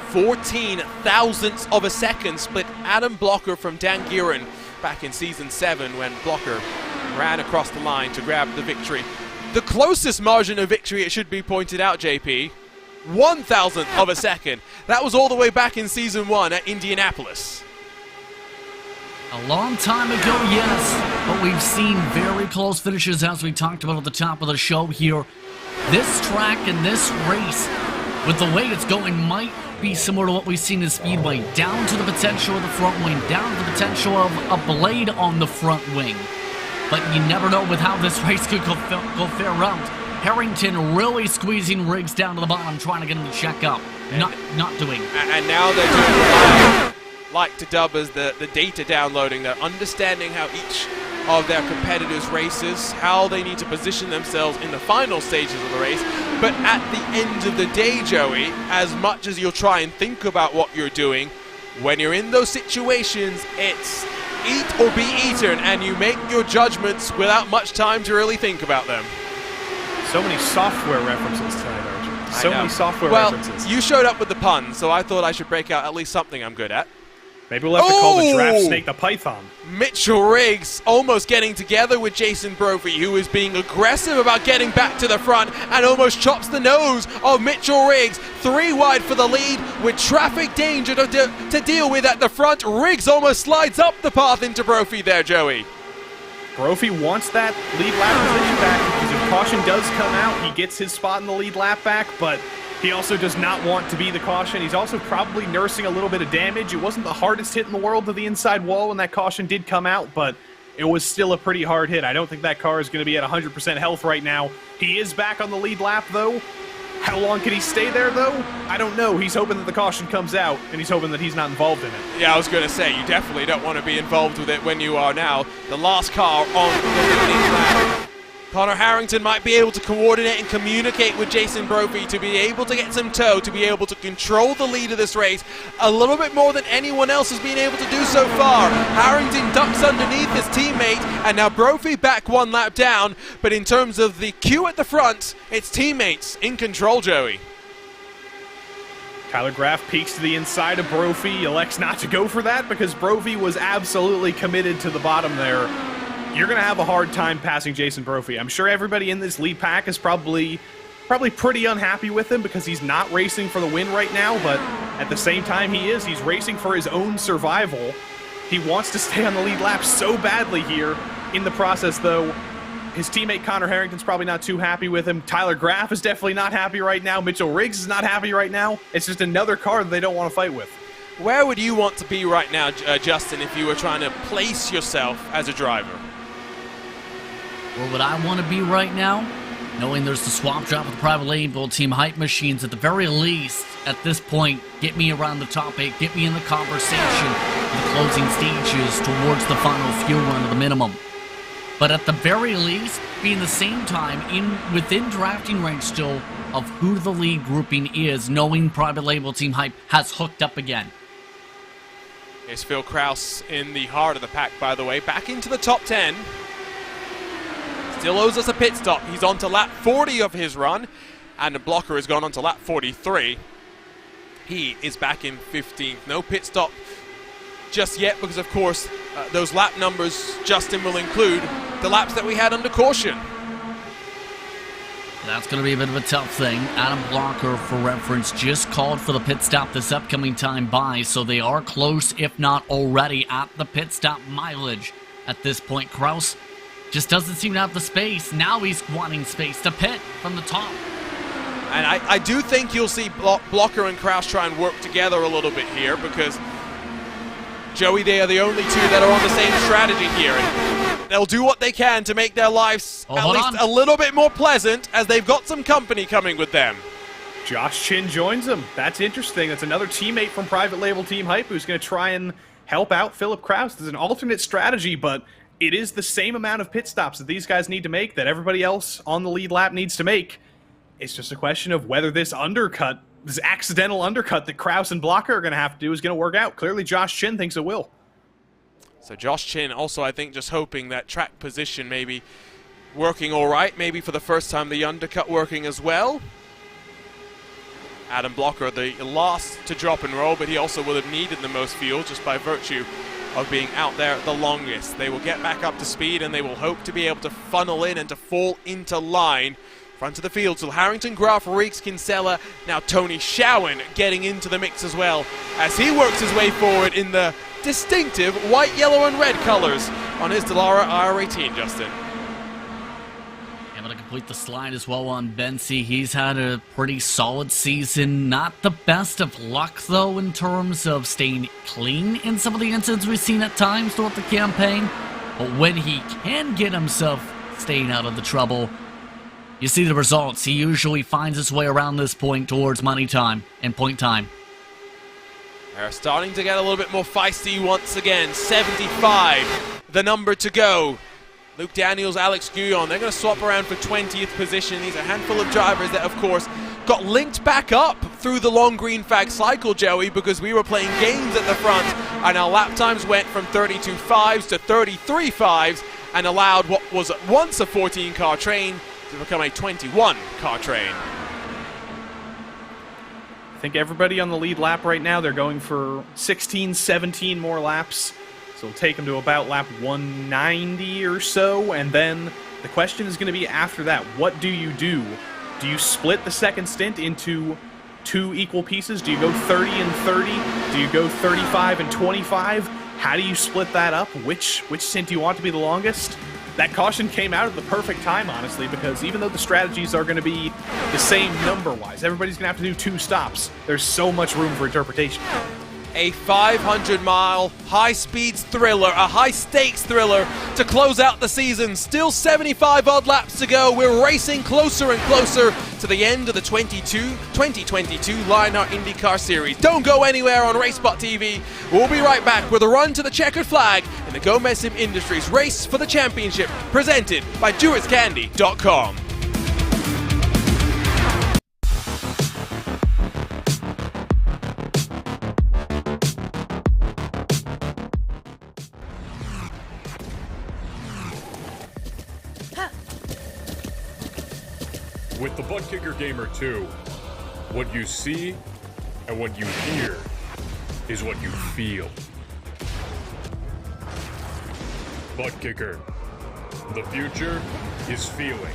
14 thousandths of a second split Adam Blocker from Dan Gearan back in season 7 when Blocker ran across the line to grab the victory. The closest margin of victory, it should be pointed out, JP, 1,000th of a second. That was all the way back in season 1 at Indianapolis. A long time ago, yes, but we've seen very close finishes as we talked about at the top of the show here. This track and this race, with the way it's going, might be similar to what we've seen in Speedway, down to the potential of the front wing, down to the potential of a blade on the front wing. But you never know with how this race could go fair round. Harrington really squeezing Riggs down to the bottom, trying to get him to check up. Not doing. And now they're doing what I like to dub as the data downloading. They're understanding how each of their competitors' races, how they need to position themselves in the final stages of the race. But at the end of the day, Joey, as much as you'll try and think about what you're doing, when you're in those situations, it's eat or be eaten, and you make your judgments without much time to really think about them. So many software references tonight, Archie. So many software references. Well, you showed up with the puns, so I thought I should break out at least something I'm good at. Maybe we'll have to call the draft snake the Python. Mitchell Riggs almost getting together with Jason Brophy, who is being aggressive about getting back to the front and almost chops the nose of Mitchell Riggs. 3 wide for the lead with traffic danger to deal with at the front. Riggs almost slides up the path into Brophy there, Joey. Brophy wants that lead lap position back because if caution does come out, he gets his spot in the lead lap back, but he also does not want to be the caution. He's also probably nursing a little bit of damage. It wasn't the hardest hit in the world to the inside wall when that caution did come out, but it was still a pretty hard hit. I don't think that car is going to be at 100% health right now. He is back on the lead lap, though. How long can he stay there, though? I don't know. He's hoping that the caution comes out, and he's hoping that he's not involved in it. Yeah, I was going to say, you definitely don't want to be involved with it when you are now the last car on the leading lap. Connor Harrington might be able to coordinate and communicate with Jason Brophy to be able to get some toe, to be able to control the lead of this race a little bit more than anyone else has been able to do so far. Harrington ducks underneath his teammate, and now Brophy back 1 lap down, but in terms of the queue at the front, it's teammates in control, Joey. Tyler Graff peeks to the inside of Brophy, elects not to go for that because Brophy was absolutely committed to the bottom there. You're going to have a hard time passing Jason Brophy. I'm sure everybody in this lead pack is probably pretty unhappy with him because he's not racing for the win right now, but at the same time he's racing for his own survival. He wants to stay on the lead lap so badly here. In the process, though, his teammate Connor Harrington's probably not too happy with him. Tyler Graff is definitely not happy right now. Mitchell Riggs is not happy right now. It's just another car that they don't want to fight with. Where would you want to be right now, Justin, if you were trying to place yourself as a driver? Where would I want to be right now? Knowing there's the swap drop with the private label team hype machines, at the very least, at this point, get me around the top 8, get me in the conversation in the closing stages towards the final fuel run of the minimum. But at the very least, be in the same time within drafting range still of who the lead grouping is, knowing private label team hype has hooked up again. Here's Phil Kraus in the heart of the pack, by the way, back into the top 10. Still owes us a pit stop. He's on to lap 40 of his run, and the blocker has gone on to lap 43. He is back in 15th. No pit stop just yet because, of course, those lap numbers, Justin, will include the laps that we had under caution. That's going to be a bit of a tough thing. Adam Blocker, for reference, just called for the pit stop this upcoming time by, so they are close, if not already, at the pit stop mileage at this point. Kraus just doesn't seem to have the space. Now he's wanting space to pit from the top. And I do think you'll see Blocker and Kraus try and work together a little bit here, because Joey, they are the only two that are on the same strategy here. And they'll do what they can to make their lives at least a little bit more pleasant, as they've got some company coming with them. Josh Chin joins them. That's interesting. That's another teammate from Private Label Team Hype who's going to try and help out Philip Kraus. There's an alternate strategy, but it is the same amount of pit stops that these guys need to make that everybody else on the lead lap needs to make. It's just a question of whether this accidental undercut that Kraus and Blocker are going to have to do is going to work out. Clearly, Josh Chin thinks it will. So Josh Chin also, I think, just hoping that track position maybe working all right. Maybe for the first time the undercut working as well. Adam Blocker, the last to drop and roll, but he also would have needed the most fuel just by virtue of being out there the longest. They will get back up to speed, and they will hope to be able to funnel in and to fall into line. Front of the field, so Harrington, Graf, Reeks, Kinsella, now Tony Schowen getting into the mix as well, as he works his way forward in the distinctive white, yellow, and red colors on his Dallara IR18, Justin. Able to complete the slide as well on Bensi. He's had a pretty solid season. Not the best of luck, though, in terms of staying clean in some of the incidents we've seen at times throughout the campaign. But when he can get himself staying out of the trouble, you see the results. He usually finds his way around this point towards money time and point time. They're starting to get a little bit more feisty once again. 75, the number to go. Luke Daniels, Alex Guyon, they're going to swap around for 20th position. These are a handful of drivers that, of course, got linked back up through the long green flag cycle, Joey, because we were playing games at the front, and our lap times went from 32.5s to 33.5s and allowed what was once a 14-car train to become a 21-car train. I think everybody on the lead lap right now, they're going for 16, 17 more laps. So it'll take them to about lap 190 or so. And then the question is going to be after that, what do you do? Do you split the second stint into two equal pieces? Do you go 30 and 30? Do you go 35 and 25? How do you split that up? Which stint do you want to be the longest? That caution came out at the perfect time, honestly, because even though the strategies are going to be the same number-wise, everybody's going to have to do 2 stops. There's so much room for interpretation. A 500-mile high-speed thriller, a high-stakes thriller to close out the season. Still 75-odd laps to go. We're racing closer and closer to the end of the 2022 Lionheart IndyCar Series. Don't go anywhere on RaceSpotTV. We'll be right back with a run to the checkered flag in the Gomez Sim Industries Race for the Championship, presented by JewittsCandy.com. With the Butt Kicker Gamer 2, what you see and what you hear is what you feel. Butt Kicker. The future is feeling.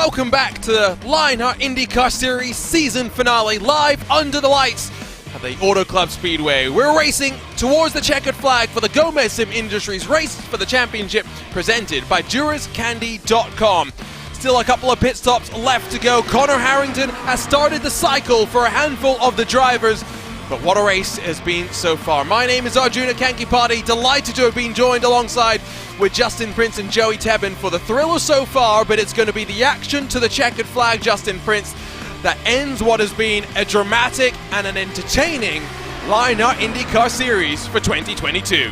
welcome back to the Lionheart IndyCar Series season finale, live under the lights at the Auto Club Speedway. We're racing towards the checkered flag for the Gomez Sim Industries Race for the Championship, presented by DurasCandy.com. Still a couple of pit stops left to go. Connor Harrington has started the cycle for a handful of the drivers, but what a race has been so far. My name is Arjuna Kankipati, delighted to have been joined alongside with Justin Prince and Joey Tebbin for the thriller so far, but it's going to be the action to the checkered flag, Justin Prince, that ends what has been a dramatic and an entertaining Lionheart IndyCar Series for 2022.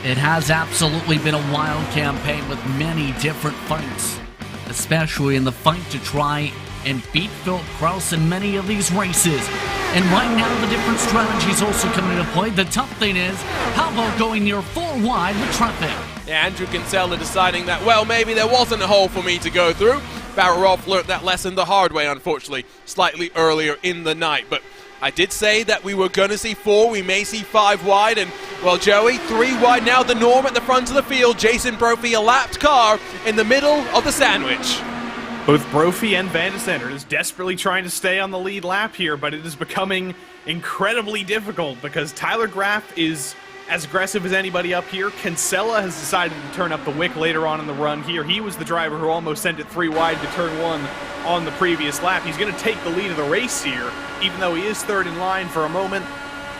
It has absolutely been a wild campaign with many different fights, especially in the fight to try and beat Phil Kraus in many of these races. And right now, the different strategies also come into play. The tough thing is, how about going near 4 wide with traffic? Yeah, Andrew Kinsella deciding that, well, maybe there wasn't a hole for me to go through. Barrett Rolfe learnt that lesson the hard way, unfortunately, slightly earlier in the night. But I did say that we were going to see 4, we may see 5 wide, and, well, Joey, 3 wide now the norm at the front of the field. Jason Brophy, a lapped car in the middle of the sandwich. Both Brophy and Van de Sande are just desperately trying to stay on the lead lap here, but it is becoming incredibly difficult because Tyler Graff is as aggressive as anybody up here. Kinsella has decided to turn up the wick later on in the run here. He was the driver who almost sent it 3 wide to turn 1 on the previous lap. He's going to take the lead of the race here, even though he is third in line for a moment.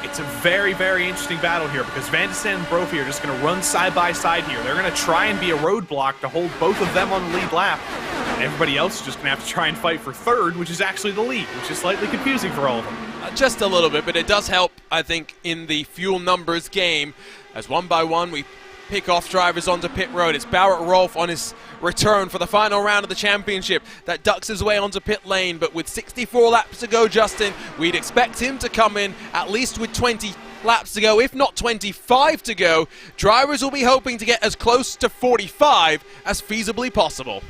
It's a very, very interesting battle here because Van de Sande and Brophy are just going to run side by side here. They're going to try and be a roadblock to hold both of them on the lead lap. And everybody else is just going to have to try and fight for third, which is actually the lead, which is slightly confusing for all of them. Just a little bit, but it does help, I think, in the fuel numbers game. As one by one we pick off drivers onto pit road. It's Barrett Rolfe on his return for the final round of the championship that ducks his way onto pit lane, but with 64 laps to go, Justin, we'd expect him to come in at least with 20 laps to go, if not 25 to go. Drivers will be hoping to get as close to 45 as feasibly possible.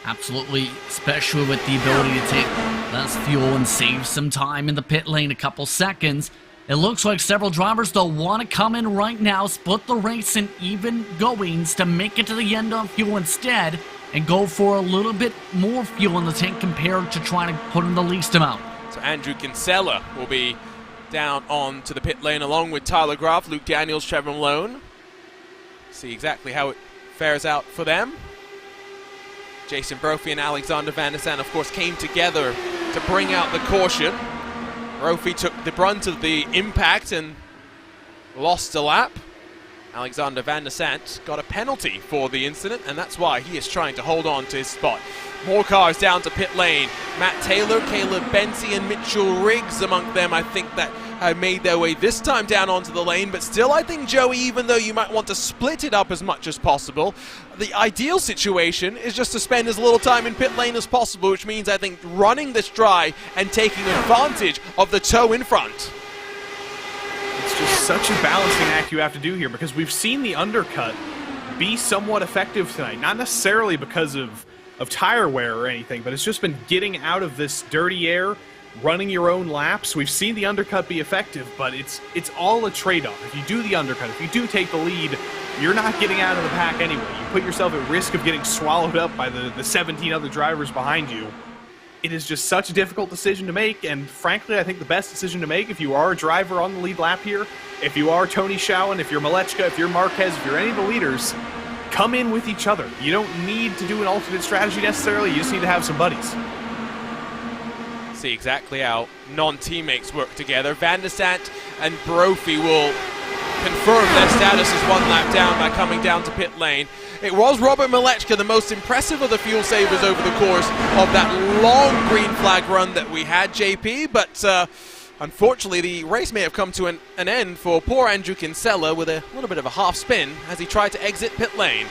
Absolutely, especially with the ability to take less fuel and save some time in the pit lane, a couple seconds. It looks like several drivers, though, want to come in right now, split the race in even goings to make it to the end on fuel instead, and go for a little bit more fuel in the tank compared to trying to put in the least amount. So Andrew Kinsella will be down on to the pit lane along with Tyler Graff, Luke Daniels, Trevor Malone. See exactly how it fares out for them. Jason Brophy and Alexander Van de Sande, of course, came together to bring out the caution. Brophy took the brunt of the impact and lost a lap. Alexander Van de Sande got a penalty for the incident, and that's why he is trying to hold on to his spot. More cars down to pit lane. Matt Taylor, Caleb Benzie, and Mitchell Riggs among them, I think, that have made their way this time down onto the lane. But still, I think, Joey, even though you might want to split it up as much as possible, the ideal situation is just to spend as little time in pit lane as possible, which means, I think, running this dry and taking advantage of the tow in front. It's just such a balancing act you have to do here because we've seen the undercut be somewhat effective tonight. Not necessarily because of tire wear or anything, but it's just been getting out of this dirty air, running your own laps. We've seen the undercut be effective, but it's all a trade-off. If you do the undercut, if you do take the lead, you're not getting out of the pack anyway. You put yourself at risk of getting swallowed up by the 17 other drivers behind you. It is just such a difficult decision to make, and frankly, I think the best decision to make if you are a driver on the lead lap here, if you are Tony Schowen, if you're Malechka, if you're Marquez, if you're any of the leaders, come in with each other. You don't need to do an alternate strategy necessarily, you just need to have some buddies. See exactly how non-teammates work together. Van de Sande and Brophy will confirm their status as 1 lap down by coming down to pit lane. It was Robert Malechka, the most impressive of the fuel savers over the course of that long green flag run that we had, JP, but unfortunately the race may have come to an end for poor Andrew Kinsella with a little bit of a half spin as he tried to exit pit lane.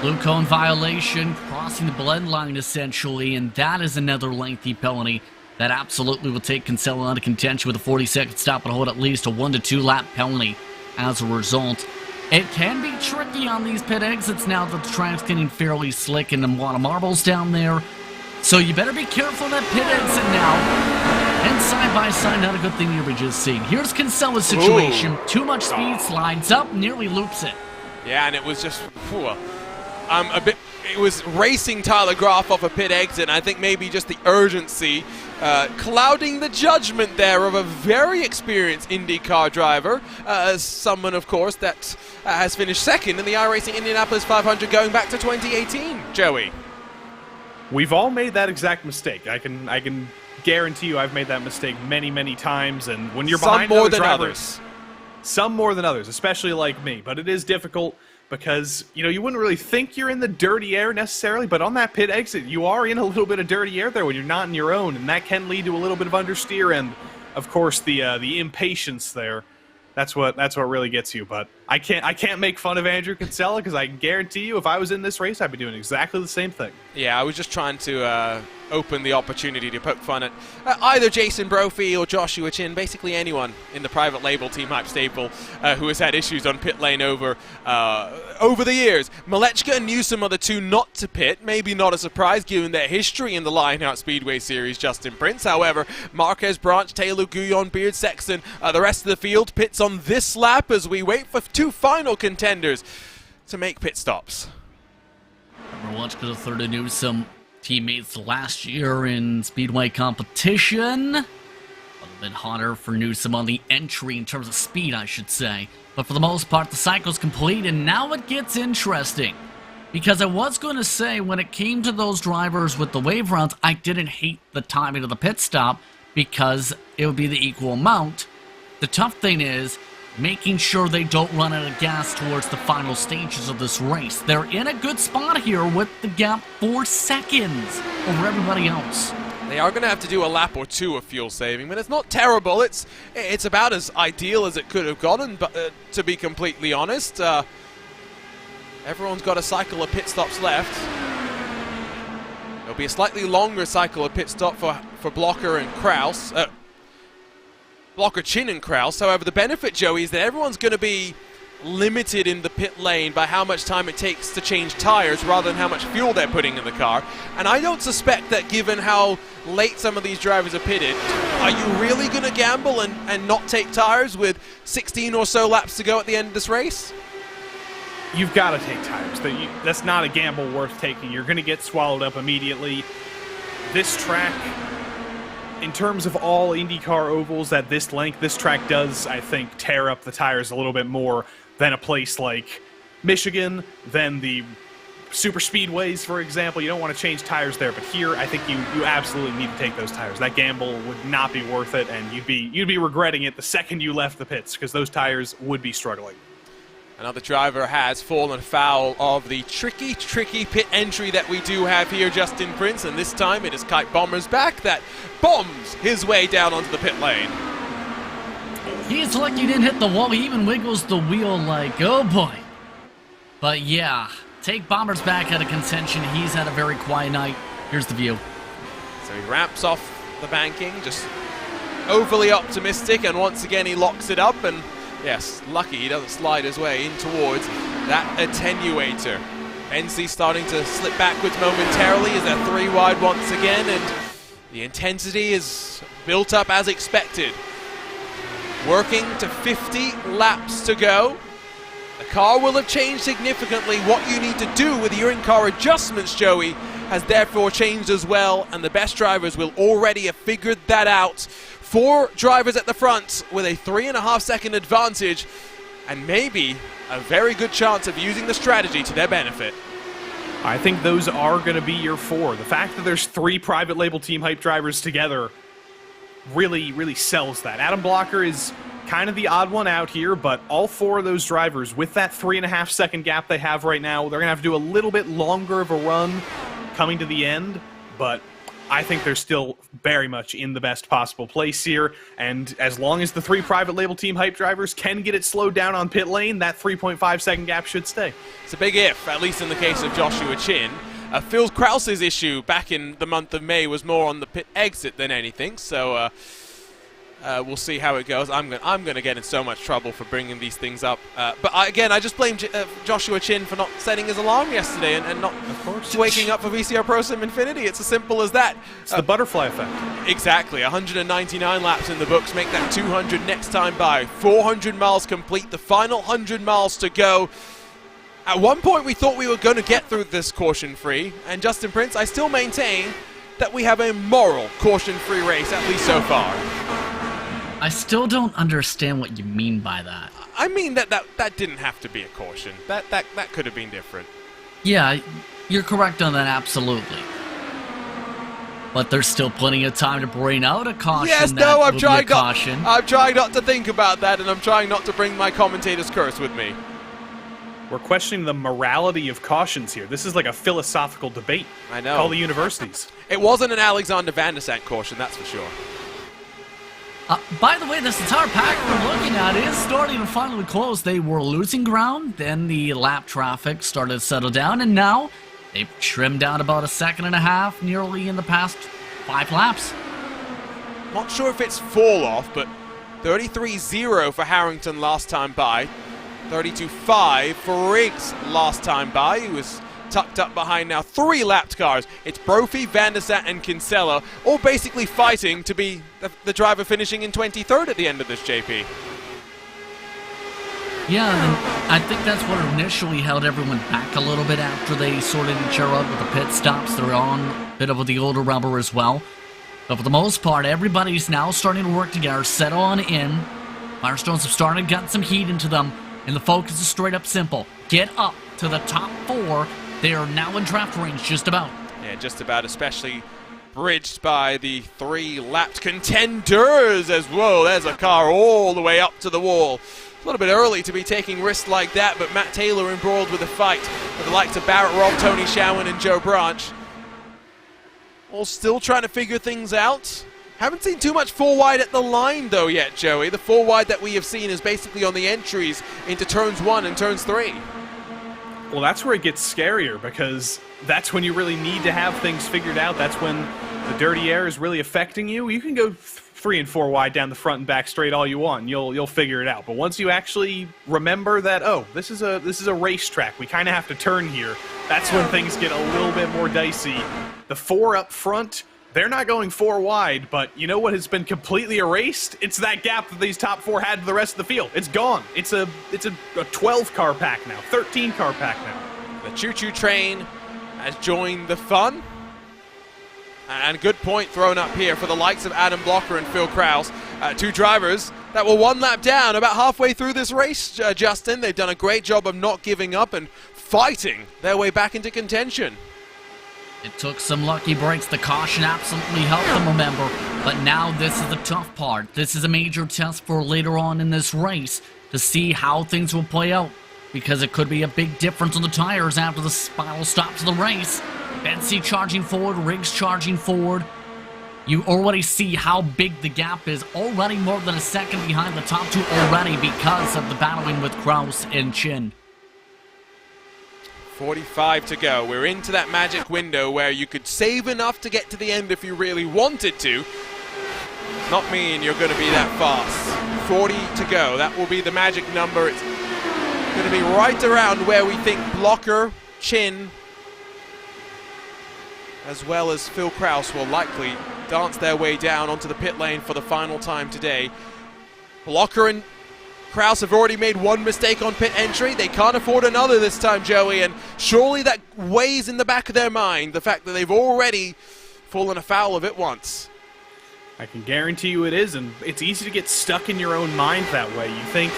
Blue cone violation, crossing the blend line essentially, and that is another lengthy penalty that absolutely will take Kinsella out of contention with a 40-second stop and hold at least a 1 to 2 lap penalty as a result. It can be tricky on these pit exits now that the track's getting fairly slick and a lot of marbles down there. So you better be careful that pit exit now. And side by side, not a good thing we just seen. Here's Kinsella's situation. Too much speed, slides up, nearly loops it. Yeah, and it was just It was racing Tyler Graf off a pit exit, and I think maybe just the urgency clouding the judgment there of a very experienced IndyCar driver, someone, of course, that has finished second in the iRacing Indianapolis 500 going back to 2018, Joey. We've all made that exact mistake. I can guarantee you I've made that mistake many, many times, and when you're behind some more other than drivers, others. Some more than others, especially like me, but it is difficult because, you know, you wouldn't really think you're in the dirty air necessarily, but on that pit exit, you are in a little bit of dirty air there when you're not in your own, and that can lead to a little bit of understeer and, of course, the impatience there. That's what really gets you. But I can't make fun of Andrew Kinsella because I can guarantee you if I was in this race, I'd be doing exactly the same thing. Yeah, I was just trying to open the opportunity to poke fun at either Jason Brophy or Joshua Chin, basically anyone in the private label Team Hype stable who has had issues on pit lane over the years. Malechka and Newsom are the two not to pit. Maybe not a surprise given their history in the Lionheart Speedway Series. Justin Prince, however, Marquez, Branch, Taylor, Guyon, Beard, Sexton, the rest of the field pits on this lap as we wait for two final contenders to make pit stops. Everyone's going to throw to Newsom. Teammates last year in Speedway competition. A little bit hotter for Newsom on the entry in terms of speed, I should say. But for the most part, the cycle's complete, and now it gets interesting. Because I was going to say, when it came to those drivers with the wave runs, I didn't hate the timing of the pit stop because it would be the equal amount. The tough thing is making sure they don't run out of gas towards the final stages of this race. They're in a good spot here with the gap 4 seconds over everybody else. They are going to have to do a lap or two of fuel saving, but it's not terrible. It's about as ideal as it could have gotten, but to be completely honest, everyone's got a cycle of pit stops left. There'll be a slightly longer cycle of pit stop for Blocker and Kraus. Blocker, Chin, and Kraus. However, the benefit, Joey, is that everyone's going to be limited in the pit lane by how much time it takes to change tires rather than how much fuel they're putting in the car. And I don't suspect that given how late some of these drivers are pitted, are you really going to gamble and not take tires with 16 or so laps to go at the end of this race? You've got to take tires. That's not a gamble worth taking. You're going to get swallowed up immediately. This track, in terms of all IndyCar ovals at this length, this track does, I think, tear up the tires a little bit more than a place like Michigan, than the super speedways, for example. You don't want to change tires there, but here, I think you absolutely need to take those tires. That gamble would not be worth it, and you'd be regretting it the second you left the pits, because those tires would be struggling. Another driver has fallen foul of the tricky pit entry that we do have here, Justin Prince, and this time it is Kite Bomber's back that bombs his way down onto the pit lane. He's lucky he didn't hit the wall. He even wiggles the wheel like, oh boy. But yeah, take Bomber's back out of contention. He's had a very quiet night. Here's the view. So he ramps off the banking, just overly optimistic, and once again he locks it up, and yes, lucky he doesn't slide his way in towards that attenuator. NC starting to slip backwards momentarily as they're 3 wide once again, and the intensity is built up as expected. Working to 50 laps to go. The car will have changed significantly. What you need to do with your in-car adjustments, Joey, has therefore changed as well, and the best drivers will already have figured that out. 4 drivers at the front with a 3.5 second advantage, and maybe a very good chance of using the strategy to their benefit. I think those are going to be your 4. The fact that there's 3 private label Team Hype drivers together really sells that. Adam Blocker is kind of the odd one out here, but all 4 of those drivers, with that 3.5 second gap they have right now, they're going to have to do a little bit longer of a run coming to the end, but I think they're still very much in the best possible place here, and as long as the 3 private label Team Hype drivers can get it slowed down on pit lane, that 3.5 second gap should stay. It's a big if, at least in the case of Joshua Chin. Phil Krause's issue back in the month of May was more on the pit exit than anything, so we'll see how it goes. I'm going to get in so much trouble for bringing these things up. But I just blame Joshua Chin for not setting his alarm yesterday and not waking up for VCR Pro Sim Infinity. It's as simple as that. It's the butterfly effect. Exactly. 199 laps in the books. Make that 200 next time by. 400 miles complete. The final 100 miles to go. At one point, we thought we were going to get through this caution-free, and Justin Prince, I still maintain that we have a moral caution-free race, at least so far. I still don't understand what you mean by that. I mean that didn't have to be a caution. That could have been different. Yeah, you're correct on that, absolutely. But there's still plenty of time to bring out a caution. Yes, no, I'm trying not to think about that, and I'm trying not to bring my commentator's curse with me. We're questioning the morality of cautions here. This is like a philosophical debate. I know. Call the universities. It wasn't an Alexander Van der Sant caution, that's for sure. By the way, this entire pack we're looking at is starting to finally close. They were losing ground, then the lap traffic started to settle down, and now they've trimmed down about a second and a half nearly in the past 5 laps. Not sure if it's fall off, but 33-0 for Harrington last time by. 32-5 for Riggs last time by. He was tucked up behind now 3 lapped cars. It's Brophy, Van der Sant, and Kinsella, all basically fighting to be the driver finishing in 23rd at the end of this, JP. Yeah, and I think that's what initially held everyone back a little bit after they sorted each other out with the pit stops. They're on a bit of the older rubber as well. But for the most part, everybody's now starting to work together, settle on in. Firestones have started to get some heat into them, and the focus is straight up simple. Get up to the top 4. They are now in draft range, just about. Yeah, just about, especially bridged by the 3 lapped contenders as well. There's a car all the way up to the wall. A little bit early to be taking risks like that, but Matt Taylor embroiled with a fight with the likes of Barrett Robb, Tony Showen, and Joe Branch. All still trying to figure things out. Haven't seen too much 4 wide at the line though yet, Joey. The 4 wide that we have seen is basically on the entries into turns 1 and turns 3. Well, that's where it gets scarier, because that's when you really need to have things figured out. That's when the dirty air is really affecting you. You can go 3 and 4 wide down the front and back straight all you want, and you'll figure it out. But once you actually remember that, oh, this is a racetrack, we kind of have to turn here, that's when things get a little bit more dicey. The 4 up front, they're not going 4 wide, but you know what has been completely erased? It's that gap that these top 4 had to the rest of the field. It's gone. It's a 12-car pack now, 13-car pack now. The choo-choo train has joined the fun. And good point thrown up here for the likes of Adam Blocker and Phil Kraus. 2 drivers that were 1 lap down about halfway through this race, Justin. They've done a great job of not giving up and fighting their way back into contention. It took some lucky breaks. The caution absolutely helped them, remember. But now this is the tough part. This is a major test for later on in this race to see how things will play out, because it could be a big difference on the tires after the final stops of the race. Bensy charging forward, Riggs charging forward. You already see how big the gap is. Already more than a second behind the top 2 already because of the battling with Kraus and Chin. 45 to go. We're into that magic window where you could save enough to get to the end if you really wanted to. Not mean you're going to be that fast. 40 to go. That will be the magic number. It's going to be right around where we think Blocker, Chin, as well as Phil Kraus will likely dance their way down onto the pit lane for the final time today. Blocker and Kraus have already made 1 mistake on pit entry. They can't afford another this time, Joey, and surely that weighs in the back of their mind, the fact that they've already fallen afoul of it once. I can guarantee you it is, and it's easy to get stuck in your own mind that way. You think,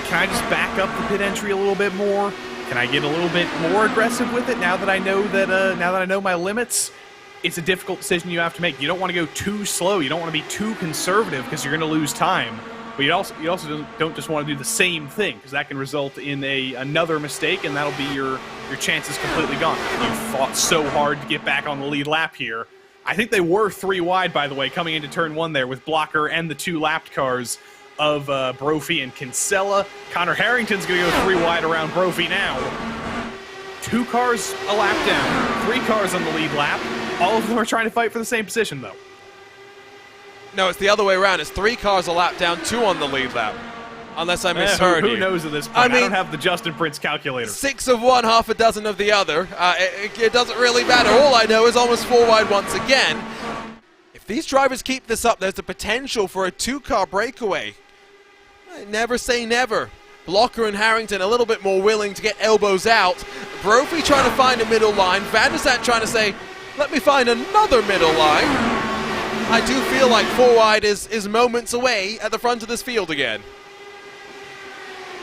can I just back up the pit entry a little bit more? Can I get a little bit more aggressive with it now that I know that now that I know my limits? It's a difficult decision you have to make. You don't want to go too slow. You don't want to be too conservative because you're going to lose time. But you also don't just want to do the same thing, because that can result in another mistake, and that'll be your chances completely gone. You fought so hard to get back on the lead lap here. I think they were 3 wide, by the way, coming into turn 1 there with Blocker and the 2 lapped cars of Brophy and Kinsella. Connor Harrington's going to go 3 wide around Brophy now. 2 cars a lap down, 3 cars on the lead lap. All of them are trying to fight for the same position, though. No, it's the other way around. It's 3 cars a lap down, 2 on the lead lap. Unless I misheard you. Who knows at this point? I don't have the Justin Prince calculator. 6 of one, half a dozen of the other. It doesn't really matter. All I know is almost 4 wide once again. If these drivers keep this up, there's the potential for a 2-car breakaway. Never say never. Blocker and Harrington a little bit more willing to get elbows out. Brophy trying to find a middle line. Van der Zant trying to say, let me find another middle line. I do feel like 4 wide is moments away at the front of this field again.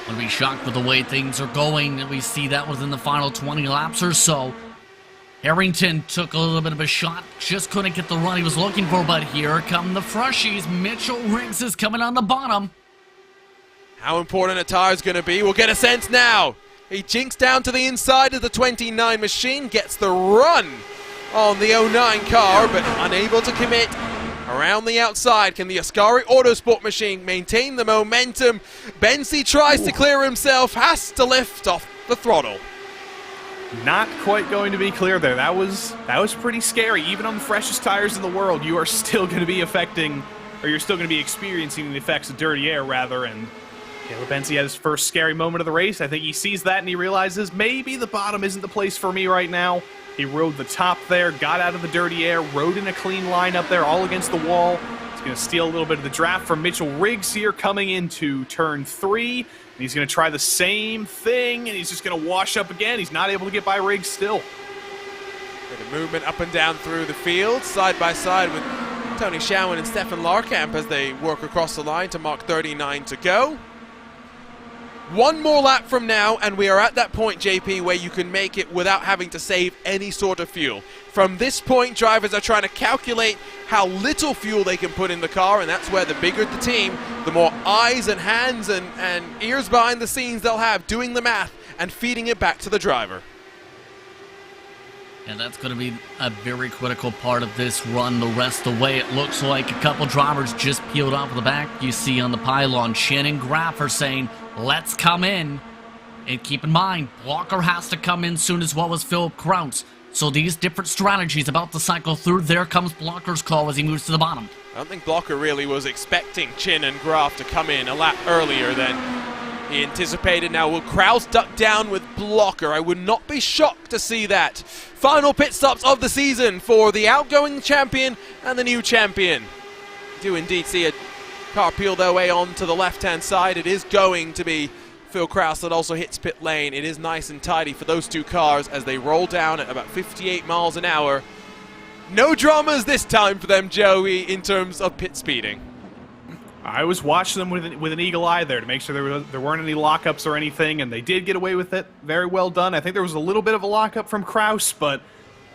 I'd be shocked with the way things are going. We see that within the final 20 laps or so. Harrington took a little bit of a shot, just couldn't get the run he was looking for, but here come the freshies. Mitchell Riggs is coming on the bottom. How important a tire is going to be, we'll get a sense now. He jinks down to the inside of the 29 machine, gets the run on the 09 car, but unable to commit around the outside. Can the Ascari Autosport machine maintain the momentum? Benzi tries to clear himself, has to lift off the throttle. Not quite going to be clear there. That was pretty scary. Even on the freshest tires in the world, you are still going to be you're still going to be experiencing the effects of dirty air, rather. And Caleb Benzi had his first scary moment of the race. I think he sees that and he realizes maybe the bottom isn't the place for me right now. He rode the top there, got out of the dirty air, rode in a clean line up there, all against the wall. He's going to steal a little bit of the draft from Mitchell Riggs here coming into turn 3. And he's going to try the same thing, and he's just going to wash up again. He's not able to get by Riggs still. Bit of movement up and down through the field, side by side with Tony Schowen and Stefan Larkamp as they work across the line to mark 39 to go. One more lap from now, and we are at that point, JP, where you can make it without having to save any sort of fuel. From this point, drivers are trying to calculate how little fuel they can put in the car, and that's where the bigger the team, the more eyes and hands and ears behind the scenes they'll have doing the math and feeding it back to the driver. And that's going to be a very critical part of this run the rest of the way. It looks like a couple drivers just peeled off the back. You see on the pylon, Chin and Graff are saying, let's come in. And keep in mind, Blocker has to come in soon, as well as Philip Kraus. So these different strategies about to cycle through. There comes Blocker's call as he moves to the bottom. I don't think Blocker really was expecting Chin and Graff to come in a lap earlier than he anticipated. Now, will Kraus duck down with Blocker? I would not be shocked to see that. Final pit stops of the season for the outgoing champion and the new champion. Do indeed see a car peel their way on to the left-hand side. It is going to be Phil Kraus that also hits pit lane. It is nice and tidy for those two cars as they roll down at about 58 miles an hour. No dramas this time for them, Joey, in terms of pit speeding. I was watching them with an eagle eye there to make sure there weren't any lockups or anything, and they did get away with it. Very well done. I think there was a little bit of a lockup from Kraus, but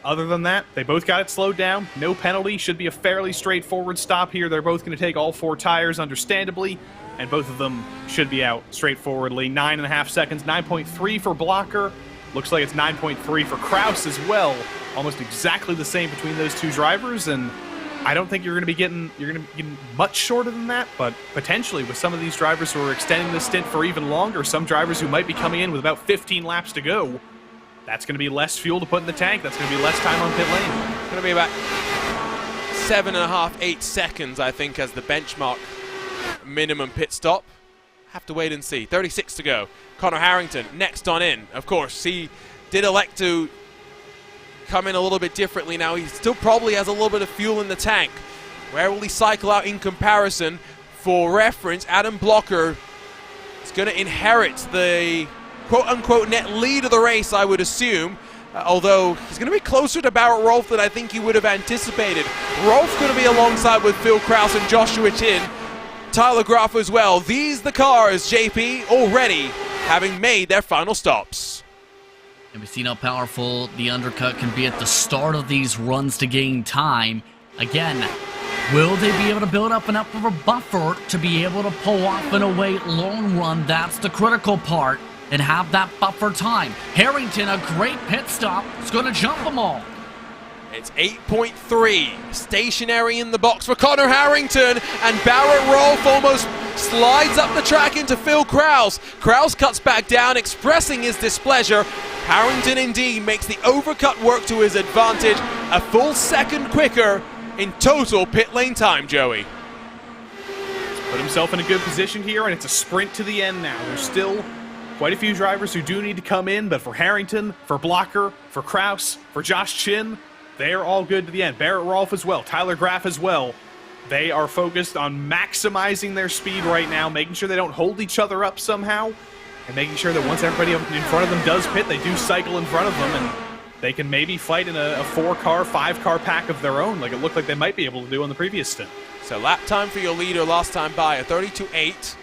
other than that, they both got it slowed down. No penalty. Should be a fairly straightforward stop here. They're both going to take all 4 tires, understandably, and both of them should be out straightforwardly. 9.5 seconds, 9.3 for Blocker. Looks like it's 9.3 for Kraus as well. Almost exactly the same between those two drivers, and I don't think you're going to be getting much shorter than that, but potentially with some of these drivers who are extending this stint for even longer, some drivers who might be coming in with about 15 laps to go, that's going to be less fuel to put in the tank. That's going to be less time on pit lane. It's going to be about 7.5, 8 seconds, I think, as the benchmark minimum pit stop. Have to wait and see. 36 to go. Connor Harrington next on in. Of course, he did elect to come in a little bit differently now. He still probably has a little bit of fuel in the tank. Where will he cycle out in comparison? For reference, Adam Blocker is going to inherit the quote-unquote net lead of the race, I would assume, although he's going to be closer to Barrett Rolfe than I think he would have anticipated. Rolfe going to be alongside with Phil Kraus and Joshua Chin, Tyler Graff as well. These the cars, JP, already having made their final stops. And we've seen how powerful the undercut can be at the start of these runs to gain time. Again, will they be able to build up enough of a buffer to be able to pull off an away long run? That's the critical part, and have that buffer time. Harrington, a great pit stop. It's going to jump them all. It's 8.3, stationary in the box for Connor Harrington, and Barrett Rolfe almost slides up the track into Phil Kraus. Kraus cuts back down, expressing his displeasure. Harrington indeed makes the overcut work to his advantage, a full second quicker in total pit lane time, Joey. Put himself in a good position here, and it's a sprint to the end now. There's still quite a few drivers who do need to come in, but for Harrington, for Blocker, for Kraus, for Josh Chin, they're all good to the end. Barrett Rolfe as well, Tyler Graff as well. They are focused on maximizing their speed right now, making sure they don't hold each other up somehow, and making sure that once everybody in front of them does pit, they do cycle in front of them, and they can maybe fight in a 4-car, 5-car pack of their own, like it looked like they might be able to do on the previous stint. So lap time for your leader last time by, a 32.8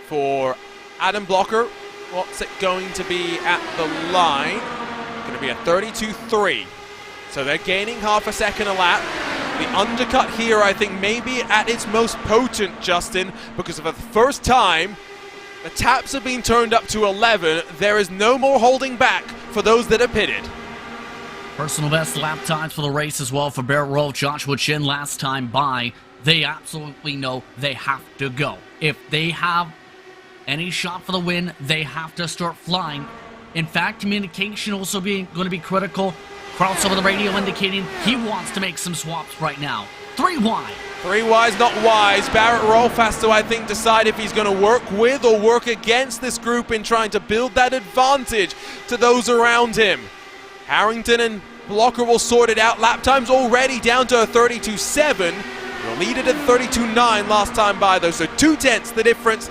for Adam Blocker. What's it going to be at the line? Going to be a 32.3. So they're gaining half a second a lap. The undercut here, I think, maybe at its most potent, Justin, because for the first time, the taps have been turned up to 11. There is no more holding back for those that are pitted. Personal best lap times for the race as well for Barrett Rolfe, Joshua Chin last time by. They absolutely know they have to go. If they have any shot for the win, they have to start flying. In fact, communication also going to be critical. Kraus over the radio indicating he wants to make some swaps right now. 3 wide. 3 wide's not wise. Barrett Rolfe has to, I think, decide if he's going to work with or work against this group in trying to build that advantage to those around him. Harrington and Blocker will sort it out. Lap time's already down to a 32.7. You'll lead it at 32.9 last time by, though, so 2/10 the difference.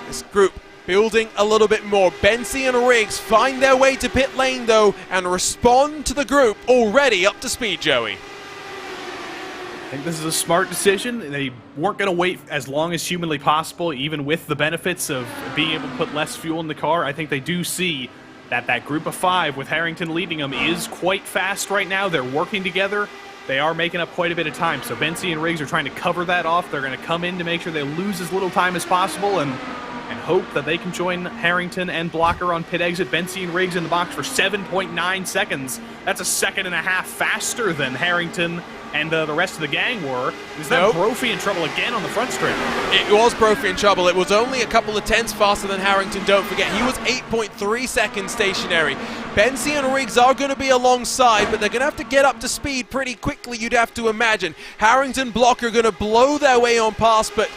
This group building a little bit more. Bensi and Riggs find their way to pit lane, though, and respond to the group already up to speed, Joey. I think this is a smart decision. They weren't going to wait as long as humanly possible, even with the benefits of being able to put less fuel in the car. I think they do see that group of 5 with Harrington leading them is quite fast right now. They're working together. They are making up quite a bit of time. So Bensi and Riggs are trying to cover that off. They're going to come in to make sure they lose as little time as possible and hope that they can join Harrington and Blocker on pit exit. Bensi and Riggs in the box for 7.9 seconds. That's a 1.5 seconds faster than Harrington and the rest of the gang were. Is that Brophy in trouble again on the front straight? It was Brophy in trouble. It was only a couple of tenths faster than Harrington, don't forget. He was 8.3 seconds stationary. Bensi and Riggs are going to be alongside, but they're going to have to get up to speed pretty quickly, you'd have to imagine. Harrington, Blocker are going to blow their way on past, but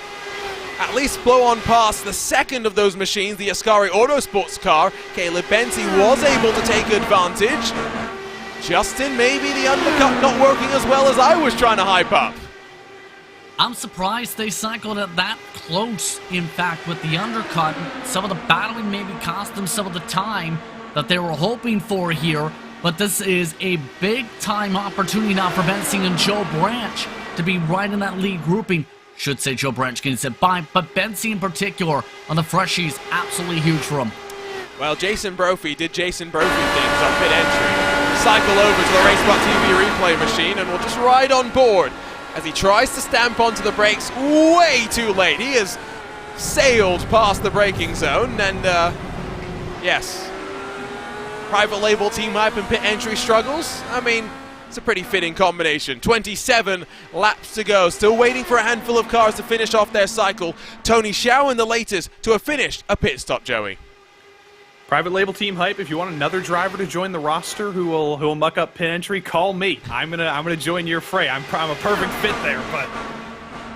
at least blow on past the second of those machines, the Ascari Autosports car. Caleb Bensi was able to take advantage. Justin, maybe the undercut not working as well as I was trying to hype up. I'm surprised they cycled it that close, in fact, with the undercut. Some of the battling maybe cost them some of the time that they were hoping for here, but this is a big-time opportunity now for Bensi and Joe Branch to be right in that lead grouping. Should say Joe Branch can sit by, but Bensi in particular on the freshies, absolutely huge for him. Well, Jason Brophy did Jason Brophy things on pit entry. Cycle over to the RaceSpotTV replay machine and will just ride on board as he tries to stamp onto the brakes way too late. He has sailed past the braking zone and, yes, private label team hype and pit entry struggles. I mean, it's a pretty fitting combination. 27 laps to go. Still waiting for a handful of cars to finish off their cycle. Tony Shaw in the latest to have finished a pit stop, Joey. Private label team hype. If you want another driver to join the roster who will muck up pit entry, call me. I'm gonna join your fray. I'm a perfect fit there, but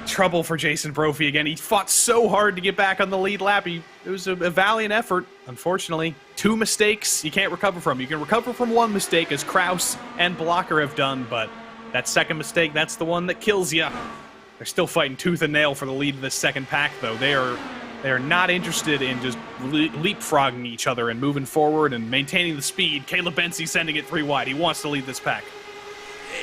trouble for Jason Brophy again. He fought so hard to get back on the lead lap. It was a valiant effort. Unfortunately, 2 mistakes you can't recover from. You can recover from 1 mistake, as Kraus and Blocker have done, but that second mistake, that's the one that kills you. They're still fighting tooth and nail for the lead of this second pack, though. They are not interested in just leapfrogging each other and moving forward and maintaining the speed. Caleb Bensi sending it 3 wide. He wants to lead this pack.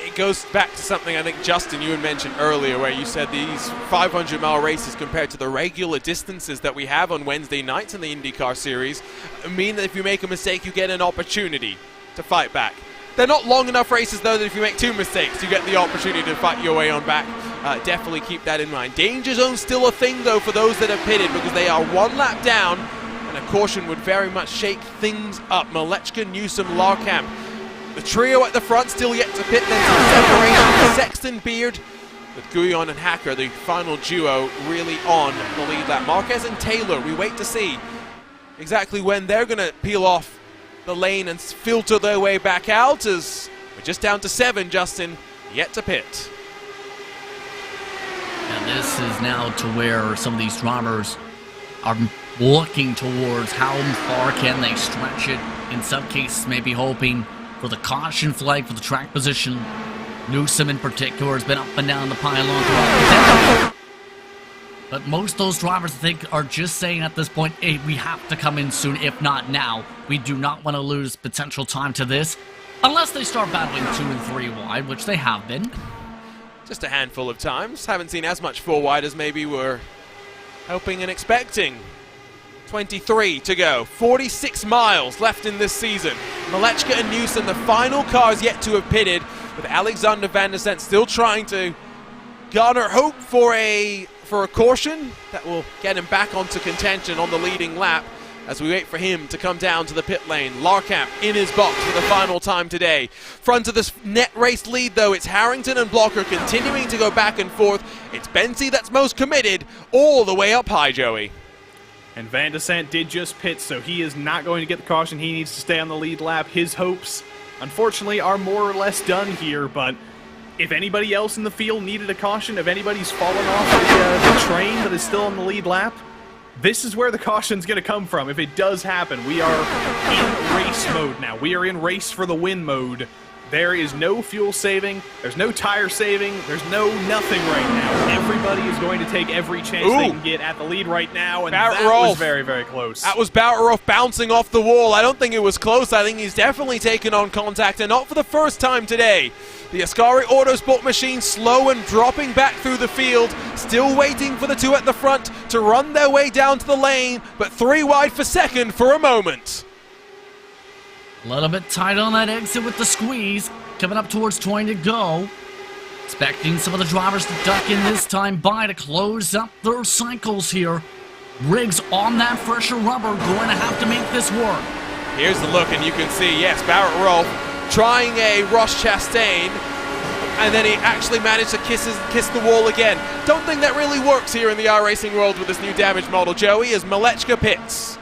It goes back to something I think, Justin, you had mentioned earlier, where you said these 500-mile races compared to the regular distances that we have on Wednesday nights in the IndyCar series mean that if you make a mistake, you get an opportunity to fight back. They're not long enough races, though, that if you make 2 mistakes, you get the opportunity to fight your way on back. Definitely keep that in mind. Danger zone's still a thing, though, for those that are pitted, because they are 1 lap down, and a caution would very much shake things up. Malechka, Newsom, Larkamp. The trio at the front still yet to pit, then some separation. Sexton, Beard, with Guyon and Hacker, the final duo really on the lead lap. Marquez and Taylor, we wait to see exactly when they're going to peel off the lane and filter their way back out, as we're just down to 7, Justin, yet to pit. And this is now to where some of these drivers are looking towards how far can they stretch it. In some cases, maybe hoping for the caution flag for the track position Newsom in particular has been up and down the pylon throughout. But most of those drivers, I think, are just saying at this point, hey, we have to come in soon, if not now. We do not want to lose potential time to this, unless they start battling 2 and 3 wide, which they have been. Just a handful of times. Haven't seen as much 4 wide as maybe we're hoping and expecting. 23 to go. 46 miles left in this season. Malechka and Newsom, the final cars yet to have pitted, with Alexander Van der Sent still trying to garner hope for a caution that will get him back onto contention on the leading lap as we wait for him to come down to the pit lane. Larkamp in his box for the final time today. Front of this net race lead, though, it's Harrington and Blocker continuing to go back and forth. It's Benzie that's most committed all the way up high, Joey. And Van der Sent did just pit, so he is not going to get the caution. He needs to stay on the lead lap. His hopes, unfortunately, are more or less done here, but if anybody else in the field needed a caution, if anybody's fallen off the train that is still on the lead lap, this is where the caution's going to come from. If it does happen, we are in race mode now. We are in race for the win mode. There is no fuel saving. There's no tire saving. There's no nothing right now. Everybody is going to take every chance they can get at the lead right now, and that was very, very close. That was Bauerhoff bouncing off the wall. I don't think it was close. I think he's definitely taken on contact, and not for the first time today. The Ascari Autosport machine slow and dropping back through the field, still waiting for the 2 at the front to run their way down to the lane, but 3 wide for second for a moment. A little bit tight on that exit with the squeeze. Coming up towards 20 to go. Expecting some of the drivers to duck in this time by to close up their cycles here. Riggs on that fresher rubber, going to have to make this work. Here's the look, and you can see, yes, Barrett Rolfe trying a Ross Chastain, and then he actually managed to kiss the wall again. Don't think that really works here in the iRacing world with this new damage model, Joey, as Malechka pits.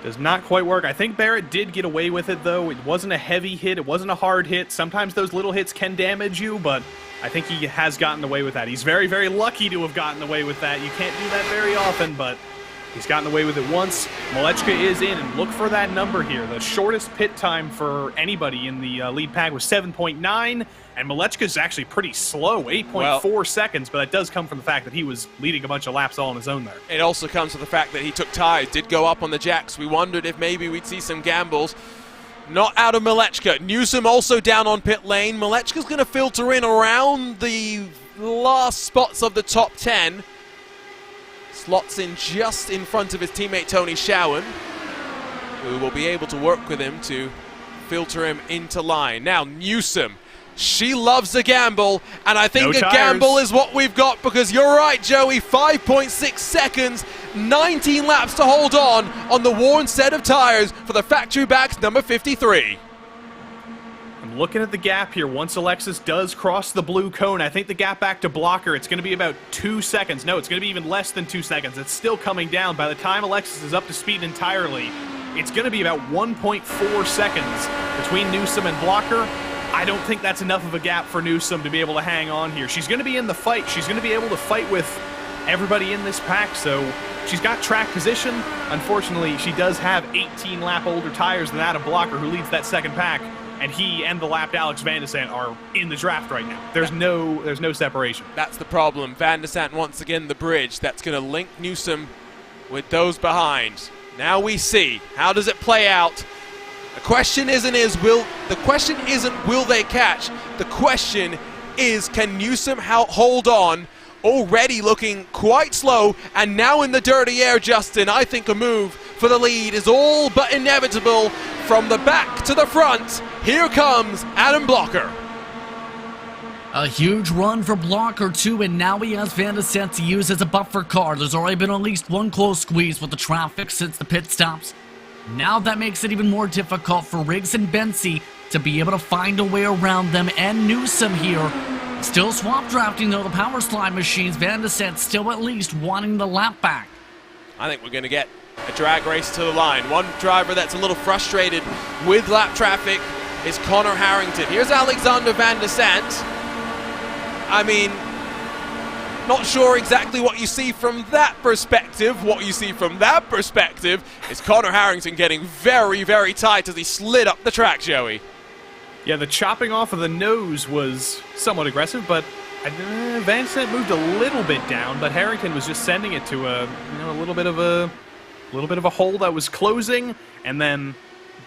Does not quite work. I think Barrett did get away with it, though. It wasn't a heavy hit. It wasn't a hard hit. Sometimes those little hits can damage you, but I think he has gotten away with that. He's very, very lucky to have gotten away with that. You can't do that very often, but he's gotten away with it once. Malechka is in, and look for that number here. The shortest pit time for anybody in the lead pack was 7.9, and Malechka's actually pretty slow, 8.4 seconds, but that does come from the fact that he was leading a bunch of laps all on his own there. It also comes from the fact that he took tires, did go up on the jacks. We wondered if maybe we'd see some gambles. Not out of Malechka. Newsom also down on pit lane. Malechka's going to filter in around the last spots of the top 10. Slots in just in front of his teammate Tony Schowen, who will be able to work with him to filter him into line. Now Newsom, she loves a gamble, and I think a gamble is what we've got, because you're right, Joey, 5.6 seconds, 19 laps to hold on the worn set of tires for the factory backs number 53. I'm looking at the gap here. Once Alexis does cross the blue cone, I think the gap back to Blocker, it's going to be about 2 seconds. No, it's going to be even less than 2 seconds. It's still coming down. By the time Alexis is up to speed entirely, it's going to be about 1.4 seconds between Newsom and Blocker. I don't think that's enough of a gap for Newsom to be able to hang on here. She's going to be in the fight. She's going to be able to fight with everybody in this pack, so she's got track position. Unfortunately, she does have 18 lap older tires than Adam Blocker, who leads that second pack. And he and the lapped Alex Van der Sent are in the draft right now. There's no separation. That's the problem. Van der Sent once again the bridge that's going to link Newsom with those behind. Now we see, how does it play out? The question isn't will they catch? The question is, can Newsom hold on? Already looking quite slow, and now in the dirty air, Justin. I think a move for the lead is all but inevitable. From the back to the front, here comes Adam Blocker. A huge run for Blocker, too, and now he has Van der Sent to use as a buffer car. There's already been at least one close squeeze with the traffic since the pit stops. Now that makes it even more difficult for Riggs and Benzie to be able to find a way around them, and Newsom here. Still swap drafting, though, the power slide machines. Van der Sent still at least wanting the lap back. I think we're going to get a drag race to the line. One driver that's a little frustrated with lap traffic is Connor Harrington. Here's Alexander Van der Sent. I mean, not sure exactly what you see from that perspective. What you see from that perspective is Connor Harrington getting very, very tight as he slid up the track, Joey. Yeah, the chopping off of the nose was somewhat aggressive, but Van de Sant moved a little bit down, but Harrington was just sending it to a little bit of a hole that was closing, and then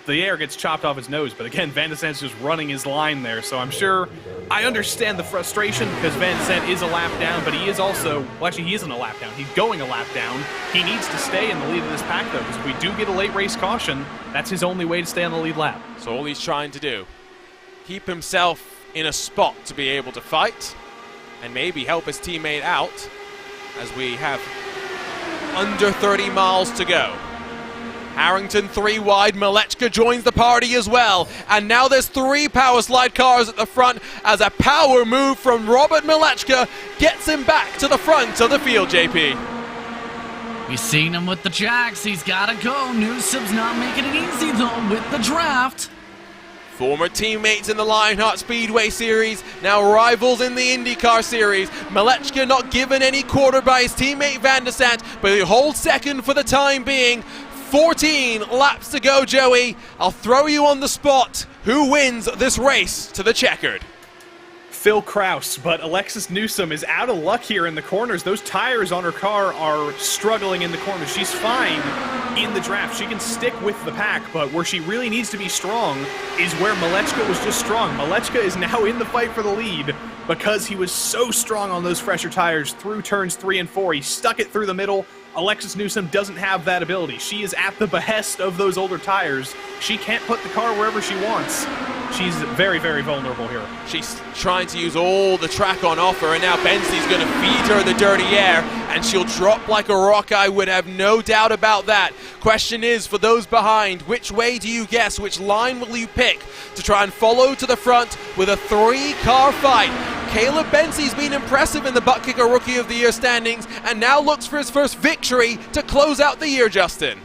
the air gets chopped off his nose. But again, Van de Sant's just running his line there, so I'm sure I understand the frustration because Van de Sant is a lap down, but he is also, well, actually, he isn't a lap down. He's going a lap down. He needs to stay in the lead of this pack, though, because if we do get a late race caution, that's his only way to stay on the lead lap. So all he's trying to do, keep himself in a spot to be able to fight and maybe help his teammate out as we have under 30 miles to go. Harrington 3 wide, Malechka joins the party as well, and now there's 3 power slide cars at the front as a power move from Robert Malechka gets him back to the front of the field, JP. We've seen him with the jacks, he's gotta go. Newsom's not making it easy though with the draft. Former teammates in the Lionheart Speedway Series, now rivals in the IndyCar Series. Malechka not given any quarter by his teammate Van de Sant, but he holds second for the time being. 14 laps to go, Joey. I'll throw you on the spot. Who wins this race to the checkered? Phil Kraus, but Alexis Newsom is out of luck here in the corners. Those tires on her car are struggling in the corners. She's fine in the draft. She can stick with the pack, but where she really needs to be strong is where Malechka was just strong. Malechka is now in the fight for the lead because he was so strong on those fresher tires through turns 3 and 4. He stuck it through the middle. Alexis Newsom doesn't have that ability. She is at the behest of those older tires. She can't put the car wherever she wants. She's very, very vulnerable here. She's trying to use all the track on offer, and now Bensie's going to feed her the dirty air, and she'll drop like a rock. I would have no doubt about that. Question is, for those behind, which way do you guess? Which line will you pick to try and follow to the front with a 3-car fight? Caleb Bensie's been impressive in the Butt Kicker Rookie of the Year standings, and now looks for his first victory to close out the year, Justin.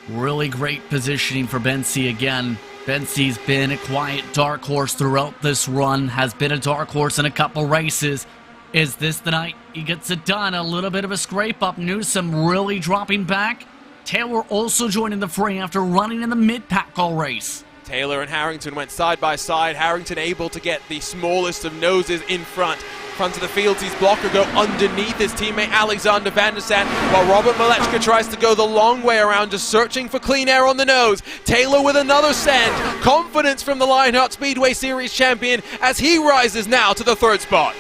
Really great positioning for Bensie again. Bensie's been a quiet dark horse throughout this run, has been a dark horse in a couple races. Is this the night he gets it done? A little bit of a scrape up. Newsom really dropping back. Taylor also joining the fray after running in the mid-pack all race. Taylor and Harrington went side by side. Harrington able to get the smallest of noses in front. Front of the field sees Blocker go underneath his teammate Alexander Van de Sant, while Robert Malechka tries to go the long way around, just searching for clean air on the nose. Taylor with another send. Confidence from the Lionheart Speedway Series champion as he rises now to the 3rd spot.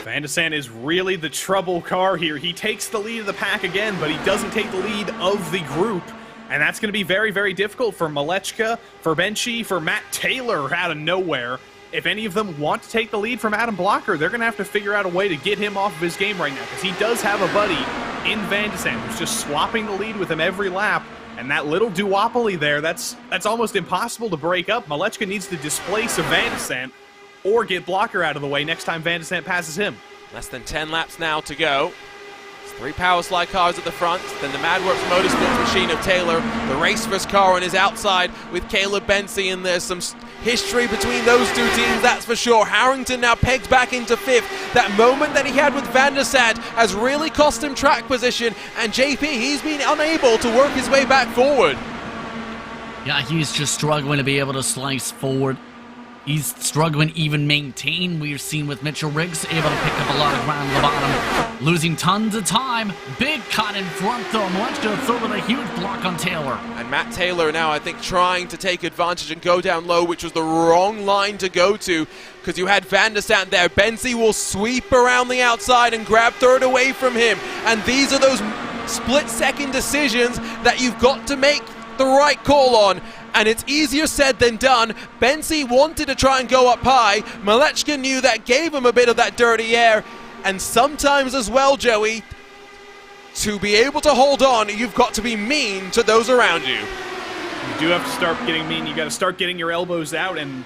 Van de Sant is really the trouble car here. He takes the lead of the pack again, but he doesn't take the lead of the group. And that's going to be very, very difficult for Malechka, for Bensie, for Matt Taylor out of nowhere. If any of them want to take the lead from Adam Blocker, they're going to have to figure out a way to get him off of his game right now, because he does have a buddy in Van de Sant who's just swapping the lead with him every lap. And that little duopoly there, that's almost impossible to break up. Malechka needs to displace a Van de Sant or get Blocker out of the way next time Van de Sant passes him. Less than 10 laps now to go. 3 power slide cars at the front, then the Madworks Motorsports machine of Taylor, the Racefist car on his outside with Caleb Bensie, and there's some history between those two teams, that's for sure. Harrington now pegged back into 5th. That moment that he had with Van de Sant has really cost him track position, and JP, he's been unable to work his way back forward. Yeah, he's just struggling to be able to slice forward. He's struggling to even maintain. We've seen with Mitchell Riggs able to pick up a lot of ground at the bottom, losing tons of time. Big cut in front though. Malechka throw with a huge block on Taylor. And Matt Taylor now, I think, trying to take advantage and go down low, which was the wrong line to go to, because you had Van de Sant there. Bensie will sweep around the outside and grab 3rd away from him. And these are those split-second decisions that you've got to make the right call on. And it's easier said than done. Bensie wanted to try and go up high. Malechka knew that, gave him a bit of that dirty air. And sometimes as well, Joey, to be able to hold on, you've got to be mean to those around you. You do have to start getting mean. You got to start getting your elbows out, and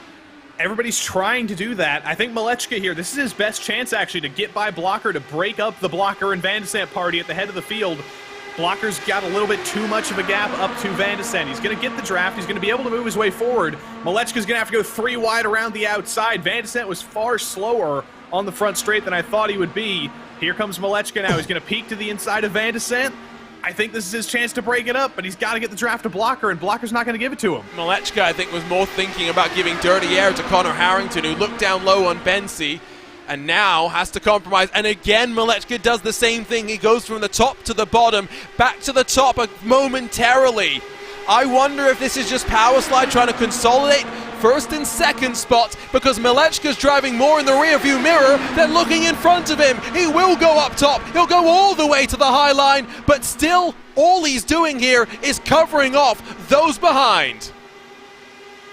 everybody's trying to do that. I think Malechka here, this is his best chance actually to get by Blocker, to break up the Blocker and Van de Sant party at the head of the field. Blocker's got a little bit too much of a gap up to Van de Sant. He's going to get the draft. He's going to be able to move his way forward. Malechka's going to have to go 3 wide around the outside. Van de Sant was far slower on the front straight than I thought he would be. Here comes Malechka now. He's going to peek to the inside of Van de Sant. I think this is his chance to break it up, but he's got to get the draft to Blocker, and Blocker's not going to give it to him. Malechka, I think, was more thinking about giving dirty air to Connor Harrington, who looked down low on Bensi, and now has to compromise. And again, Malechka does the same thing. He goes from the top to the bottom, back to the top momentarily. I wonder if this is just Power Slide trying to consolidate first and second spots, because Malechka's driving more in the rearview mirror than looking in front of him. He will go up top. He'll go all the way to the high line, but still, all he's doing here is covering off those behind.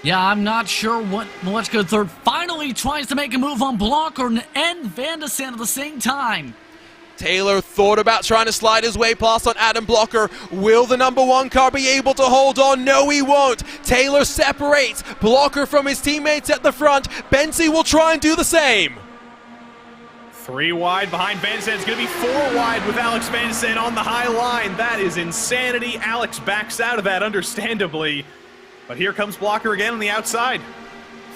Yeah, I'm not sure what Malechka third finally tries to make a move on Blocker and Van de Sande at the same time. Taylor thought about trying to slide his way past on Adam Blocker. Will the number one car be able to hold on? No, he won't. Taylor separates Blocker from his teammates at the front. Bensi will try and do the same. 3 wide behind Van de Sande. It's going to be 4 wide with Alex Van de Sande on the high line. That is insanity. Alex backs out of that, understandably. But here comes Blocker again on the outside.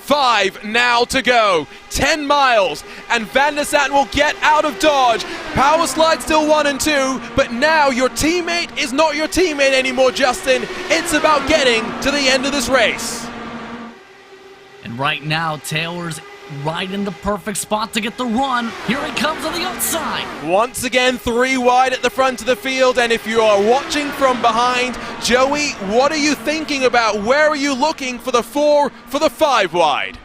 5 now to go. 10 miles, and Van de Sande will get out of Dodge. Power Slide still 1 and 2, but now your teammate is not your teammate anymore, Justin. It's about getting to the end of this race. And right now, Taylor's right in the perfect spot to get the run. Here he comes on the outside. Once again, 3 wide at the front of the field, and if you are watching from behind, Joey, what are you thinking about? Where are you looking for the 4, for the 5 wide?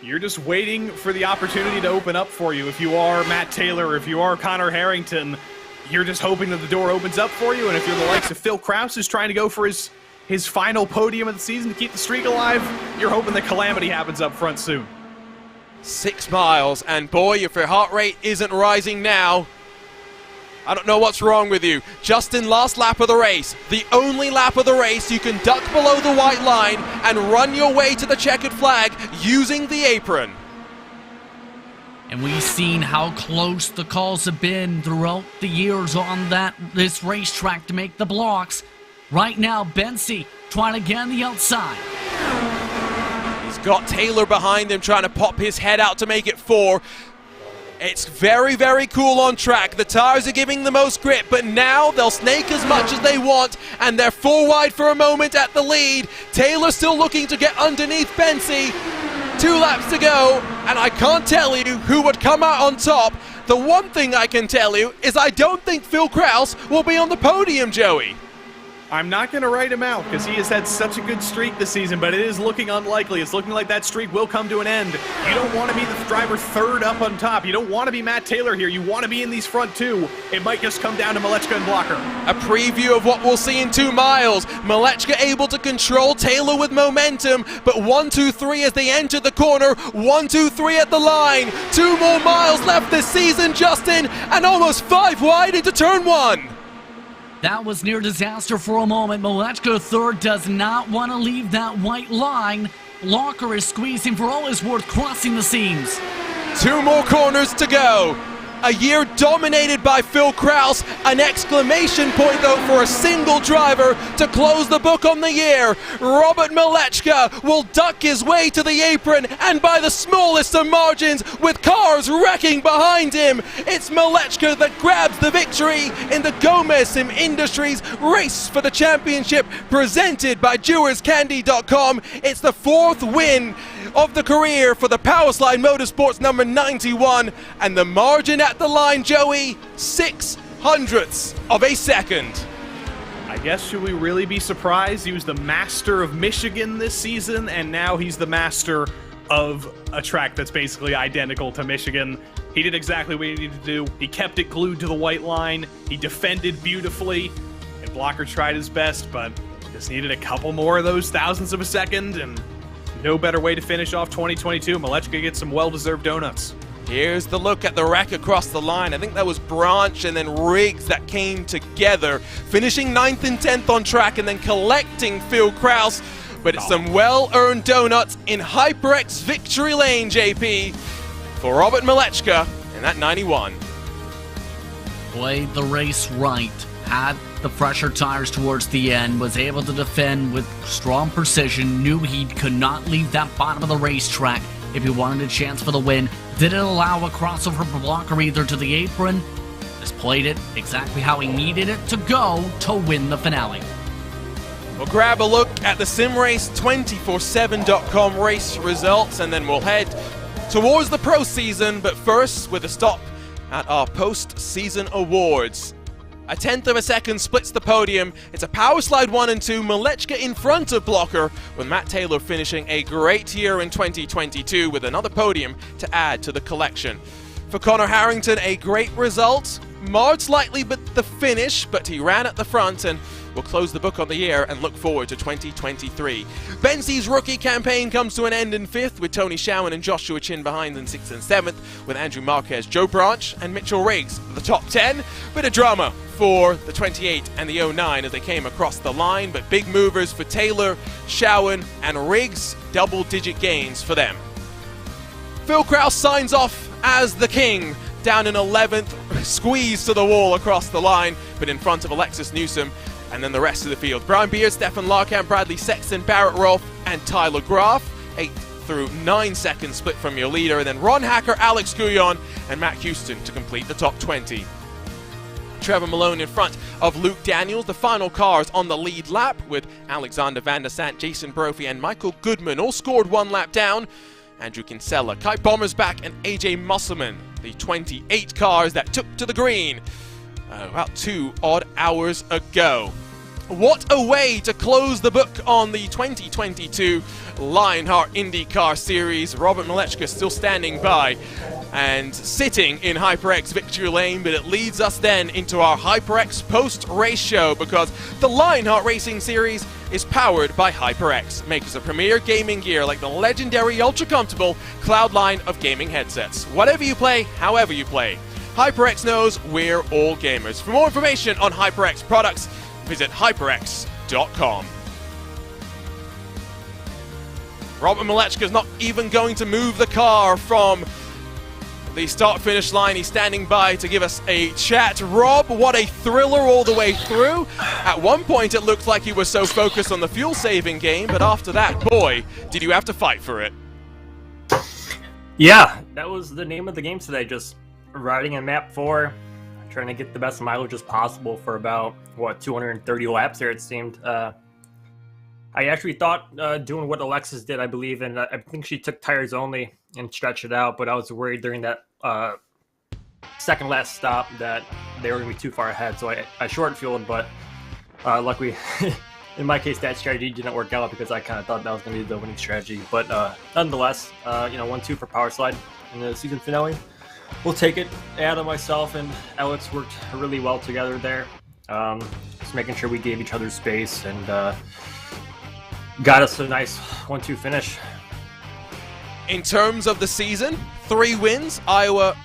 You're just waiting for the opportunity to open up for you. If you are Matt Taylor, or if you are Connor Harrington, you're just hoping that the door opens up for you, and if you're the likes of Phil Krause, who's trying to go for his final podium of the season to keep the streak alive, you're hoping that calamity happens up front soon. 6 miles, and boy, if your heart rate isn't rising now, I don't know what's wrong with you. Justin, last lap of the race. The only lap of the race you can duck below the white line and run your way to the checkered flag using the apron. And we've seen how close the calls have been throughout the years on this racetrack to make the blocks. Right now, Bensi trying to get on the outside. Got Taylor behind him trying to pop his head out to make it 4. It's very, very cool on track. The tires are giving the most grip, but now they'll snake as much as they want, and they're 4 wide for a moment at the lead. Taylor still looking to get underneath Bensi. 2 laps to go, and I can't tell you who would come out on top. The one thing I can tell you is I don't think Phil Krause will be on the podium, Joey. I'm not going to write him out because he has had such a good streak this season, but it is looking unlikely. It's looking like that streak will come to an end. You don't want to be the driver third up on top. You don't want to be Matt Taylor here. You want to be in these front 2. It might just come down to Malechka and Blocker. A preview of what we'll see in 2 miles. Malechka able to control Taylor with momentum, but 1, 2, 3 as they enter the corner. 1, 2, 3 at the line. 2 more miles left this season, Justin, and almost 5 wide into turn 1. That was near disaster for a moment. Malechka third does not want to leave that white line. Blocker is squeezing for all his worth, crossing the seams. 2 more corners to go. A year dominated by Phil Krause. An exclamation point, though, for a single driver to close the book on the year. Robert Malechka will duck his way to the apron, and by the smallest of margins, with cars wrecking behind him. It's Malechka that grabs the victory in the Gomez Sim Industries Race for the Championship, presented by JewersCandy.com. It's the 4th win of the career for the Powerslide Motorsports number 91, and the margin at the line, Joey, 0.06 of a second. I guess, should we really be surprised? He was the master of Michigan this season, and now he's the master of a track that's basically identical to Michigan. He did exactly what he needed to do. He kept it glued to the white line. He defended beautifully, and Blocker tried his best, but just needed a couple more of those thousandths of a second, and no better way to finish off 2022. Malechka gets some well-deserved donuts. Here's the look at the wreck across the line. I think that was Branch and then Riggs that came together, finishing 9th and 10th on track and then collecting Phil Krause. But it's some well-earned donuts in HyperX victory lane, JP, for Robert Malechka in that 91. Played the race right, had the fresher tires towards the end, was able to defend with strong precision, knew he could not leave that bottom of the racetrack if he wanted a chance for the win. Didn't allow a crossover for Blocker either to the apron. has played it exactly how he needed it to go to win the finale. We'll grab a look at the SimRace247.com race results, and then we'll head towards the pro season, but first with a stop at our post-season awards. A tenth of a second splits the podium. It's a power slide 1 and 2, Malechka in front of Blocker, with Matt Taylor finishing a great year in 2022 with another podium to add to the collection. For Connor Harrington, a great result. Marred slightly but the finish, but he ran at the front and will close the book on the year and look forward to 2023. Benzie's rookie campaign comes to an end in 5th, with Tony Showen and Joshua Chin behind in 6th and 7th, with Andrew Marquez, Joe Branch and Mitchell Riggs the top 10. Bit of drama for the 28 and the 09 as they came across the line, but big movers for Taylor, Showen and Riggs, double-digit gains for them. Phil Kraus signs off as the king, down in 11th, squeezed to the wall across the line, but in front of Alexis Newsom, and then the rest of the field. Brian Beard, Stefan Larkamp, Bradley Sexton, Barrett Rolfe, and Tyler Graf. 8 through 9 seconds split from your leader, and then Ron Hacker, Alex Guyon, and Matt Houston to complete the top 20. Trevor Malone in front of Luke Daniels. The final cars on the lead lap, with Alexander Van der Sant, Jason Brophy, and Michael Goodman all scored 1 lap down. Andrew Kinsella, Kai Bommersbach, and AJ Musselman, the 28 cars that took to the green about 2 odd hours ago. What a way to close the book on the 2022 Lionheart IndyCar Series. Robert Malechka still standing by and sitting in HyperX victory lane, but it leads us then into our HyperX post-race show, because the Lionheart Racing Series is powered by HyperX, makers of premier gaming gear like the legendary ultra-comfortable Cloud line of gaming headsets. Whatever you play, however you play, HyperX knows we're all gamers. For more information on HyperX products, visit hyperx.com. Robert Malechka's not even going to move the car from the start-finish line. He's standing by to give us a chat. Rob, what a thriller all the way through. At one point, it looked like he was so focused on the fuel-saving game, but after that, boy, did you have to fight for it. Yeah, that was the name of the game today, just riding in map 4, trying to get the best mileage as possible for about, 230 laps there, it seemed. I actually thought doing what Alexis did, I believe, and I think she took tires only and stretched it out, but I was worried during that second last stop that they were going to be too far ahead, so I short fueled, but luckily, in my case, that strategy didn't work out because I kind of thought that was going to be the winning strategy. But nonetheless, 1-2 for Power Slide in the season finale. We'll take it. Adam, myself, and Alex worked really well together there. Just making sure we gave each other space and got us a nice 1-2 finish. In terms of the season, 3 wins, Iowa,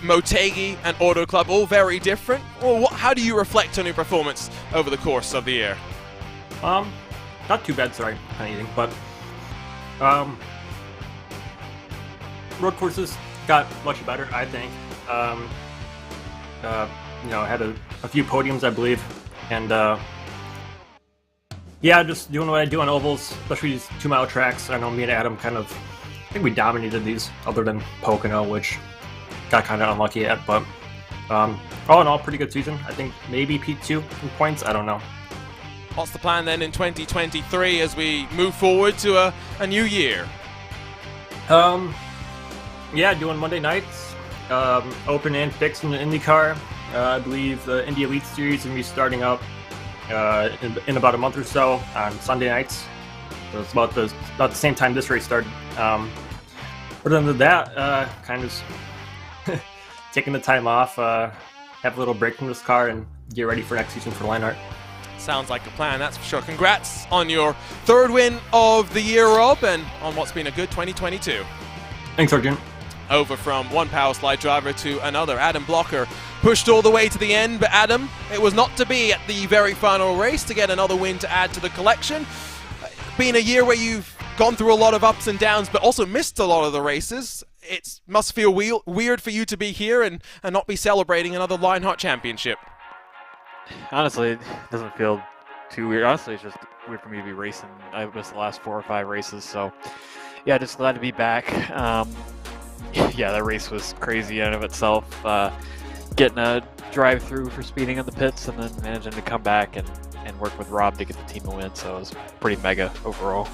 Motegi, and Auto Club, all very different. Well, how do you reflect on your performance over the course of the year? Not too bad, sorry, kind of eating, but road courses got much better, I think. Had a few podiums, I believe, and yeah, just doing what I do on ovals, especially these 2-mile tracks. I know me and Adam I think we dominated these, other than Pocono, which got kind of unlucky at, but all in all, pretty good season. I think maybe P2 in points, I don't know. What's the plan then in 2023 as we move forward to a new year? Yeah, doing Monday nights, open and fixed in the IndyCar. I believe the Indy Elite Series is going to be starting up in about a month or so on Sunday nights. So it's about the same time this race started. But other than that, kind of taking the time off, have a little break from this car, and get ready for next season for Lionheart. Sounds like a plan, that's for sure. Congrats on your 3rd win of the year, Rob, and on what's been a good 2022. Thanks, Sergeant. Over from one power slide driver to another. Adam Blocker pushed all the way to the end, but Adam, it was not to be at the very final race to get another win to add to the collection. Been a year where you've gone through a lot of ups and downs, but also missed a lot of the races. It must feel weird for you to be here and not be celebrating another Lionheart championship. Honestly, it doesn't feel too weird. Honestly, it's just weird for me to be racing. I missed the last 4 or 5 races, so yeah, just glad to be back. Yeah, that race was crazy in and of itself. Getting a drive through for speeding in the pits, and then managing to come back and work with Rob to get the team a win. So it was pretty mega overall.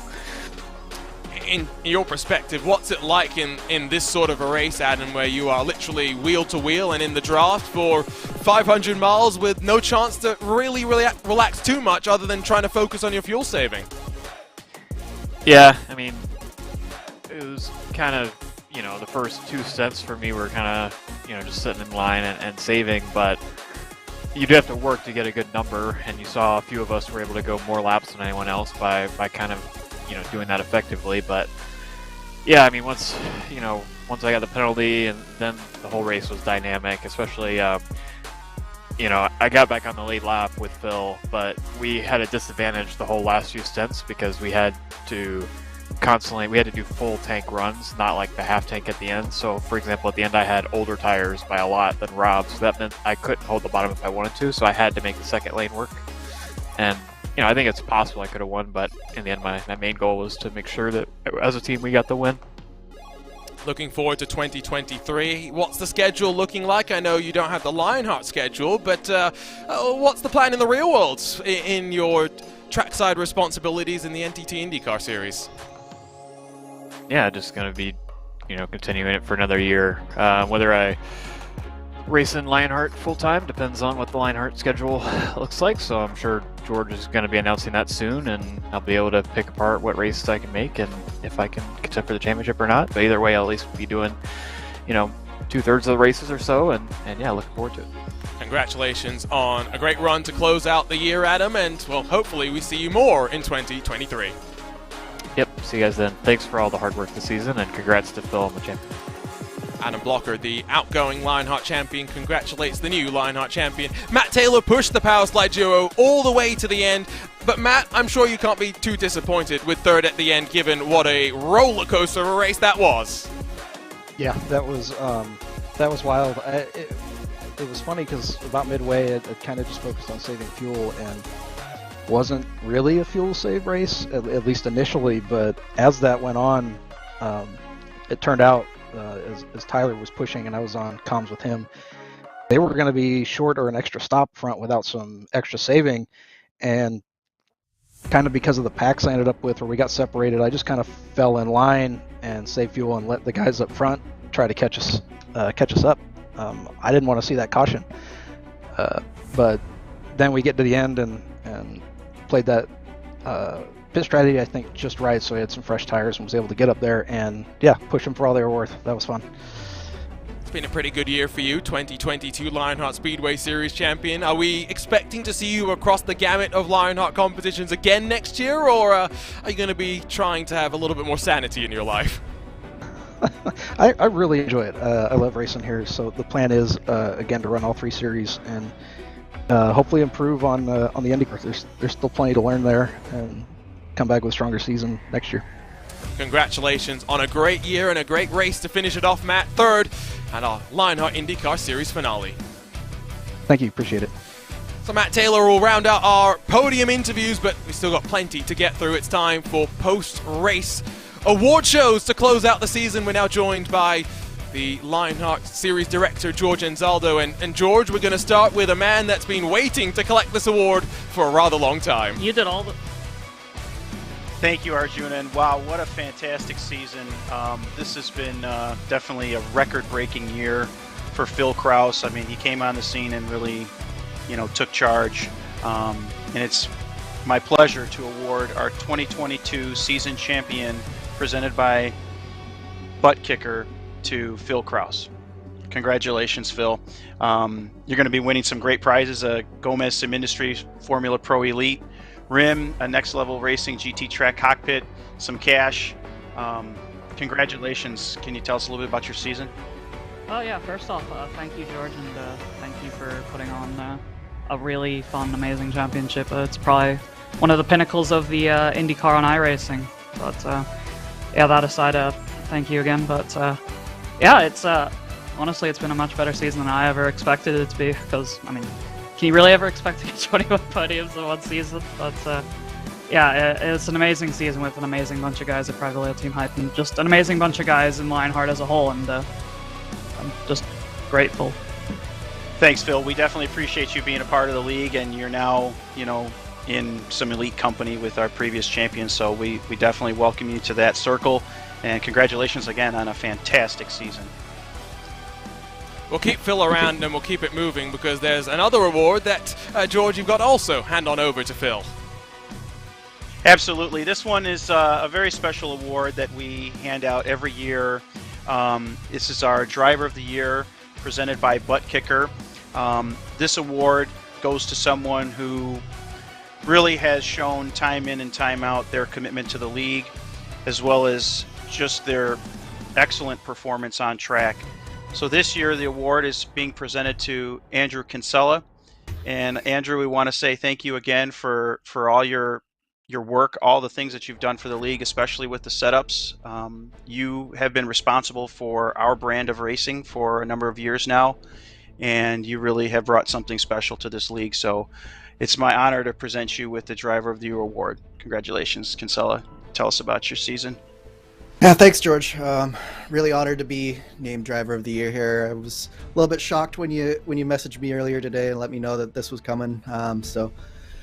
In your perspective, what's it like in this sort of a race, Adam, where you are literally wheel to wheel and in the draft for 500 miles with no chance to really relax too much other than trying to focus on your fuel saving? Yeah, I mean, it was kind of, the first 2 stints for me were kind of, just sitting in line and saving, but you do have to work to get a good number, and you saw a few of us were able to go more laps than anyone else by kind of, doing that effectively. But yeah, I mean, once I got the penalty, and then the whole race was dynamic, especially, I got back on the lead lap with Phil, but we had a disadvantage the whole last few stints because we had to do full tank runs, not like the half tank at the end. So for example, at the end I had older tires by a lot than Rob, so that meant I couldn't hold the bottom if I wanted to, so I had to make the second lane work. And I think it's possible I could have won, but in the end my main goal was to make sure that as a team we got the win. Looking forward to 2023. What's the schedule looking like? I know you don't have the Lionheart schedule, but what's the plan in the real world in your trackside responsibilities in the NTT IndyCar series? Yeah, just going to be, continuing it for another year. Whether I race in Lionheart full-time depends on what the Lionheart schedule looks like, so I'm sure George is going to be announcing that soon, and I'll be able to pick apart what races I can make and if I can contend for the championship or not. But either way, I'll at least be doing, 2/3 of the races or so, and yeah, looking forward to it. Congratulations on a great run to close out the year, Adam, and well, hopefully we see you more in 2023. Yep, see you guys then. Thanks for all the hard work this season, and congrats to Phil and the champion. Adam Blocker, the outgoing Lionheart champion, congratulates the new Lionheart champion. Matt Taylor pushed the Power Slide duo all the way to the end. But Matt, I'm sure you can't be too disappointed with third at the end, given what a roller coaster of a race that was. Yeah, that was wild. It was funny because about midway, it kind of just focused on saving fuel and wasn't really a fuel save race, at least initially. But as that went on, it turned out, as Tyler was pushing and I was on comms with him, they were going to be short or an extra stop front without some extra saving. And kind of because of the packs I ended up with where we got separated, I just kind of fell in line and saved fuel and let the guys up front try to catch us up. I didn't want to see that caution. But then we get to the end and played that pit strategy, I think, just right, so he had some fresh tires and was able to get up there and, yeah, push them for all they were worth. That was fun. It's been a pretty good year for you, 2022 Lionheart Speedway Series champion. Are we expecting to see you across the gamut of Lionheart competitions again next year, or are you going to be trying to have a little bit more sanity in your life? I really enjoy it. I love racing here, so the plan is, again, to run all 3 series and hopefully improve on the IndyCar. There's still plenty to learn there, and come back with a stronger season next year. Congratulations on a great year and a great race to finish it off, Matt. Third at our Lionheart IndyCar Series finale. Thank you, appreciate it. So Matt Taylor will round out our podium interviews, but we've still got plenty to get through. It's time for post-race award shows to close out the season. We're now joined by the Lionheart Series Director, George Anzaldo. And George, we're going to start with a man that's been waiting to collect this award for a rather long time. You did all the... Thank you, Arjuna, and wow, what a fantastic season. This has been definitely a record-breaking year for Phil Kraus. I mean, he came on the scene and really, took charge. And it's my pleasure to award our 2022 season champion, presented by Butt Kicker, to Phil Kraus. Congratulations, Phil. You're going to be winning some great prizes, a Gomez Sim Industries Formula Pro Elite rim, a Next Level Racing GT track cockpit, some cash. Congratulations. Can you tell us a little bit about your season? Oh yeah, first off, thank you, George, and thank you for putting on a really fun, amazing championship. It's probably one of the pinnacles of the IndyCar on iRacing. But yeah, that aside, thank you again. But yeah, it's honestly, it's been a much better season than I ever expected it to be, because, I mean, can you really ever expect to get 21 podiums in one season? But yeah, it's an amazing season with an amazing bunch of guys at Private Label Team Hype, and just an amazing bunch of guys in Lionheart as a whole, and I'm just grateful. Thanks, Phil. We definitely appreciate you being a part of the league, and you're now, in some elite company with our previous champions. So we definitely welcome you to that circle, and congratulations again on a fantastic season. We'll keep Phil around and we'll keep it moving because there's another award that, George, you've got to also hand on over to Phil. Absolutely. This one is a very special award that we hand out every year. This is our Driver of the Year presented by Butt Kicker. This award goes to someone who really has shown time in and time out their commitment to the league, as well as just their excellent performance on track. So this year the award is being presented to Andrew Kinsella. And Andrew, we want to say thank you again for all your work, all the things that you've done for the league, especially with the setups. You have been responsible for our brand of racing for a number of years now, and you really have brought something special to this league. So it's my honor to present you with the Driver of the Year award. Congratulations, Kinsella. Tell us about your season. Yeah, thanks, George. Really honored to be named Driver of the Year here. I was a little bit shocked when you messaged me earlier today and let me know that this was coming. So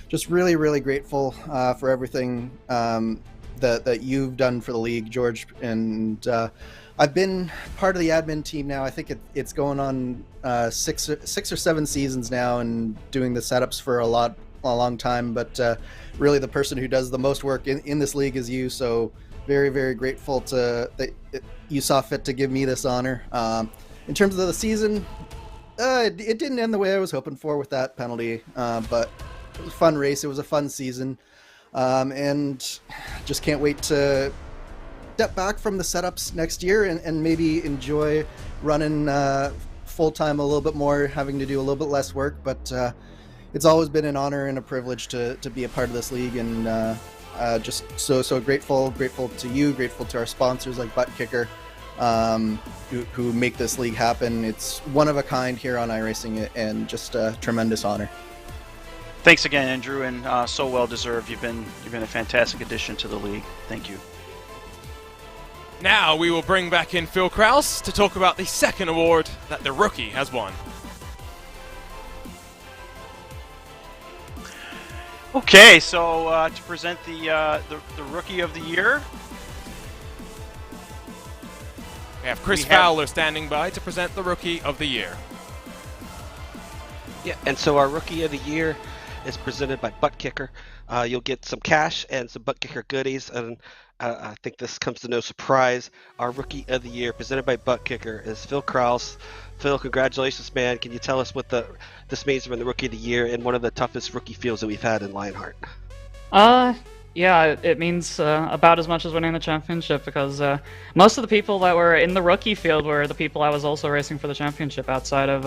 just really, really grateful for everything that you've done for the league, George. And I've been part of the admin team now. I think it's going on 6 or 7 seasons now, and doing the setups for a long time. But really, the person who does the most work in this league is you. So very, very grateful that you saw fit to give me this honor. In terms of the season, it didn't end the way I was hoping for with that penalty, but it was a fun race. It was a fun season, and just can't wait to step back from the setups next year and maybe enjoy running full-time a little bit more, having to do a little bit less work. But it's always been an honor and a privilege to be a part of this league, and just so grateful to you, grateful to our sponsors like Butt Kicker, who make this league happen. It's one of a kind here on iRacing, and just a tremendous honor. Thanks again, Andrew, and so well deserved. You've been a fantastic addition to the league. Thank you. Now we will bring back in Phil Kraus to talk about the second award that the rookie has won. Okay, so to present the Rookie of the Year, we have Chris Fowler standing by to present the Rookie of the Year. Yeah, and so our Rookie of the Year is presented by Butt Kicker. You'll get some cash and some Butt Kicker goodies, and I think this comes to no surprise. Our Rookie of the Year, presented by Butt Kicker, is Phil Kraus. Phil, congratulations, man. Can you tell us what this means for the Rookie of the Year in one of the toughest rookie fields that we've had in Lionheart? Yeah, it means about as much as winning the championship, because most of the people that were in the rookie field were the people I was also racing for the championship outside of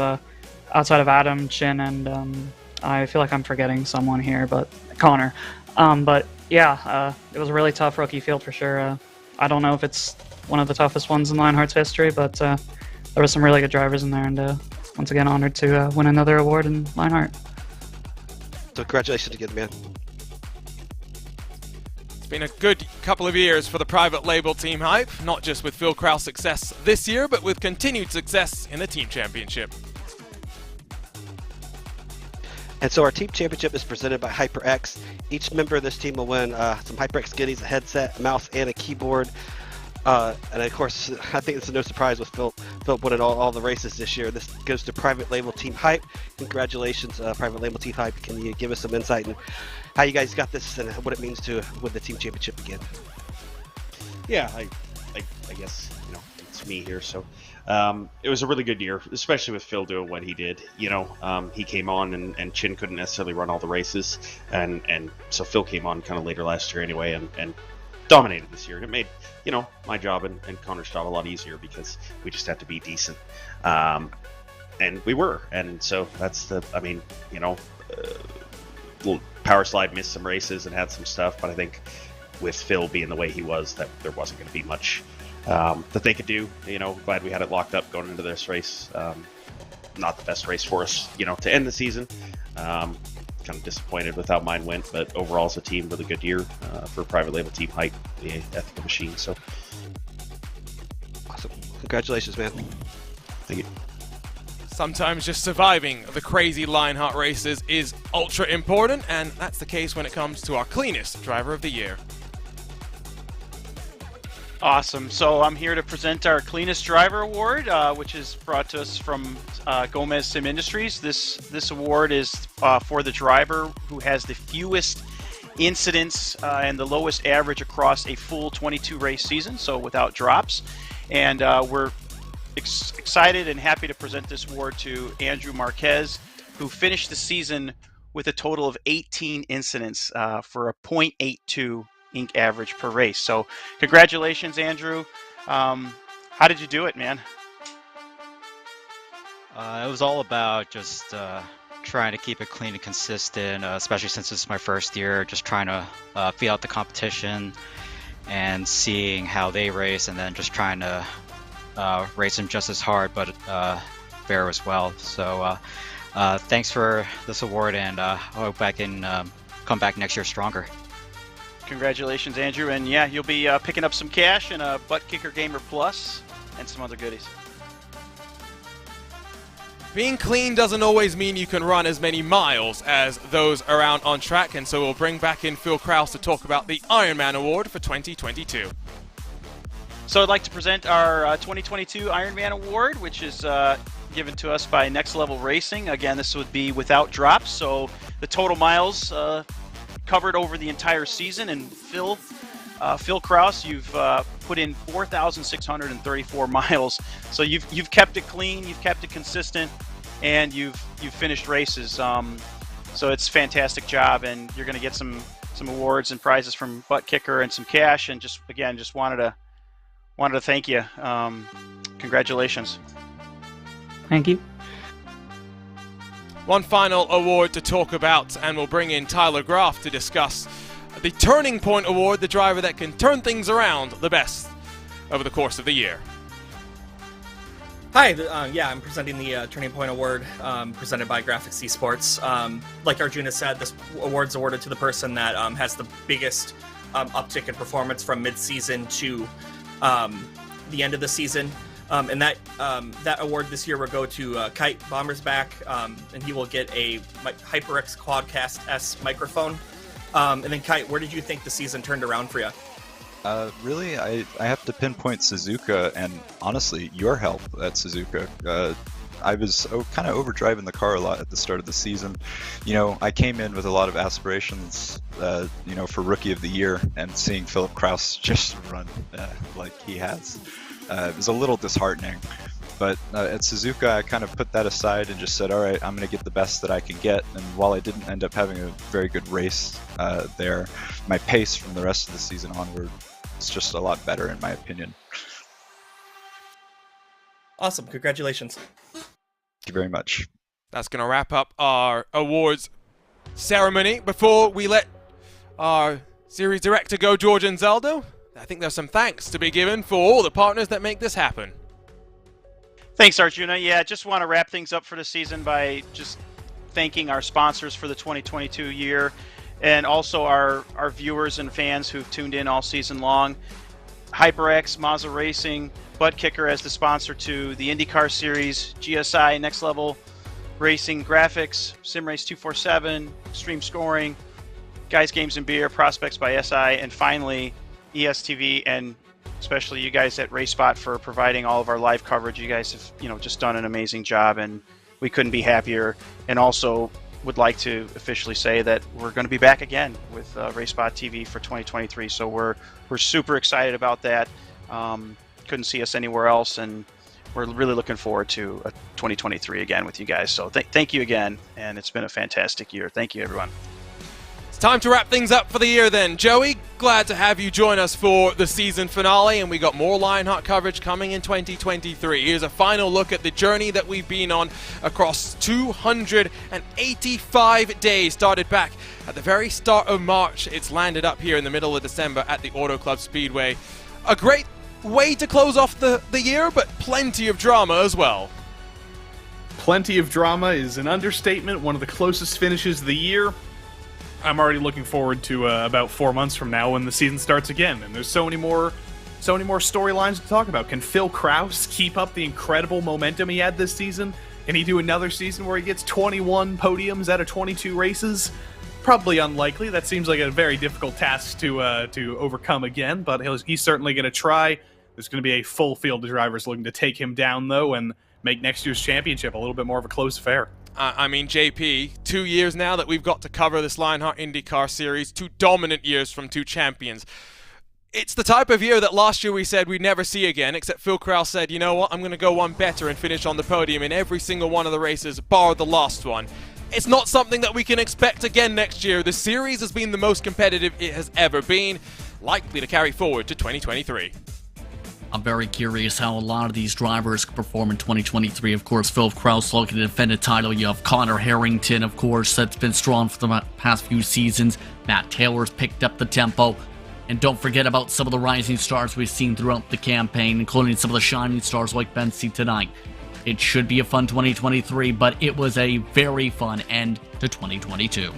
Adam, Chin, and I feel like I'm forgetting someone here, but Connor. But yeah, it was a really tough rookie field for sure. I don't know if it's one of the toughest ones in Lionheart's history, but there were some really good drivers in there, and once again honored to win another award in Lionheart. So congratulations again, man. It's been a good couple of years for the private label Team Hype, not just with Phil Kraus' success this year, but with continued success in the team championship. And so our team championship is presented by HyperX. Each member of this team will win some HyperX goodies, a headset, a mouse, and a keyboard. And of course, I think it's no surprise with Phil winning all the races this year. This goes to Private Label Team Hype. Congratulations, Private Label Team Hype. Can you give us some insight on how you guys got this and what it means to win the team championship again? Yeah, I guess, it's me here. So it was a really good year, especially with Phil doing what he did. He came on and Chin couldn't necessarily run all the races. And so Phil came on kind of later last year anyway and dominated this year. And it made, my job and Connor's job a lot easier because we just had to be decent. And we were. And so that's Power Slide missed some races and had some stuff, but I think with Phil being the way he was, that there wasn't going to be much that they could do. Glad we had it locked up going into this race. Not the best race for us, to end the season. Kind of disappointed with how mine went, but overall as a team, really good year for Private Label Team Hype, the Ethical Machine. So awesome. Congratulations, man. Thank you. Sometimes just surviving the crazy Lionheart races is ultra important, and that's the case when it comes to our cleanest driver of the year. Awesome. So I'm here to present our Cleanest Driver Award, which is brought to us from Gomez Sim Industries. This award is for the driver who has the fewest incidents and the lowest average across a full 22 race season, so without drops. And we're excited and happy to present this award to Andrew Marquez, who finished the season with a total of 18 incidents for a .82 Inc. average per race. So congratulations, Andrew. How did you do it, man? It was all about just trying to keep it clean and consistent, especially since this is my first year, just trying to feel out the competition and seeing how they race, and then just trying to race them just as hard but fair as well. So thanks for this award, and I hope I can come back next year stronger. Congratulations, Andrew. And yeah, you'll be picking up some cash and a Butt Kicker Gamer Plus and some other goodies. Being clean doesn't always mean you can run as many miles as those around on track, and so we'll bring back in Phil Krause to talk about the Ironman Award for 2022. So I'd like to present our 2022 Ironman Award, which is given to us by Next Level Racing. Again, this would be without drops, so the total miles covered over the entire season. And Phil Krause, you've put in 4,634 miles. So you've kept it clean, you've kept it consistent, and you've finished races. So it's a fantastic job, and you're going to get some awards and prizes from Butt Kicker and some cash. And just wanted to thank you. Congratulations. Thank you. One final award to talk about, and we'll bring in Tyler Graff to discuss the Turning Point Award, the driver that can turn things around the best over the course of the year. Hi, I'm presenting the Turning Point Award presented by Graphics Esports. Like Arjuna said, this award's awarded to the person that has the biggest uptick in performance from mid-season to the end of the season. And that award this year will go to Kite Bombersback, and he will get a HyperX Quadcast S microphone. And then Kite, where did you think the season turned around for you? Really, I have to pinpoint Suzuka, and honestly, your help at Suzuka. I was kind of overdriving the car a lot at the start of the season. You know, I came in with a lot of aspirations, for Rookie of the Year, and seeing Philip Krause just run like he has. It was a little disheartening, but at Suzuka I kind of put that aside and just said, all right, I'm going to get the best that I can get. And while I didn't end up having a very good race there, my pace from the rest of the season onward is just a lot better in my opinion. Awesome, congratulations. Thank you very much. That's going to wrap up our awards ceremony. Before we let our series director go, George Anzeldo, I think there's some thanks to be given for all the partners that make this happen. Thanks, Arjuna. Yeah, just want to wrap things up for the season by just thanking our sponsors for the 2022 year, and also our viewers and fans who've tuned in all season long. HyperX, Mazda Racing, Butt Kicker as the sponsor to the IndyCar Series, GSI, Next Level Racing, Graphics, SimRace 247, Extreme Scoring, Guys Games and Beer, Prospects by SI, and finally ESTV, and especially you guys at RaceSpot for providing all of our live coverage. You guys have just done an amazing job, and we couldn't be happier. And also would like to officially say that we're going to be back again with RaceSpotTV for 2023. So we're super excited about that. Couldn't see us anywhere else, and we're really looking forward to 2023 again with you guys. So thank you again, and it's been a fantastic year. Thank you, everyone. Time to wrap things up for the year then. Joey, glad to have you join us for the season finale, and we got more Lionheart coverage coming in 2023. Here's a final look at the journey that we've been on across 285 days. Started back at the very start of March. It's landed up here in the middle of December at the Auto Club Speedway. A great way to close off the year, but plenty of drama as well. Plenty of drama is an understatement. One of the closest finishes of the year. I'm already looking forward to about 4 months from now when the season starts again, and there's so many more storylines to talk about. Can Phil Krause keep up the incredible momentum he had this season? Can he do another season where he gets 21 podiums out of 22 races? Probably unlikely. That seems like a very difficult task to overcome again, but he's certainly going to try. There's going to be a full field of drivers looking to take him down, though, and make next year's championship a little bit more of a close affair. I mean, JP, 2 years now that we've got to cover this Lionheart IndyCar series, 2 dominant years from 2 champions. It's the type of year that last year we said we'd never see again, except Phil Kraus said, you know what, I'm going to go one better and finish on the podium in every single one of the races, bar the last one. It's not something that we can expect again next year. The series has been the most competitive it has ever been, likely to carry forward to 2023. I'm very curious how a lot of these drivers perform in 2023. Of course, Phil Kraus looking to defend a title. You have Connor Harrington, of course, that's been strong for the past few seasons. Matt Taylor's picked up the tempo. And don't forget about some of the rising stars we've seen throughout the campaign, including some of the shining stars like Bensi tonight. It should be a fun 2023, but it was a very fun end to 2022.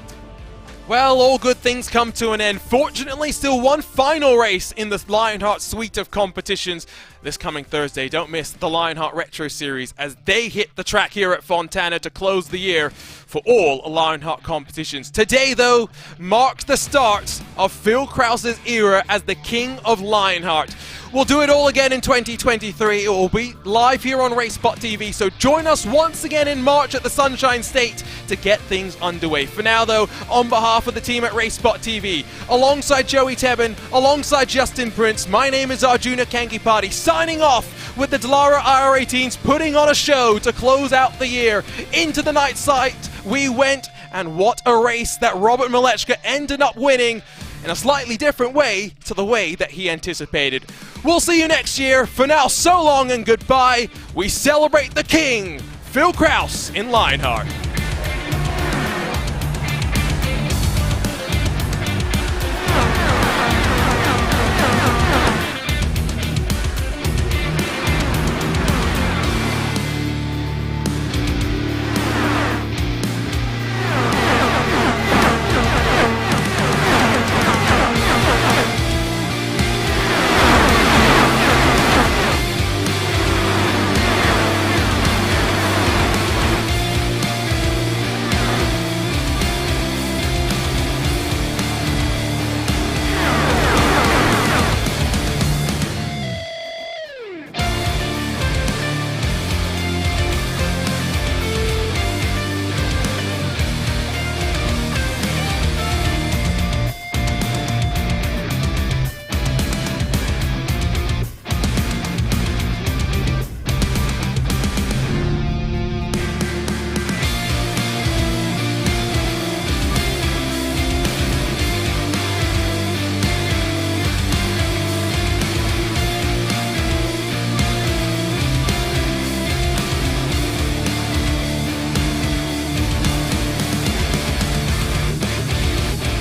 Well, all good things come to an end. Fortunately, still one final race in the Lionheart suite of competitions this coming Thursday. Don't miss the Lionheart Retro Series as they hit the track here at Fontana to close the year for all Lionheart competitions. Today, though, marks the start of Phil Kraus's era as the King of Lionheart. We'll do it all again in 2023. It will be live here on RaceSpotTV, so join us once again in March at the Sunshine State to get things underway. For now, though, on behalf of the team at RaceSpotTV, alongside Joey Tebben, alongside Justin Prince, my name is Arjuna Kankipati, signing off with the Dallara IR18s putting on a show to close out the year. Into the night sight we went, and what a race that Robert Malechka ended up winning in a slightly different way to the way that he anticipated. We'll see you next year. For now, so long and goodbye. We celebrate the king, Phil Kraus, in Lionheart.